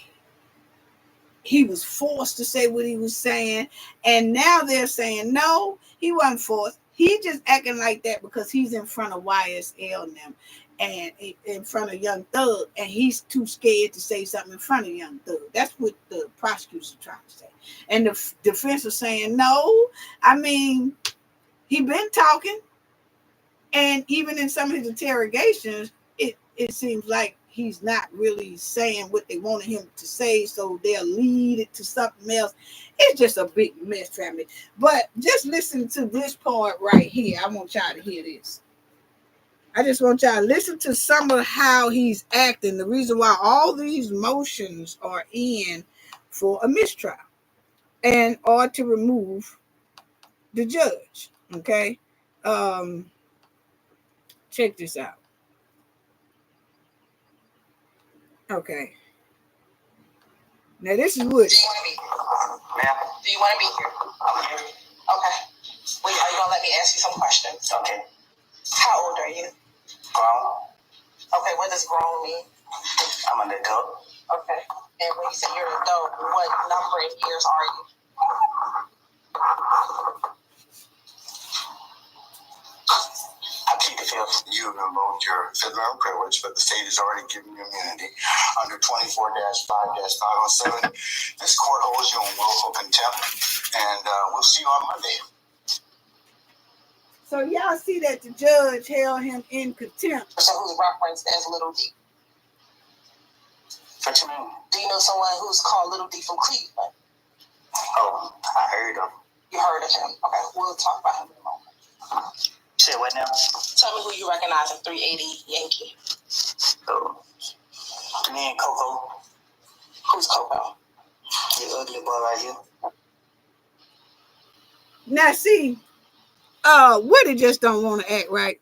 he was forced to say what he was saying. And now they're saying, no, he wasn't forced. He just acting like that because he's in front of YSL and them and in front of Young Thug. And he's too scared to say something in front of Young Thug. That's what the prosecutors are trying to say. And the defense is saying, no, I mean, he been talking. And even in some of his interrogations, it seems like he's not really saying what they wanted him to say, so they'll lead it to something else. It's just a big mess, family. But just listen to this part right here. I want y'all to hear this. I just want y'all to listen to some of how he's acting, the reason why all these motions are in for a mistrial and or to remove the judge. Okay? Check this out. Okay. Now this is what. Do you want to be here? Ma'am? Do you want to be here? I'm here. Okay. Well, are you going to let me ask you some questions? Okay. How old are you? Grown. Okay, what does grown mean? I'm an adult. Okay. And when you say you're an adult, what number in years are you? I plead the fifth. You have invoked your Fifth Amendment privilege, but the state has already given you immunity. Under 24-5-507, this court holds you in willful contempt, and we'll see you on Monday. So y'all see that the judge held him in contempt. So who's referenced as Little D? What you mean? Do you know someone who's called Little D from Cleveland? Oh, I heard him. You heard of him? Okay, we'll talk about him in a moment. Say what now? Tell me who you recognize in 380 Yankee. Oh, me and Coco. Who's Coco? The ugly boy right here. Now see, Woody just don't want to act right.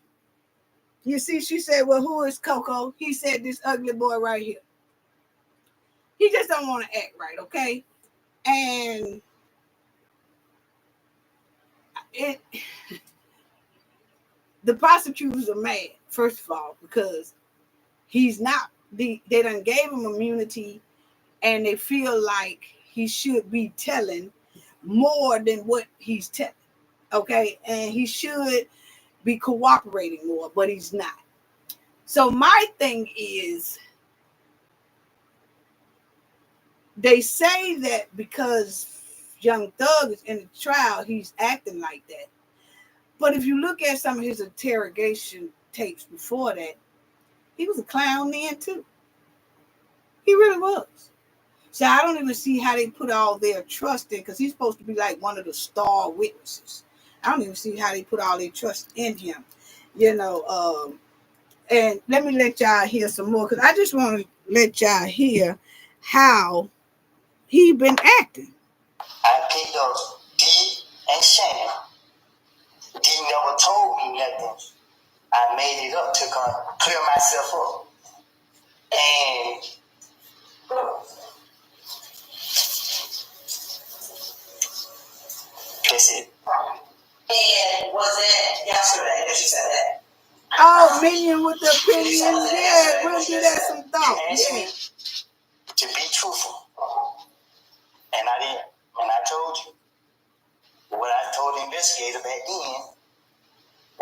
You see, she said, well, who is Coco? He said this ugly boy right here. He just don't want to act right, okay? And the prosecutors are mad, first of all, because he's not, they done gave him immunity and they feel like he should be telling more than what he's telling, okay? And he should be cooperating more, but he's not. So my thing is, they say that because Young Thug is in the trial, he's acting like that. But if you look at some of his interrogation tapes before that, he was a clown then too. He really was. So I don't even see how they put all their trust in, because he's supposed to be like one of the star witnesses. I don't even see how they put all their trust in him, you know. And let me let y'all hear some more, because I just want to let y'all hear how he been acting. I picked up D and Shannon. D never told me nothing. I made it up to clear myself up. And that's it. And was it yesterday that you said that? Oh, Minion with the opinions. Yeah, we'll give that some thought. Yeah. To be truthful. And I didn't. And I told you. What I told the investigator back then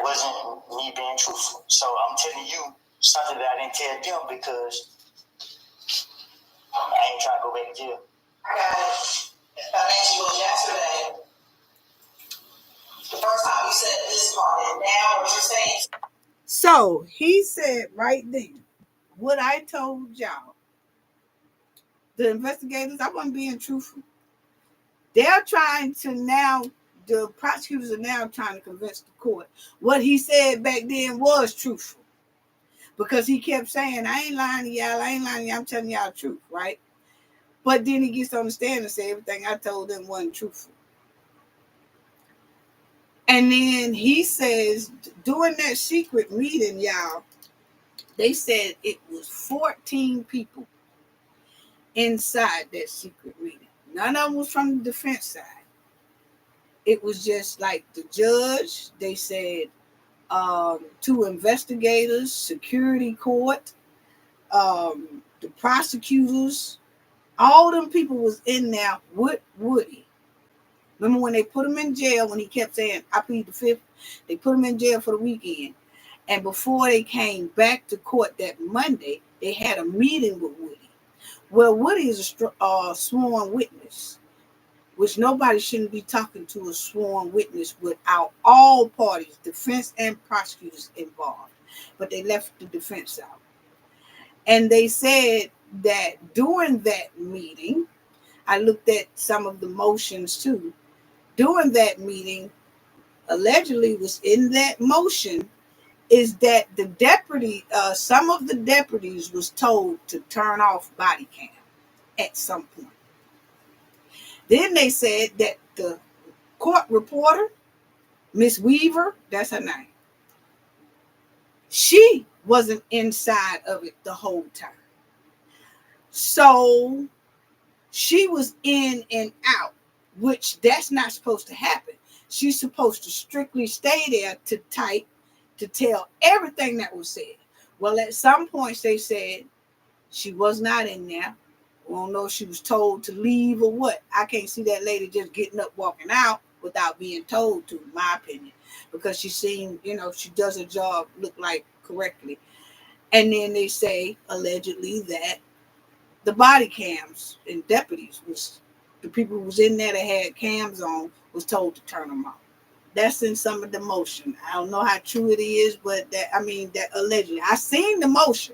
wasn't me being truthful. So I'm telling you something that I didn't tell them because I ain't trying to go back to jail. I got it. I asked you yesterday. The first time you said this part, and now what you're saying. So he said right then, what I told y'all, the investigators, I wasn't being truthful. They're trying to now, the prosecutors are now trying to convince the court what he said back then was truthful. Because he kept saying, I ain't lying to y'all, I ain't lying to y'all, I'm telling y'all the truth, right? But then he gets to understand and say everything I told them wasn't truthful. And then he says, during that secret meeting, y'all, they said it was 14 people inside that secret meeting. None of them was from the defense side. It was just like the judge, they said, 2 investigators, security court, the prosecutors, all them people was in there with Woody. Remember when they put him in jail, when he kept saying, I plead the 5th, they put him in jail for the weekend. And before they came back to court that Monday, they had a meeting with Woody. Well, Woody is a sworn witness, which nobody shouldn't be talking to a sworn witness without all parties, defense and prosecutors involved. But they left the defense out. And they said that during that meeting, I looked at some of the motions too. During that meeting, allegedly was in that motion is that the deputy, some of the deputies was told to turn off body cam at some point. Then they said that the court reporter, Miss Weaver, that's her name, she wasn't inside of it the whole time. So she was in and out, which that's not supposed to happen. She's supposed to strictly stay there to type, to tell everything that was said. Well, at some points they said she was not in there. We don't know if she was told to leave or what. I can't see that lady just getting up, walking out without being told to, in my opinion, because she seemed, she does her job look like correctly. And then they say, allegedly, that the body cams and deputies was the people who was in there that had cams on was told to turn them off. That's in some of the motion. I don't know how true it is, but that allegedly. I seen the motion,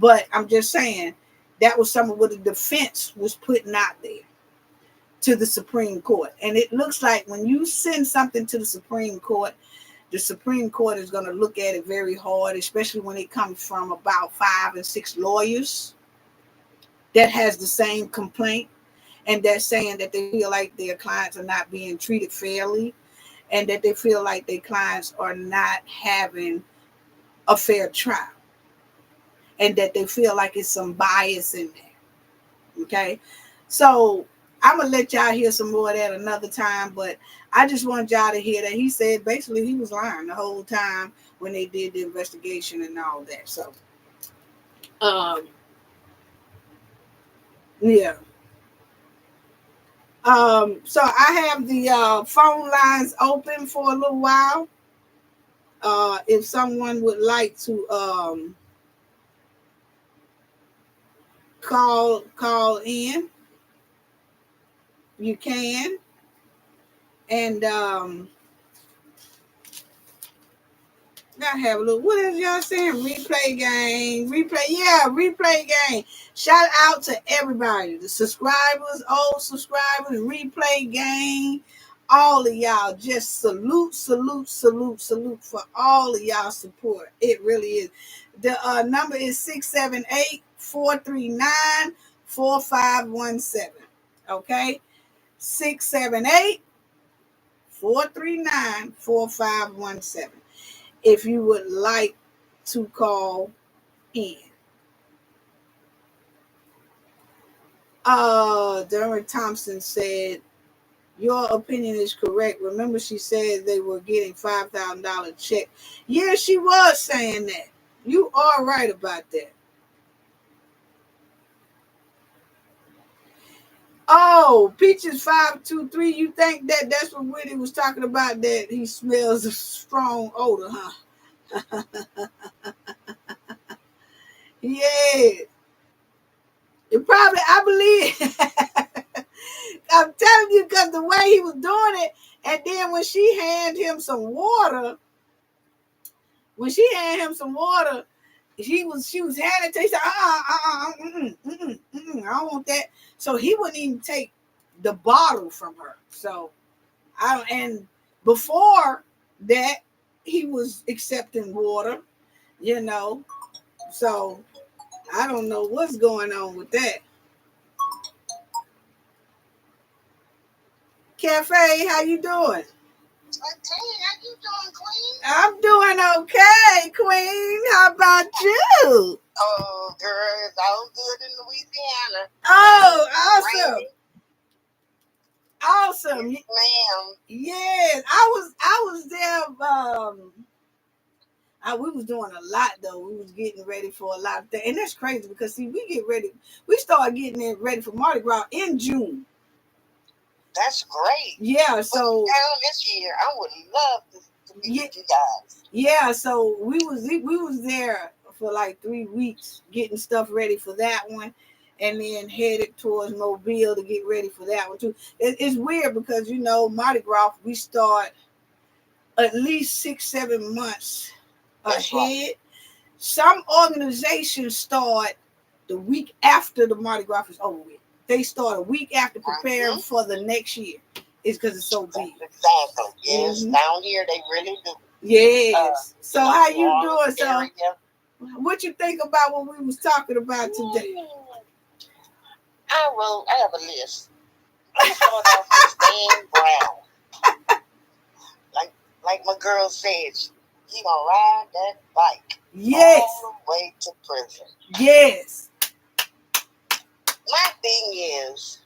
but I'm just saying that was some of what the defense was putting out there to the Supreme Court. And it looks like when you send something to the Supreme Court is going to look at it very hard, especially when it comes from about 5 and 6 lawyers that has the same complaint, and that's saying that they feel like their clients are not being treated fairly, and that they feel like their clients are not having a fair trial, and that they feel like it's some bias in there. Okay, so I'm gonna let y'all hear some more of that another time, but I just want y'all to hear that he said basically he was lying the whole time when they did the investigation and all that. So yeah. So I have the phone lines open for a little while. If someone would like to call in, you can. And I have a little, what is y'all saying? Replay game. Shout out to everybody, the subscribers, old subscribers, replay game, all of y'all. Just salute for all of y'all support. It really is. The number is 678-439-4517. Okay, 678-439-4517. If you would like to call in. Derek Thompson said, your opinion is correct. Remember, she said they were getting $5,000 check. Yeah, she was saying that. You are right about that. Oh, Peaches 523. You think that's what Whitney was talking about? That he smells a strong odor, huh? Yeah. It probably, I believe, I'm telling you, because the way he was doing it, And then when she handed him some water, she was handing it to him. He said, I don't want that. So he wouldn't even take the bottle from her. So and before that, he was accepting water, you know. So I don't know what's going on with that. Cafe, how you doing? How you doing, Queen? I'm doing okay, Queen. How about you? Oh, girl, it's all good in Louisiana. Oh, awesome. Rainy. Awesome. Yes, ma'am. Yes, I was there. We was doing a lot though. We was getting ready for a lot of things, and that's crazy because see, we start getting it ready for Mardi Gras in June. That's great. Yeah, so down this year, I would love to be with you guys. Yeah, so we was there for like 3 weeks getting stuff ready for that one, and then headed towards Mobile to get ready for that one too. It's weird because Mardi Gras we start at least 6-7 months That's ahead. Right. Some organizations start the week after the Mardi Gras is over with. They start a week after preparing for the next year. It's because it's so big. Exactly. Yes, down here they really do. Yes. So how you doing? So area. what you think about what we was talking about today? I have a list. Let's start off with staying ground. Like my girl said, he gonna ride that bike. Yes. All the way to prison. Yes. My thing is,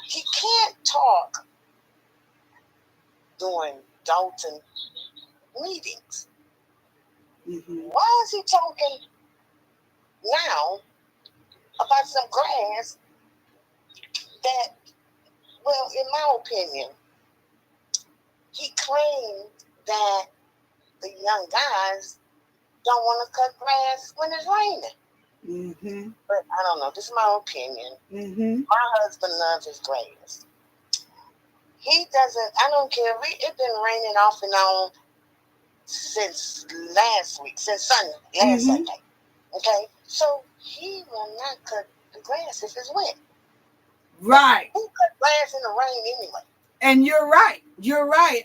he can't talk during Dolton meetings. Mm-hmm. Why is he talking now about some grass that, well, in my opinion, he claimed that the young guys don't want to cut grass when it's raining. Mm-hmm. But I don't know. This is my opinion. Mm-hmm. My husband loves his grass. He doesn't. I don't care. It's been raining off and on since last week, since Sunday, last Sunday. Okay, so he will not cut the grass if it's wet. Right. Who cut grass in the rain anyway? And you're right. You're right.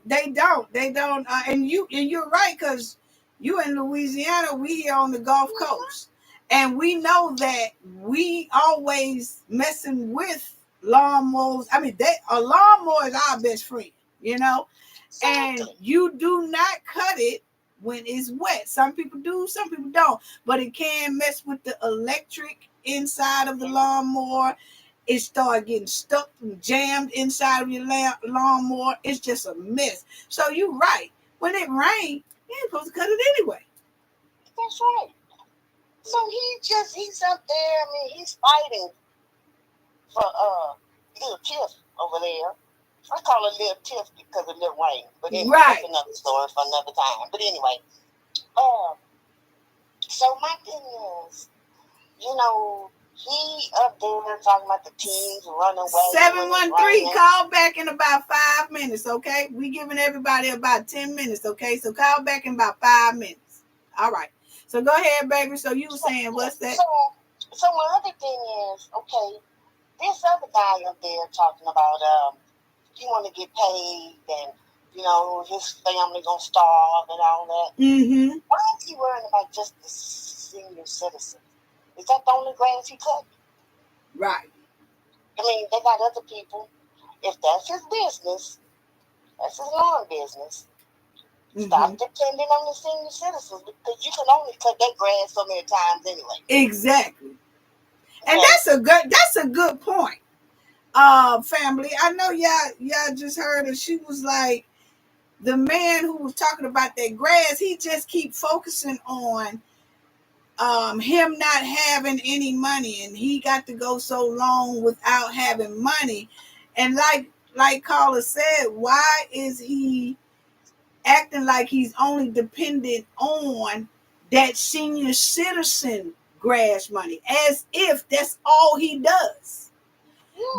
They don't. And you're right because you in Louisiana. We here on the Gulf Coast, and we know that we always messing with lawnmowers. I mean, a lawnmower is our best friend. And you do not cut it when it's wet. Some people do, some people don't. But it can mess with the electric inside of the lawnmower. It start getting stuck and jammed inside of your lawnmower. It's just a mess. So you're right. When it rains, you ain't supposed to cut it anyway. That's right. So he's up there. I mean, he's fighting for little Tiff over there. I call her Little Tiff because of Little Wayne. But anyway, that's another story for another time. But anyway, so my thing is, he up there talking about the teens running away. 713, call back in about 5 minutes, okay? We giving everybody about 10 minutes, okay? So call back in about 5 minutes. All right. So go ahead, baby. So you were saying, what's that? So my other thing is, okay, this other guy up there talking about he want to get paid and, his family going to starve and all that. Mm-hmm. Why is he worrying about just the senior citizens? Is that the only grass he cut? Right. I mean, they got other people. If that's his business, that's his lawn business. Mm-hmm. Stop depending on the senior citizens because you can only cut that grass so many times anyway. Exactly. And that's a good point. Family. I know y'all just heard her. She was like, the man who was talking about that grass, he just keep focusing on him not having any money, and he got to go so long without having money. And like Carla said, why is he acting like he's only dependent on that senior citizen grass money as if that's all he does?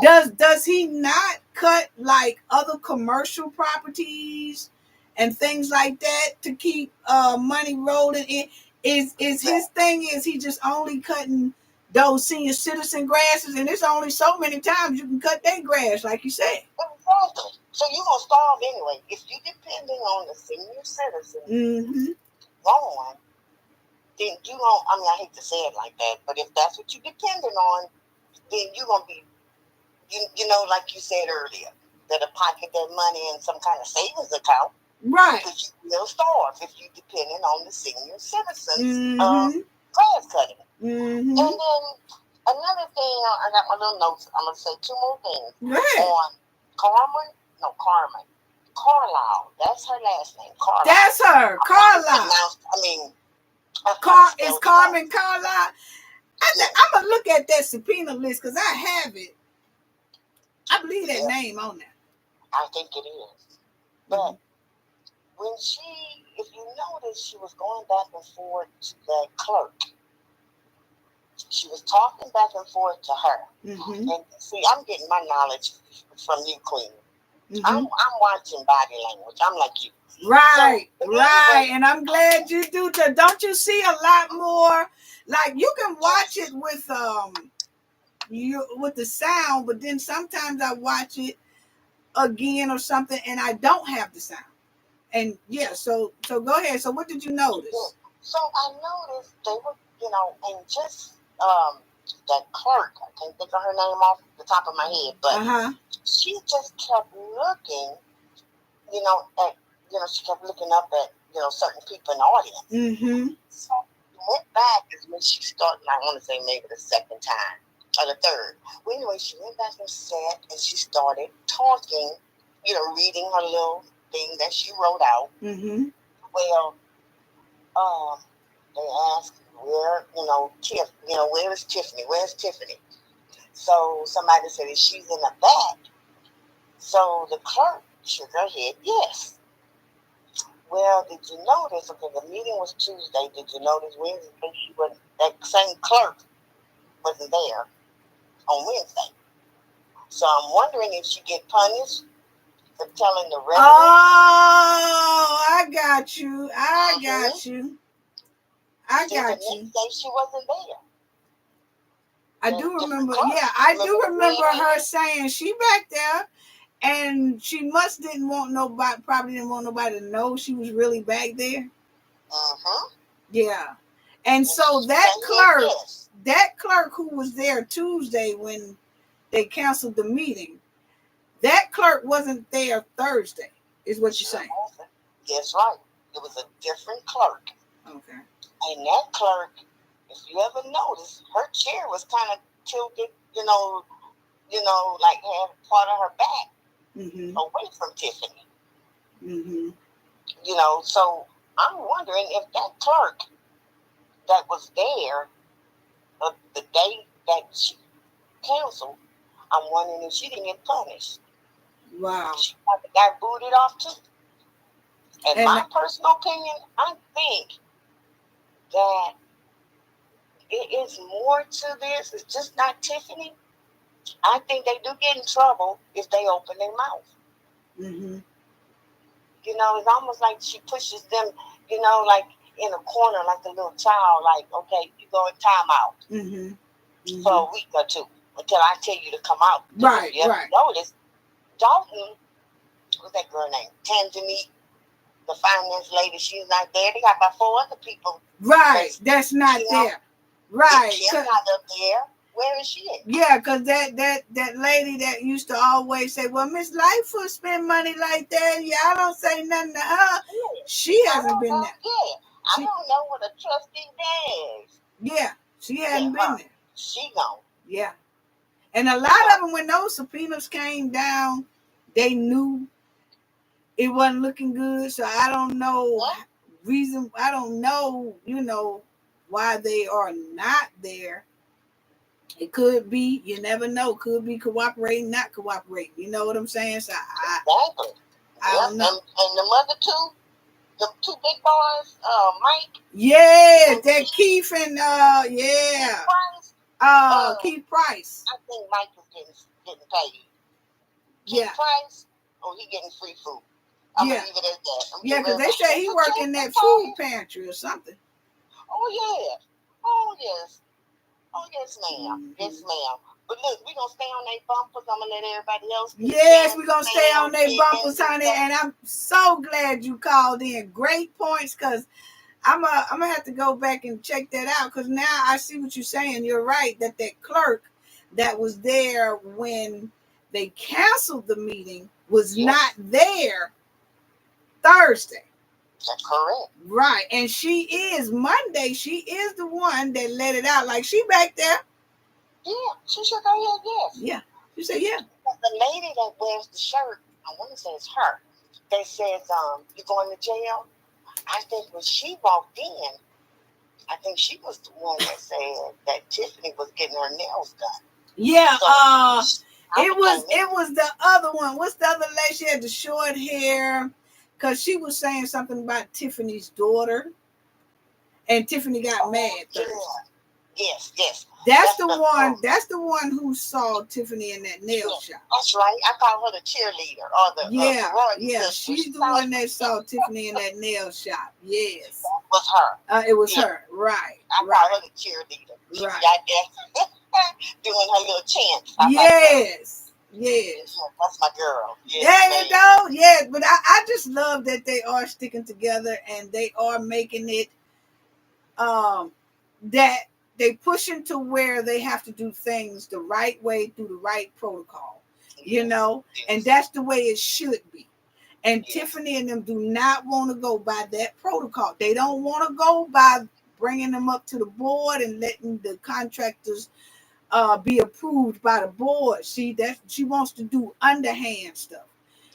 Does he not cut like other commercial properties and things like that to keep money rolling in? Is his thing is he just only cutting those senior citizen grasses, and there's only so many times you can cut their grass, like you said. Exactly. So you're gonna starve anyway. If you depending on the senior citizen lawn, then you don't. I mean, I hate to say it like that, but if that's what you're depending on, then you're gonna be, you know, like you said earlier, that pocket that money in some kind of savings account, right? Because you will starve if you're depending on the senior citizens grass cutting. And then another thing, I got my little notes. I'm gonna say two more things on Carlisle. That's her last name. Carlisle. That's her. Carlisle. It's Carmen Carlisle. I'm gonna look at that subpoena list because I have it. I believe that name on there. I think it is. But when if you notice, she was going back and forth to the clerk. She was talking back and forth to her. And see, I'm getting my knowledge from you, Queen. I'm watching body language. I'm like you. Right. And I'm glad you do that. Don't you see a lot more? Like you can watch it with with the sound, but then sometimes I watch it again or something and I don't have the sound. And so go ahead. So what did you notice? So I noticed they were, and just that clerk, I can't think of her name off the top of my head, but she just kept looking, she kept looking up at, certain people in the audience. So went back is when she started, I want to say maybe the second time or the third. Well, anyway, she went back and sat and she started talking, reading her little thing that she wrote out. Well, they asked where, where is Tiffany? Where's Tiffany? So somebody said that she's in the back. So the clerk shook her head, yes. Well, did you notice? Okay, the meeting was Tuesday. Did you notice Wednesday that same clerk wasn't there on Wednesday? So I'm wondering if she get punished for telling the residents. Oh, I got you. I got you. The next day she wasn't there. I do remember. Yeah, I do remember her saying she back there. And she didn't want nobody to know she was really back there. Yeah. And so that clerk who was there Tuesday when they canceled the meeting, that clerk wasn't there Thursday, is what you're saying. That's right. It was a different clerk. Okay. And that clerk, if you ever noticed, her chair was kind of tilted, like had part of her back. Away from Tiffany. So I'm wondering if that clerk that was there the day that she canceled, I'm wondering if she didn't get punished. Wow. She probably got booted off too. And my personal opinion, I think that it is more to this. It's just not Tiffany. I think they do get in trouble if they open their mouth. It's almost like she pushes them, like in a corner, like a little child, like, okay, you go in timeout for a week or two until I tell you to come out. Right, you right. Notice, Dolton, what's that girl name? Tanzania, the finance lady, she's not there. They got about 4 other people. Right, that's not there. Right. She's not up there. Where is she at? Yeah, because that lady that used to always say, well, Miss Lightfoot spend money like that. Yeah, I don't say nothing to her. She hasn't been there. I don't know what a trustee does. Yeah, she hasn't been there. She gone. Yeah. And a lot of them, when those subpoenas came down, they knew it wasn't looking good. So I don't know I don't know, why they are not there. It could be, you never know, could be cooperating, not cooperating. You know what I'm saying? So I don't know. And the other two, the 2 big boys, Mike. Yeah, that Keith and Price. Keith Price. I think Mike is getting paid. Yeah. Keith Price, he getting free food. I'm gonna leave it at that. Yeah, because they say he working that food pantry or something. Oh yeah. Oh yes. Oh yes, ma'am. Yes, ma'am. But look, we gonna stay on their bumpers. I'm gonna let everybody else. Yes, we're gonna stay on their bumpers, honey. And I'm so glad you called in. Great points, because I'm gonna have to go back and check that out, because now I see what you're saying. You're right that clerk that was there when they canceled the meeting was not there Thursday. That's correct. Right. And she is Monday. She is the one that let it out. Like, she back there. Yeah, she should go ahead, yes. Yeah. She said, yeah. The lady that wears the shirt, I want to say it's her, that says, you going to jail? I think when she walked in, I think she was the one that said that Tiffany was getting her nails done. Yeah, so, it was the other one. What's the other lady? She had the short hair, because she was saying something about Tiffany's daughter, and Tiffany got mad Thursday. Yes, yes. That's the one. That's the one who saw Tiffany in that nail shop. That's right. I call her the cheerleader or the yeah. She's the one that saw Tiffany in that nail shop. Yes, that was her. It was her. Right. I call her the cheerleader. She got there doing her little chant. Yes. That's my girl. Yes, yes. But I just love that they are sticking together and they are making it that they pushing to where they have to do things the right way through the right protocol, and that's the way it should be. And Tiffany and them do not want to go by that protocol. They don't want to go by bringing them up to the board and letting the contractors be approved by the board. See, that she wants to do underhand stuff,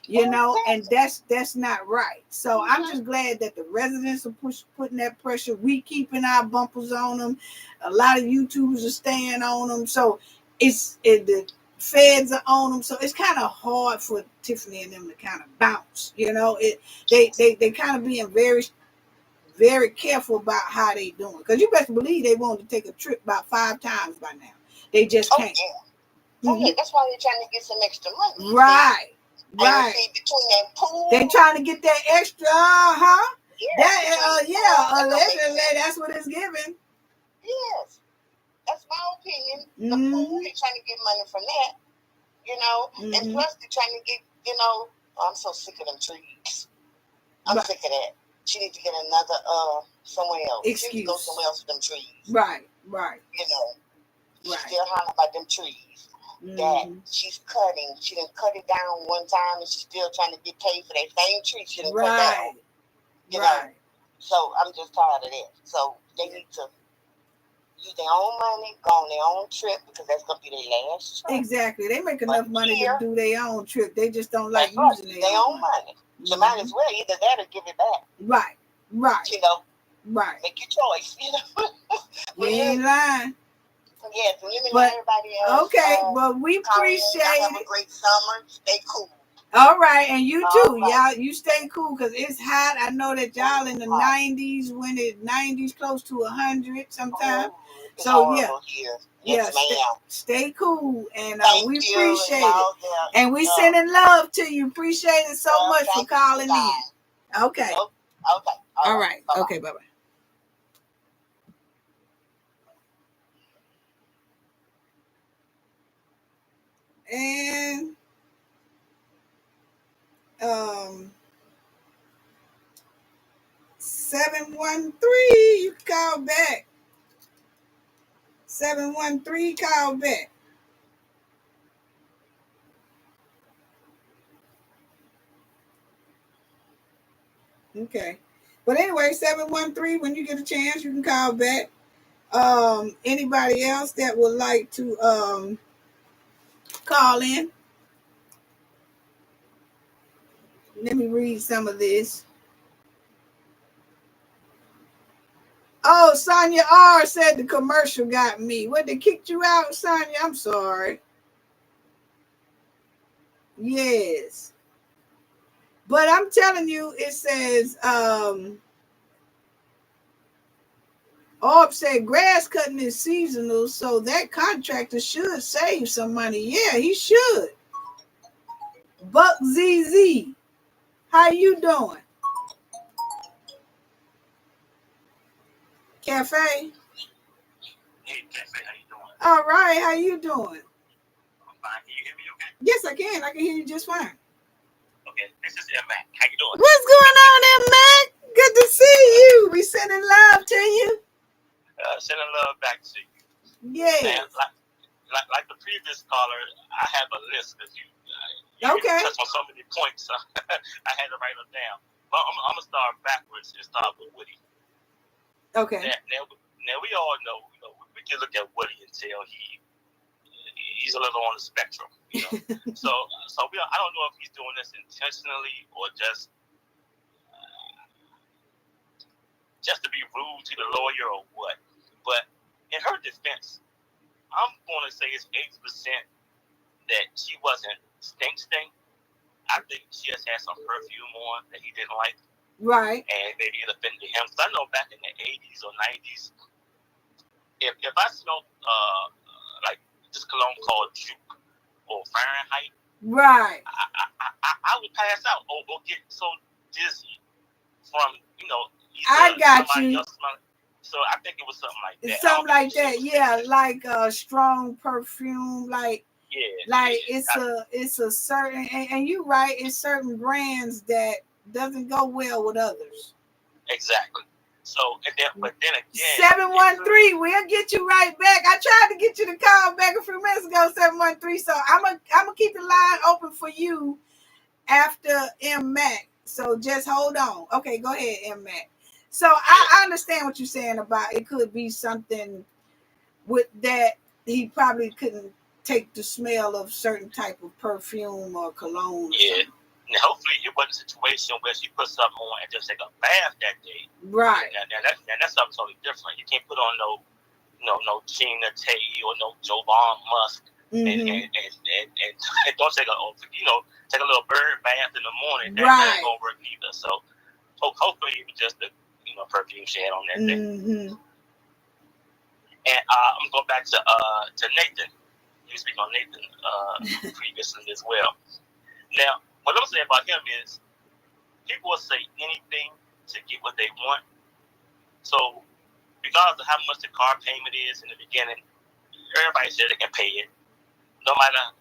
and that's not right. So I'm just glad that the residents are putting that pressure. We keeping our bumpers on them. A lot of YouTubers are staying on them. So the feds are on them. So it's kind of hard for Tiffany and them to kind of bounce. They kind of being very, very careful about how they doing, because you best believe they wanted to take a trip about 5 times by now. They just can't. That's why they're trying to get some extra money. Right. See, between that pool, they trying to get that extra. Allegedly, that's what it's giving. Yes, that's my opinion. The pool, they're trying to get money from that, and plus they're trying to get, I'm so sick of them trees. I'm sick of that. She needs to get another somewhere else. Excuse. She needs to go somewhere else with them trees. Right. She's still hollering about them trees that she's cutting. She didn't cut it down one time, and she's still trying to get paid for that same tree she didn't cut down. You know? So I'm just tired of that. So they need to use their own money, go on their own trip, because that's going to be their last trip. Exactly. They make enough money to do their own trip. They just don't like using their own money. You might as well either that or give it back. Right. Right. Make your choice. You ain't lying. Yes, and let me know everybody else. Okay, well, we appreciate it. Have a great summer. Stay cool. All right, and you too. Y'all, you stay cool, because it's hot. I know that y'all in the 90s, when it's 90s, close to 100 sometimes. So, stay cool, and we appreciate it. And we sending love to you. Appreciate it so much for calling in. Okay. All right. Okay, bye-bye. And 713, you call back. 713, call back. Okay. But anyway, 713, when you get a chance, you can call back. Anybody else that would like to call in? Let me read some of this. Oh, Sonia R said the commercial got me. What, they kicked you out, Sonia? I'm sorry. Yes. But I'm telling you, it says Orb said grass cutting is seasonal, so that contractor should save some money. Yeah, he should. Buck ZZ, how you doing? Cafe? Hey, Cafe, how you doing? All right, how you doing? I'm fine. Can you hear me okay? Yes, I can. I can hear you just fine. Okay, this is Mac. How you doing? What's going on there, Mac? Good to see you. We sending love to you. Sending love back to you. Yeah. Like the previous caller, I have a list because you Okay. touched on so many points. So I had to write them down. But I'm gonna start backwards and start with Woody. Okay. Now we all know, we can look at Woody and tell he's a little on the spectrum, so I don't know if he's doing this intentionally or just to be rude to the lawyer or what. But in her defense, I'm going to say it's 80% that she wasn't stink. I think she just had some perfume on that he didn't like. Right. And maybe it offended him. Because I know back in the 80s or 90s, if I smelled like this cologne called Juke or Fahrenheit, right, I would pass out or get so dizzy from I got you. So I think it was something like that. Something like that, yeah, like a strong perfume, like it's a certain, and you're right, it's certain brands that doesn't go well with others. Exactly. So, but then again, 713, we'll get you right back. I tried to get you to call back a few minutes ago, 713. So I'm gonna keep the line open for you after M Mac. So just hold on. Okay, go ahead, M Mac. So I understand what you're saying about it could be something with that he probably couldn't take the smell of certain type of perfume or cologne. Yeah. Now, hopefully it wasn't a situation where she put something on and just take a bath that day. Right. Now that's something totally different. You can't put on no Gina Tay or no Jovan Musk and don't take take a little bird bath in the morning. That ain't gonna work either. So hopefully it was just the perfume she had on that day. Mm-hmm. And I'm gonna go back to Nathan. You speak on Nathan previously as well. Now, what I'm saying about him is people will say anything to get what they want. So, regardless of how much the car payment is in the beginning, everybody said they can pay it. No matter,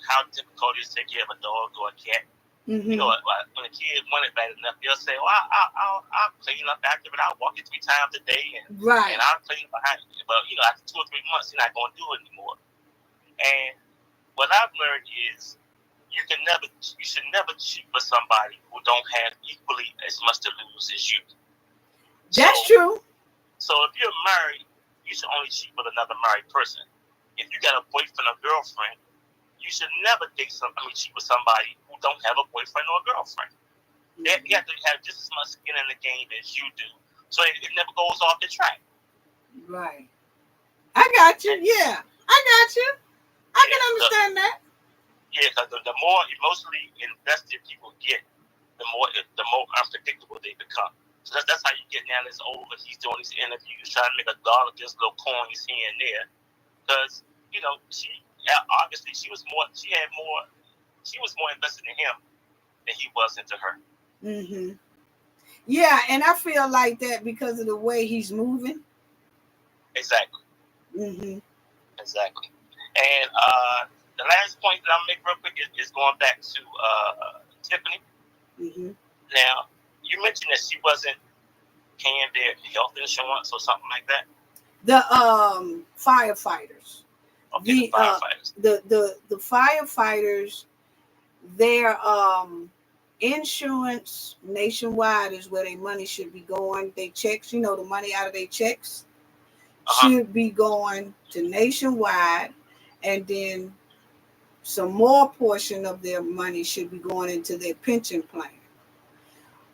how difficult it is to take care of a dog or a cat. Mm-hmm. When a kid want it bad enough, they'll say, I'll clean up after it. I'll walk it 3 times a day and I'll clean behind it. But, after 2 or 3 months, you're not going to do it anymore. And what I've learned is you should never cheat for somebody who don't have equally as much to lose as you. That's true. So if you're married, you should only cheat with another married person. If you got a boyfriend or girlfriend, you should never cheat with somebody who don't have a boyfriend or a girlfriend. Mm-hmm. You have to have just as much skin in the game as you do, so it never goes off the track. Right. I got you. Yeah, I got you. I can understand that. Yeah, because the more emotionally invested people get, the more unpredictable they become. So that's how you get now this over. He's doing these interviews, trying to make $1 just little coins here and there. Because, she was more invested in him than he was into her. Mm-hmm. Yeah, and I feel like that because of the way he's moving. Exactly. Mm-hmm. Exactly. And the last point that I'll make real quick is going back to Tiffany. Mm-hmm. Now, you mentioned that she wasn't paying their health insurance or something like that. The firefighters. Okay, the firefighters. The firefighters, their insurance nationwide is where their money should be going. They checks, the money out of their checks should be going to nationwide, and then some more portion of their money should be going into their pension plan.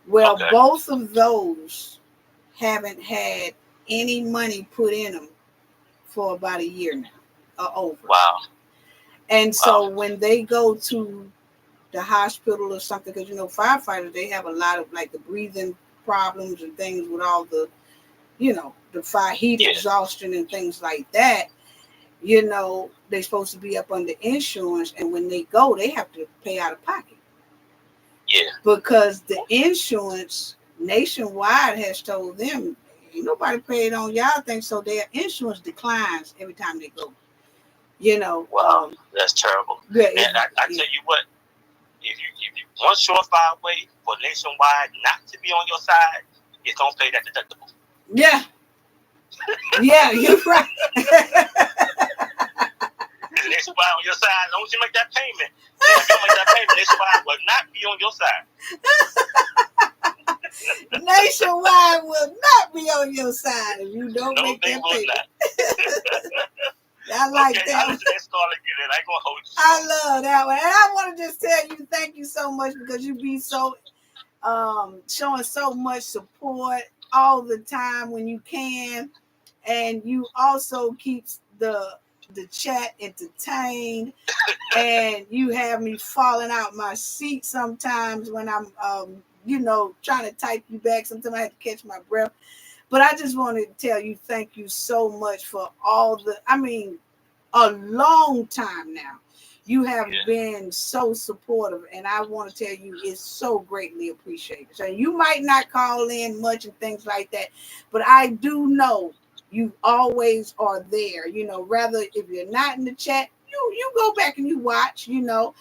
Well, both of those haven't had any money put in them for about a year now or over. Wow. And so when they go to the hospital or something, because firefighters, they have a lot of like the breathing problems and things with all the the fire heat Yeah. exhaustion and things like that. They're supposed to be up under insurance, and when they go, they have to pay out of pocket. Yeah. Because the insurance nationwide has told them, ain't nobody paid on y'all thing, so their insurance declines every time they go. Wow, that's terrible. Yeah, and I tell you what, if you one surefire way for Nationwide not to be on your side, is don't pay that deductible. Yeah. Yeah, you're right. Nationwide on your side, as long as you make that payment. And if you don't make that payment, Nationwide will not be on your side. Nationwide will not be on your side if you don't make that payment. Not. I like okay, that. I listen to that start again. I ain't gonna hold you. I love that one. And I want to just tell you thank you so much, because you be so showing so much support all the time when you can, and you also keeps the chat entertained, and you have me falling out my seat sometimes when I'm trying to type you back. Sometimes I have to catch my breath. But I just wanted to tell you thank you so much for a long time now. You have been so supportive, and I want to tell you it's so greatly appreciated. So you might not call in much and things like that, but I do know you always are there. Rather if you're not in the chat, you go back and you watch. So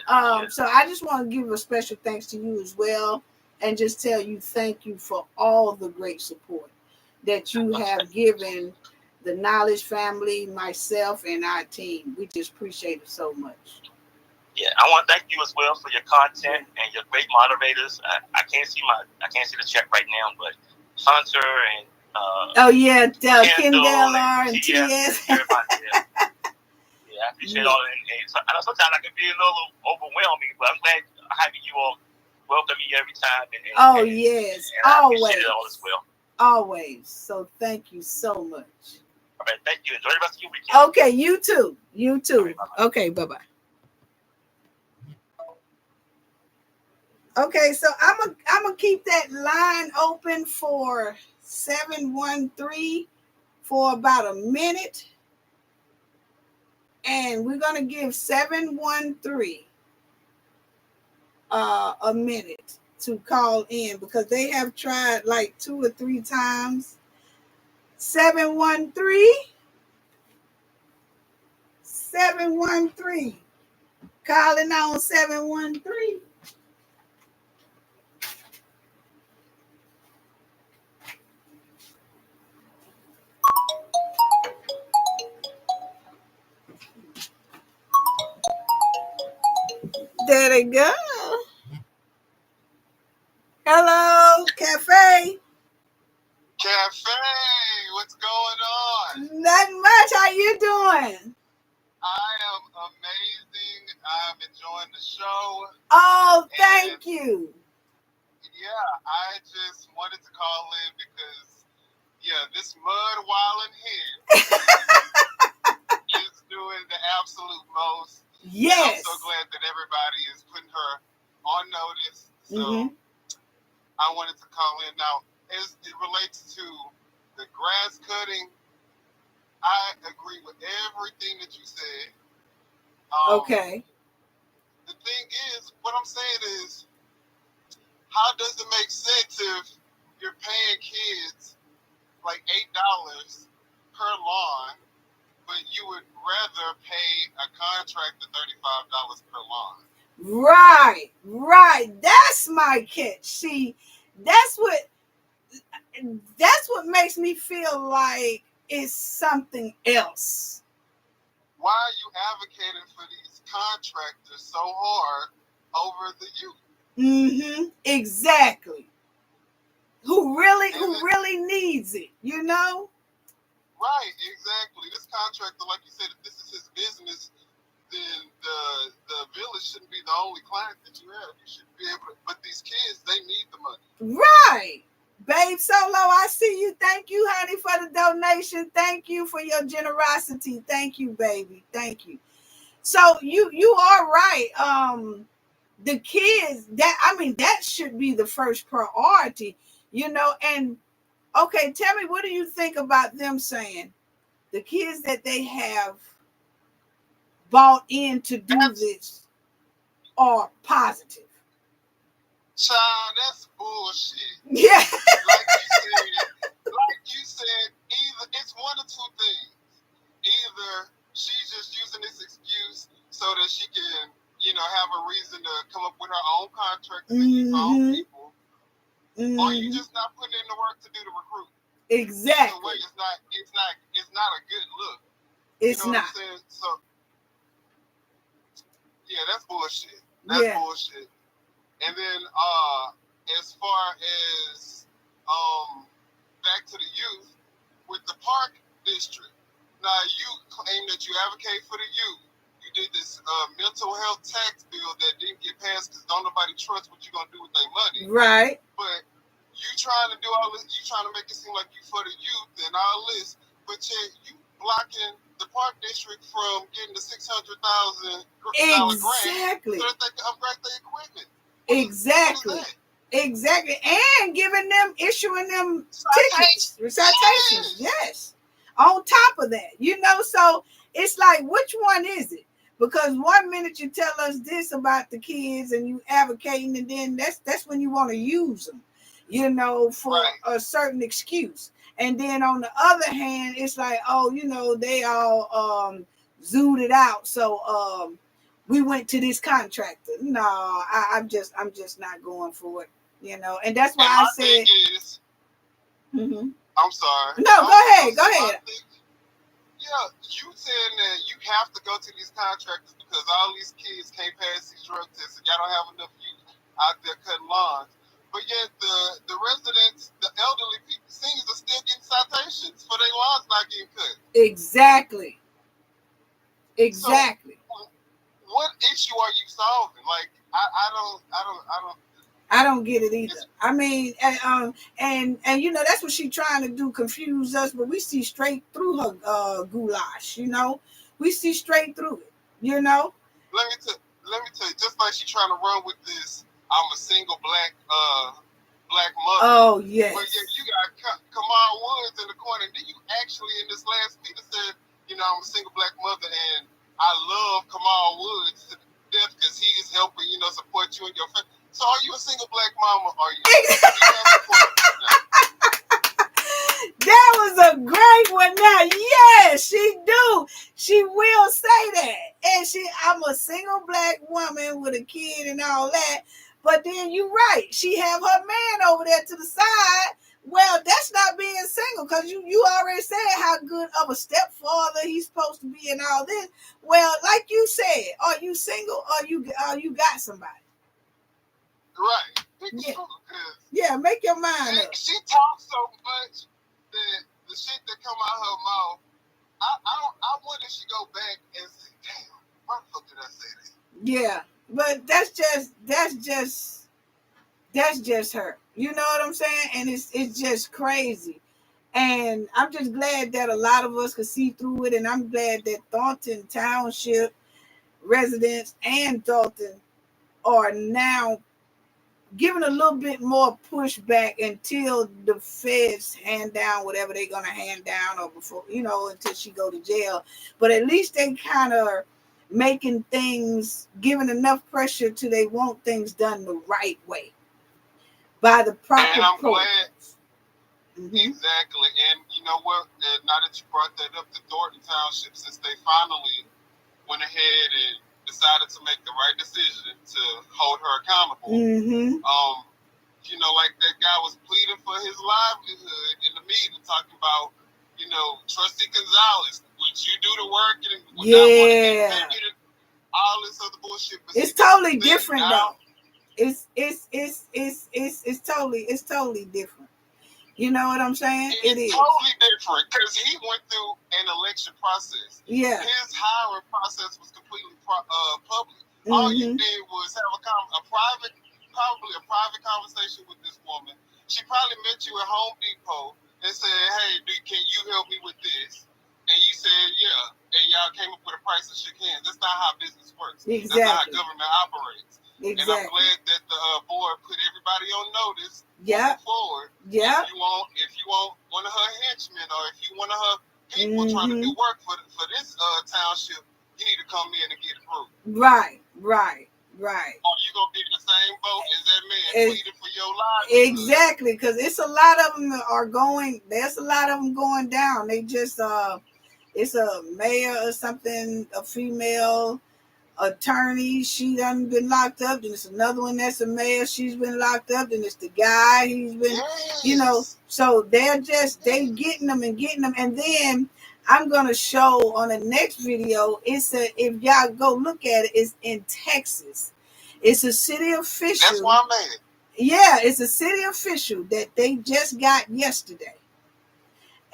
I just want to give a special thanks to you as well, and just tell you thank you for all the great support that you have given the Knowledge family, myself, and our team. We just appreciate it so much. Yeah, I want to thank you as well for your content and your great moderators. I can't see the chat right now, but Hunter and Kendall and TS. Everybody there. Yeah, I appreciate all that. And so, I know sometimes I can be a little overwhelming, but I'm glad having you all welcome me every time. Yes, and I always. Appreciate it all as well. Always. So thank you so much. All right, thank you. Enjoy the rest of your weekend. Okay, you too. You too. Right, bye-bye. Okay, bye-bye. Okay, so I'm gonna keep that line open for 713 for about a minute. And we're gonna give 713 a minute to call in, because they have tried like 2 or 3 times. 713 calling on 713. There they go. Hello, Cafe. What's going on? Nothing much. How you doing? I am amazing. I'm enjoying the show. Oh, thank you. Yeah, I just wanted to call in because, this mud wilding here is doing the absolute most. Yes. And I'm so glad that everybody is putting her on notice. So I wanted to call in. Now, as it relates to the grass cutting, I agree with everything that you said. Okay. The thing is, what I'm saying is, how does it make sense if you're paying kids like $8 per lawn, but you would rather pay a contractor $35 per lawn? Right. That's my catch. See, that's what makes me feel like it's something else. Why are you advocating for these contractors so hard over the youth? Exactly. Who really needs it, Right, exactly. This contractor, like you said, if this is his business, then the village shouldn't be the only client that you have. You should be able to, but these kids, they need the money. Right. Babe Solo, I see you. Thank you, honey, for the donation. Thank you for your generosity. Thank you, baby. Thank you. So you are right. The kids, that should be the first priority, and Okay, tell me, what do you think about them saying the kids that they have bought in to do this are positive? Child, that's bullshit. Yeah. Like you said, either it's one of two things. Either she's just using this excuse so that she can, have a reason to come up with her own contracts and use her own people, or you just not putting in the work to do the recruit. Exactly. Either way, it's not a good look. It's you know not. What I'm saying? So, yeah, that's bullshit. That's bullshit. And then, as far as back to the youth with the park district. Now you claim that you advocate for the youth. You did this mental health tax bill that didn't get passed because don't nobody trust what you're gonna do with their money. Right. But you trying to do all this, you trying to make it seem like you for the youth and all this, but you blocking the park district from getting the $600,000 grant Exactly. so that they can upgrade their equipment. Exactly. Exactly. And issuing them citations. Yes. On top of that, so it's like, which one is it? Because one minute you tell us this about the kids and you advocating, and then that's when you want to use them, for a certain excuse. And then on the other hand, it's like, they all zooted it out. So we went to this contractor. No, I'm just not going for it, and that's why I said. I'm sorry. No, go ahead. Yeah, you saying that you have to go to these contractors because all these kids can't pass these drug tests and y'all don't have enough youth out there cutting lawns. But yet the residents, the elderly people, seniors are still getting citations for their lawns not getting cut. Exactly. So, what issue are you solving? Like, I don't get it either. I mean, and that's what she's trying to do, confuse us, but we see straight through her goulash. We see straight through it. Let me tell you, just like she's trying to run with this, I'm a single black mother. Oh yes. But yeah, you got Kamar Woods in the corner, and then you actually in this last meeting said, I'm a single black mother, and I love Kamar Woods to death because he is helping, support you and your family. So are you a single black mama? Or are you? That was a great one. Now, yes, she do. She will say that, and I'm a single black woman with a kid and all that. But then you're right. She have her man over there to the side. Well, that's not being single, because you already said how good of a stepfather he's supposed to be and all this. Well, like you said, are you single or you got somebody? Right. Yeah, make your mind up. She talks so much that the shit that come out her mouth, I wonder if she go back and say, damn, why the fuck did I say that? Yeah, but that's just her. You know what I'm saying? And it's just crazy. And I'm just glad that a lot of us could see through it, and I'm glad that Thornton Township residents and Dolton are now giving a little bit more pushback until the feds hand down whatever they're going to hand down, or before, until she go to jail. But at least they kind of making things, giving enough pressure to they want things done the right way by the proper and I'm protocols. Glad. Exactly. And you know what? Now that you brought that up, the Thornton Township, since they finally went ahead and decided to make the right decision to hold her accountable. Like that guy was pleading for his livelihood in the meeting, talking about, Trustee Gonzalez, would you do the work and all this other bullshit? But it's totally different though. It's totally different. You know what I'm saying? It is totally different because he went through an election process. Yeah. His hiring process was completely public. All you did was have probably a private conversation with this woman. She probably met you at Home Depot and said, hey, can you help me with this? And you said, yeah. And y'all came up with a price and shook hands. That's not how business works. Exactly. That's not how government operates. Exactly. And I'm glad that the board put everybody on notice. Yeah. Forward. Yeah. If you want one of her henchmen or if you one of her people trying to do work for this township, you need to come in and get approved. Right. Or you gonna get in the same boat as that man pleading for your life. Exactly, because it's a lot of them are going. There's a lot of them going down. They just it's a mayor or something, a female attorney. She done been locked up. Then it's another one that's a mayor. She's been locked up. Then it's the guy. He's been, So they're just they getting them. And then I'm gonna show on the next video. If y'all go look at it, it's in Texas. It's a city official. That's why I'm at. Yeah, it's a city official that they just got yesterday.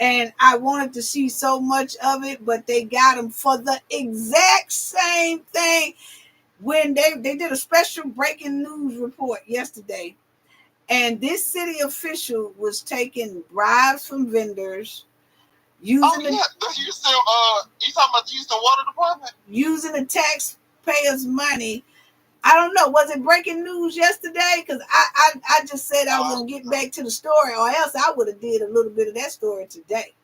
And I wanted to see so much of it, but they got him for the exact same thing. When they did a special breaking news report yesterday, and this city official was taking bribes from vendors, you talking about the Houston Water Department? Using the taxpayers' money. I don't know. Was it breaking news yesterday? Because I just said I was going to get back to the story, or else I would have did a little bit of that story today.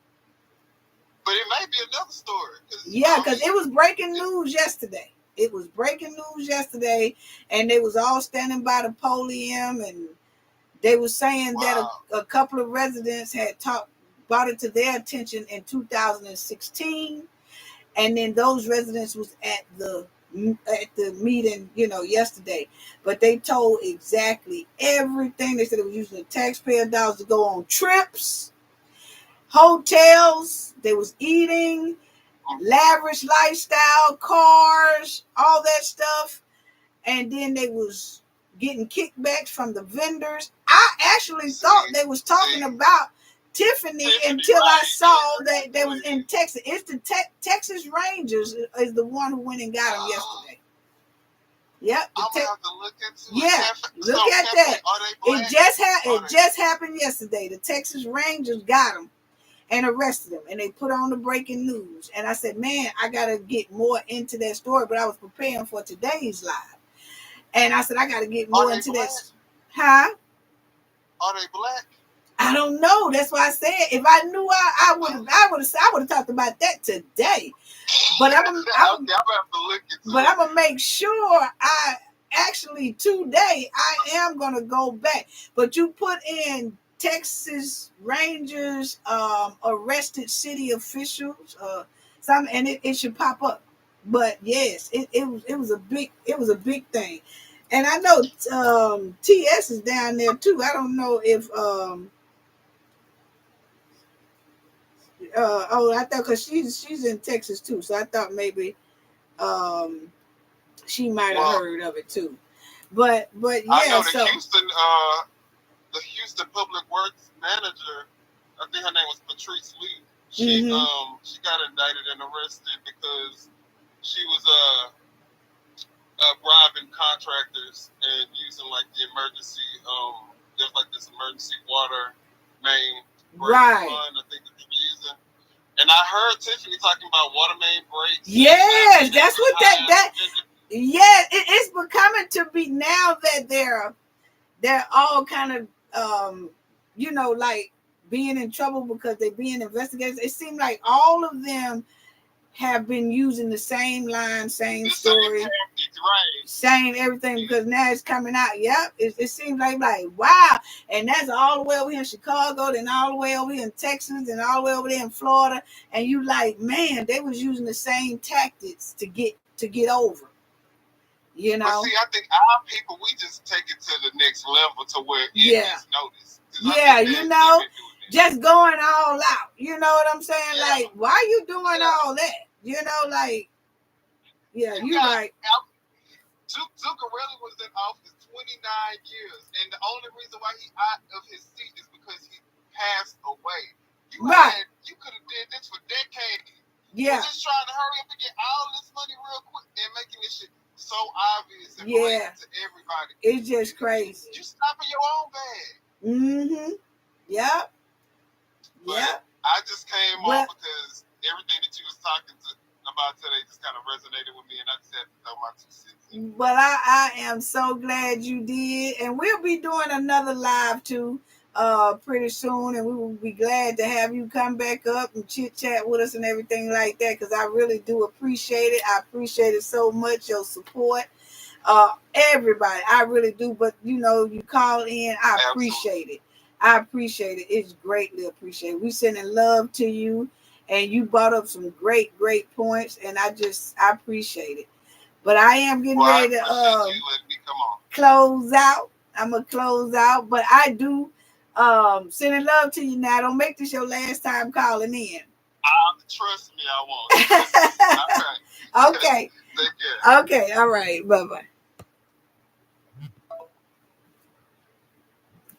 But it may be another story. Because it was breaking news yesterday. It was breaking news yesterday, and they was all standing by the podium, and they were saying that a couple of residents had brought it to their attention in 2016, and then those residents was at the meeting, yesterday. But they told exactly everything. They said it was using the taxpayer dollars to go on trips, hotels. They was eating, lavish lifestyle, cars, all that stuff. And then they was getting kickbacks from the vendors. I actually thought they was talking about Tiffany until I saw that they was in Texas. It's the Texas Rangers is the one who went and got them yesterday. Yep. I'm gonna have to look into look at that. It just happened yesterday. The Texas Rangers got them and arrested them, and they put on the breaking news. And I said, man, I gotta get more into that story, but I was preparing for today's live, and I said I gotta get more into that. Huh? Are they black? I don't know. That's why I said if I knew, I would have talked about that today. But I'm gonna make sure today I am gonna go back. But you put in Texas Rangers arrested city officials, and it should pop up. But yes, it was a big thing. And I know TS is down there too. I don't know if I thought because she's in Texas too, so I thought maybe she might have heard of it too. But yeah, I know the Houston Public Works manager, I think her name was Patrice Lee. She got indicted and arrested because she was bribing contractors and using like the emergency there's like this emergency water main break fund, I think that they're using. And I heard Tiffany talking about water main breaks. Yes, that's what it's becoming to be now that they're all kind of like being in trouble because they're being investigated. It seems like all of them have been using the same line, same story, same everything, because now it's coming out. Yep, it seems like wow, and that's all the way over here in Chicago, then all the way over here in Texas, and all the way over there in Florida, and you like, man, they was using the same tactics to get over. But see, I think our people, we just take it to the next level to where it is noticed. Just going all out. You know what I'm saying? Yeah. Like, why are you doing all that? You're right. Zuccarelli was in office 29 years, and the only reason why he out of his seat is because he passed away. You could have did this for decades. Yeah. You're just trying to hurry up and get all this money real quick and making this shit so obvious and blatant to everybody. It's just crazy. You stopping your own bag. Mm-hmm. Yep. I just came on because everything that you was talking about today just kind of resonated with me, and I just had to throw my 2 cents in. But I am so glad you did, and we'll be doing another live too pretty soon, and we will be glad to have you come back up and chit chat with us and everything like that, because I really do appreciate it. I appreciate it so much, your support. Everybody, I really do. But you know, you call in, I appreciate it. I appreciate it. It's greatly appreciated. We sending love to you, and you brought up some great points, and I appreciate it. But I am getting ready to close out. I'm gonna close out, but I do sending love to you now. Don't make this your last time calling in. Trust me, I won't. All right. Okay. Take care. Okay. All right. Bye-bye.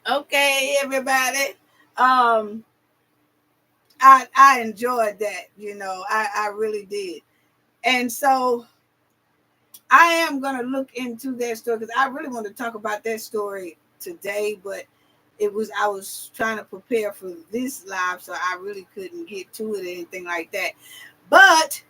Okay, everybody. I enjoyed that, you know, I really did. And so I am gonna look into that story, because I really want to talk about that story today, but I was trying to prepare for this live, so I really couldn't get to it or anything like that. But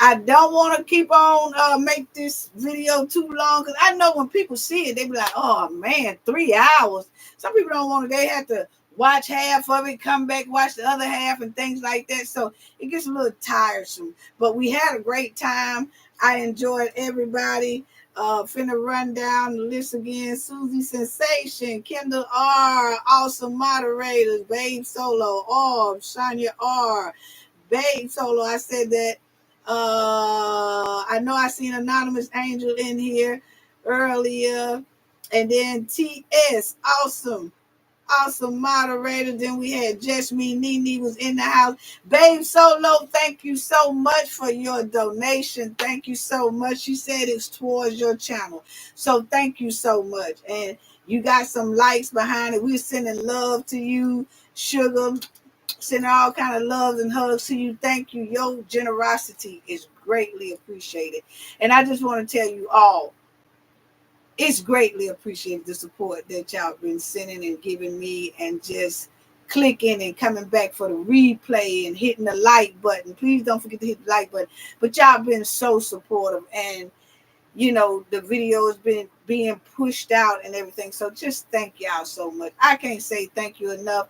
I don't want to keep on make this video too long, because I know when people see it, they be like, oh man, 3 hours. Some people don't want to, they have to watch half of it, come back, watch the other half, and things like that. So it gets a little tiresome. But we had a great time. I enjoyed everybody. Finna run down the list again. Susie Sensation, Kendall R, awesome moderators, Babe Solo, Sonia R, Babe Solo. I said that. I know I seen Anonymous Angel in here earlier, and then TS, awesome moderator. Then we had Just Me, Nene was in the house. Babe Solo, thank you so much for your donation. Thank you so much. She said it's towards your channel, so thank you so much. And you got some likes behind it. We're sending love to you, Sugar. Sending all kind of loves and hugs to you. Thank you. Your generosity is greatly appreciated. And I just want to tell you all, it's greatly appreciated, the support that y'all been sending and giving me, and just clicking and coming back for the replay and hitting the like button. Please don't forget to hit the like button. But y'all been so supportive, and you know, the video has been being pushed out and everything. So just thank y'all so much. I can't say thank you enough.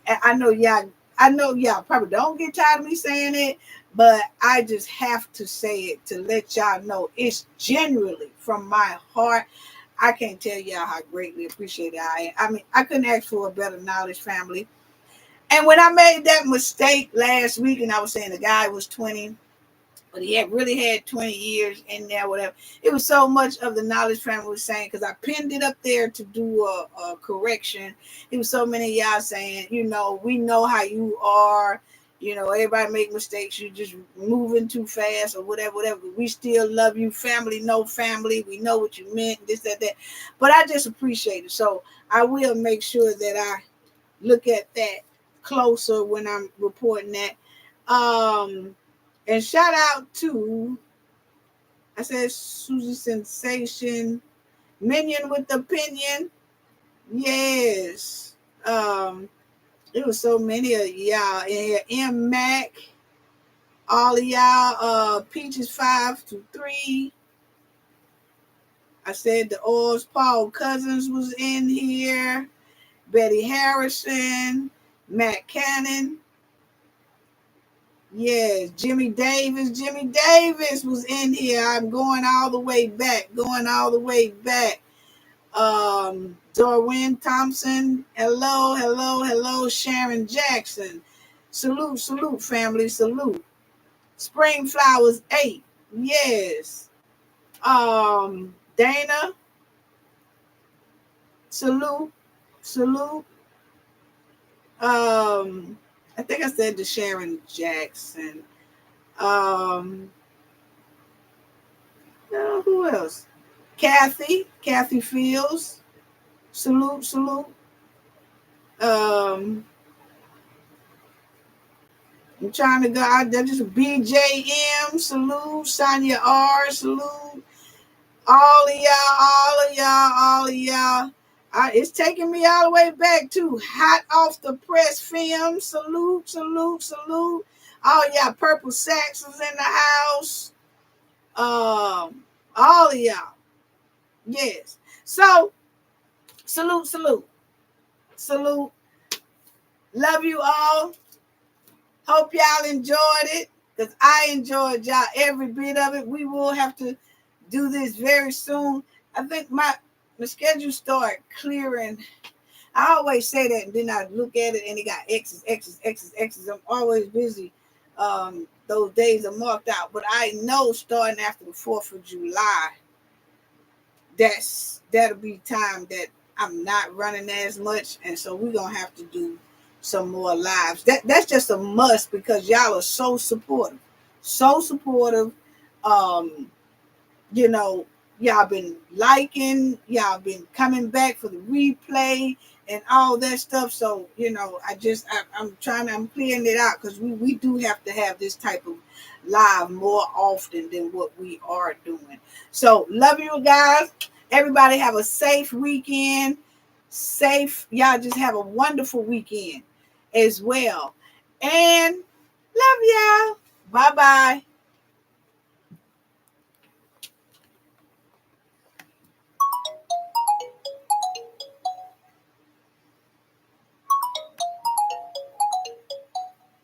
I know y'all probably don't get tired of me saying it, but I just have to say it to let y'all know it's genuinely from my heart. I can't tell y'all how greatly appreciated I am. I mean, I couldn't ask for a better knowledge family. And when I made that mistake last week, and I was saying the guy was 20, but he really had 20 years in there, whatever. It was so much of the knowledge family was saying, because I pinned it up there to do a correction. It was so many of y'all saying, you know, we know how you are. You know, everybody make mistakes. You just moving too fast or whatever. We still love you. Family, no family. We know what you meant, this, that. But I just appreciate it. So I will make sure that I look at that closer when I'm reporting that. And shout out to, I said, Susie Sensation, Minion with the Opinion. Yes. It was so many of y'all in here. M Mac, all of y'all, Peaches 523. I said the Oils, Paul Cousins was in here. Betty Harrison, Matt Cannon. Yes, Jimmy Davis was in here. I'm going all the way back. Dorwin Thompson. Hello. Sharon Jackson. Salute, family. Salute. Spring Flowers 8. Yes. Dana. Salute. I think I said to Sharon Jackson. Who else? Kathy Fields. Salute. I'm trying to go out there. Just BJM. Salute. Sonia R. Salute. All of y'all. It's taking me all the way back to Hot Off the Press Film. Salute. All y'all purple sacks is in the house. All of y'all. Yes. So, salute. Love you all. Hope y'all enjoyed it, because I enjoyed y'all every bit of it. We will have to do this very soon. I think my schedule started clearing. I always say that, and then I look at it and it got X's. I'm always busy. Those days are marked out. But I know starting after the 4th of July, that'll be time that I'm not running as much. And so we're going to have to do some more lives. That's just a must, because y'all are so supportive. You know, y'all been liking, y'all been coming back for the replay and all that stuff. So, you know, I'm clearing it out, because we do have to have this type of live more often than what we are doing. So love you guys. Everybody have a safe weekend. Y'all just have a wonderful weekend as well. And love y'all. Bye-bye.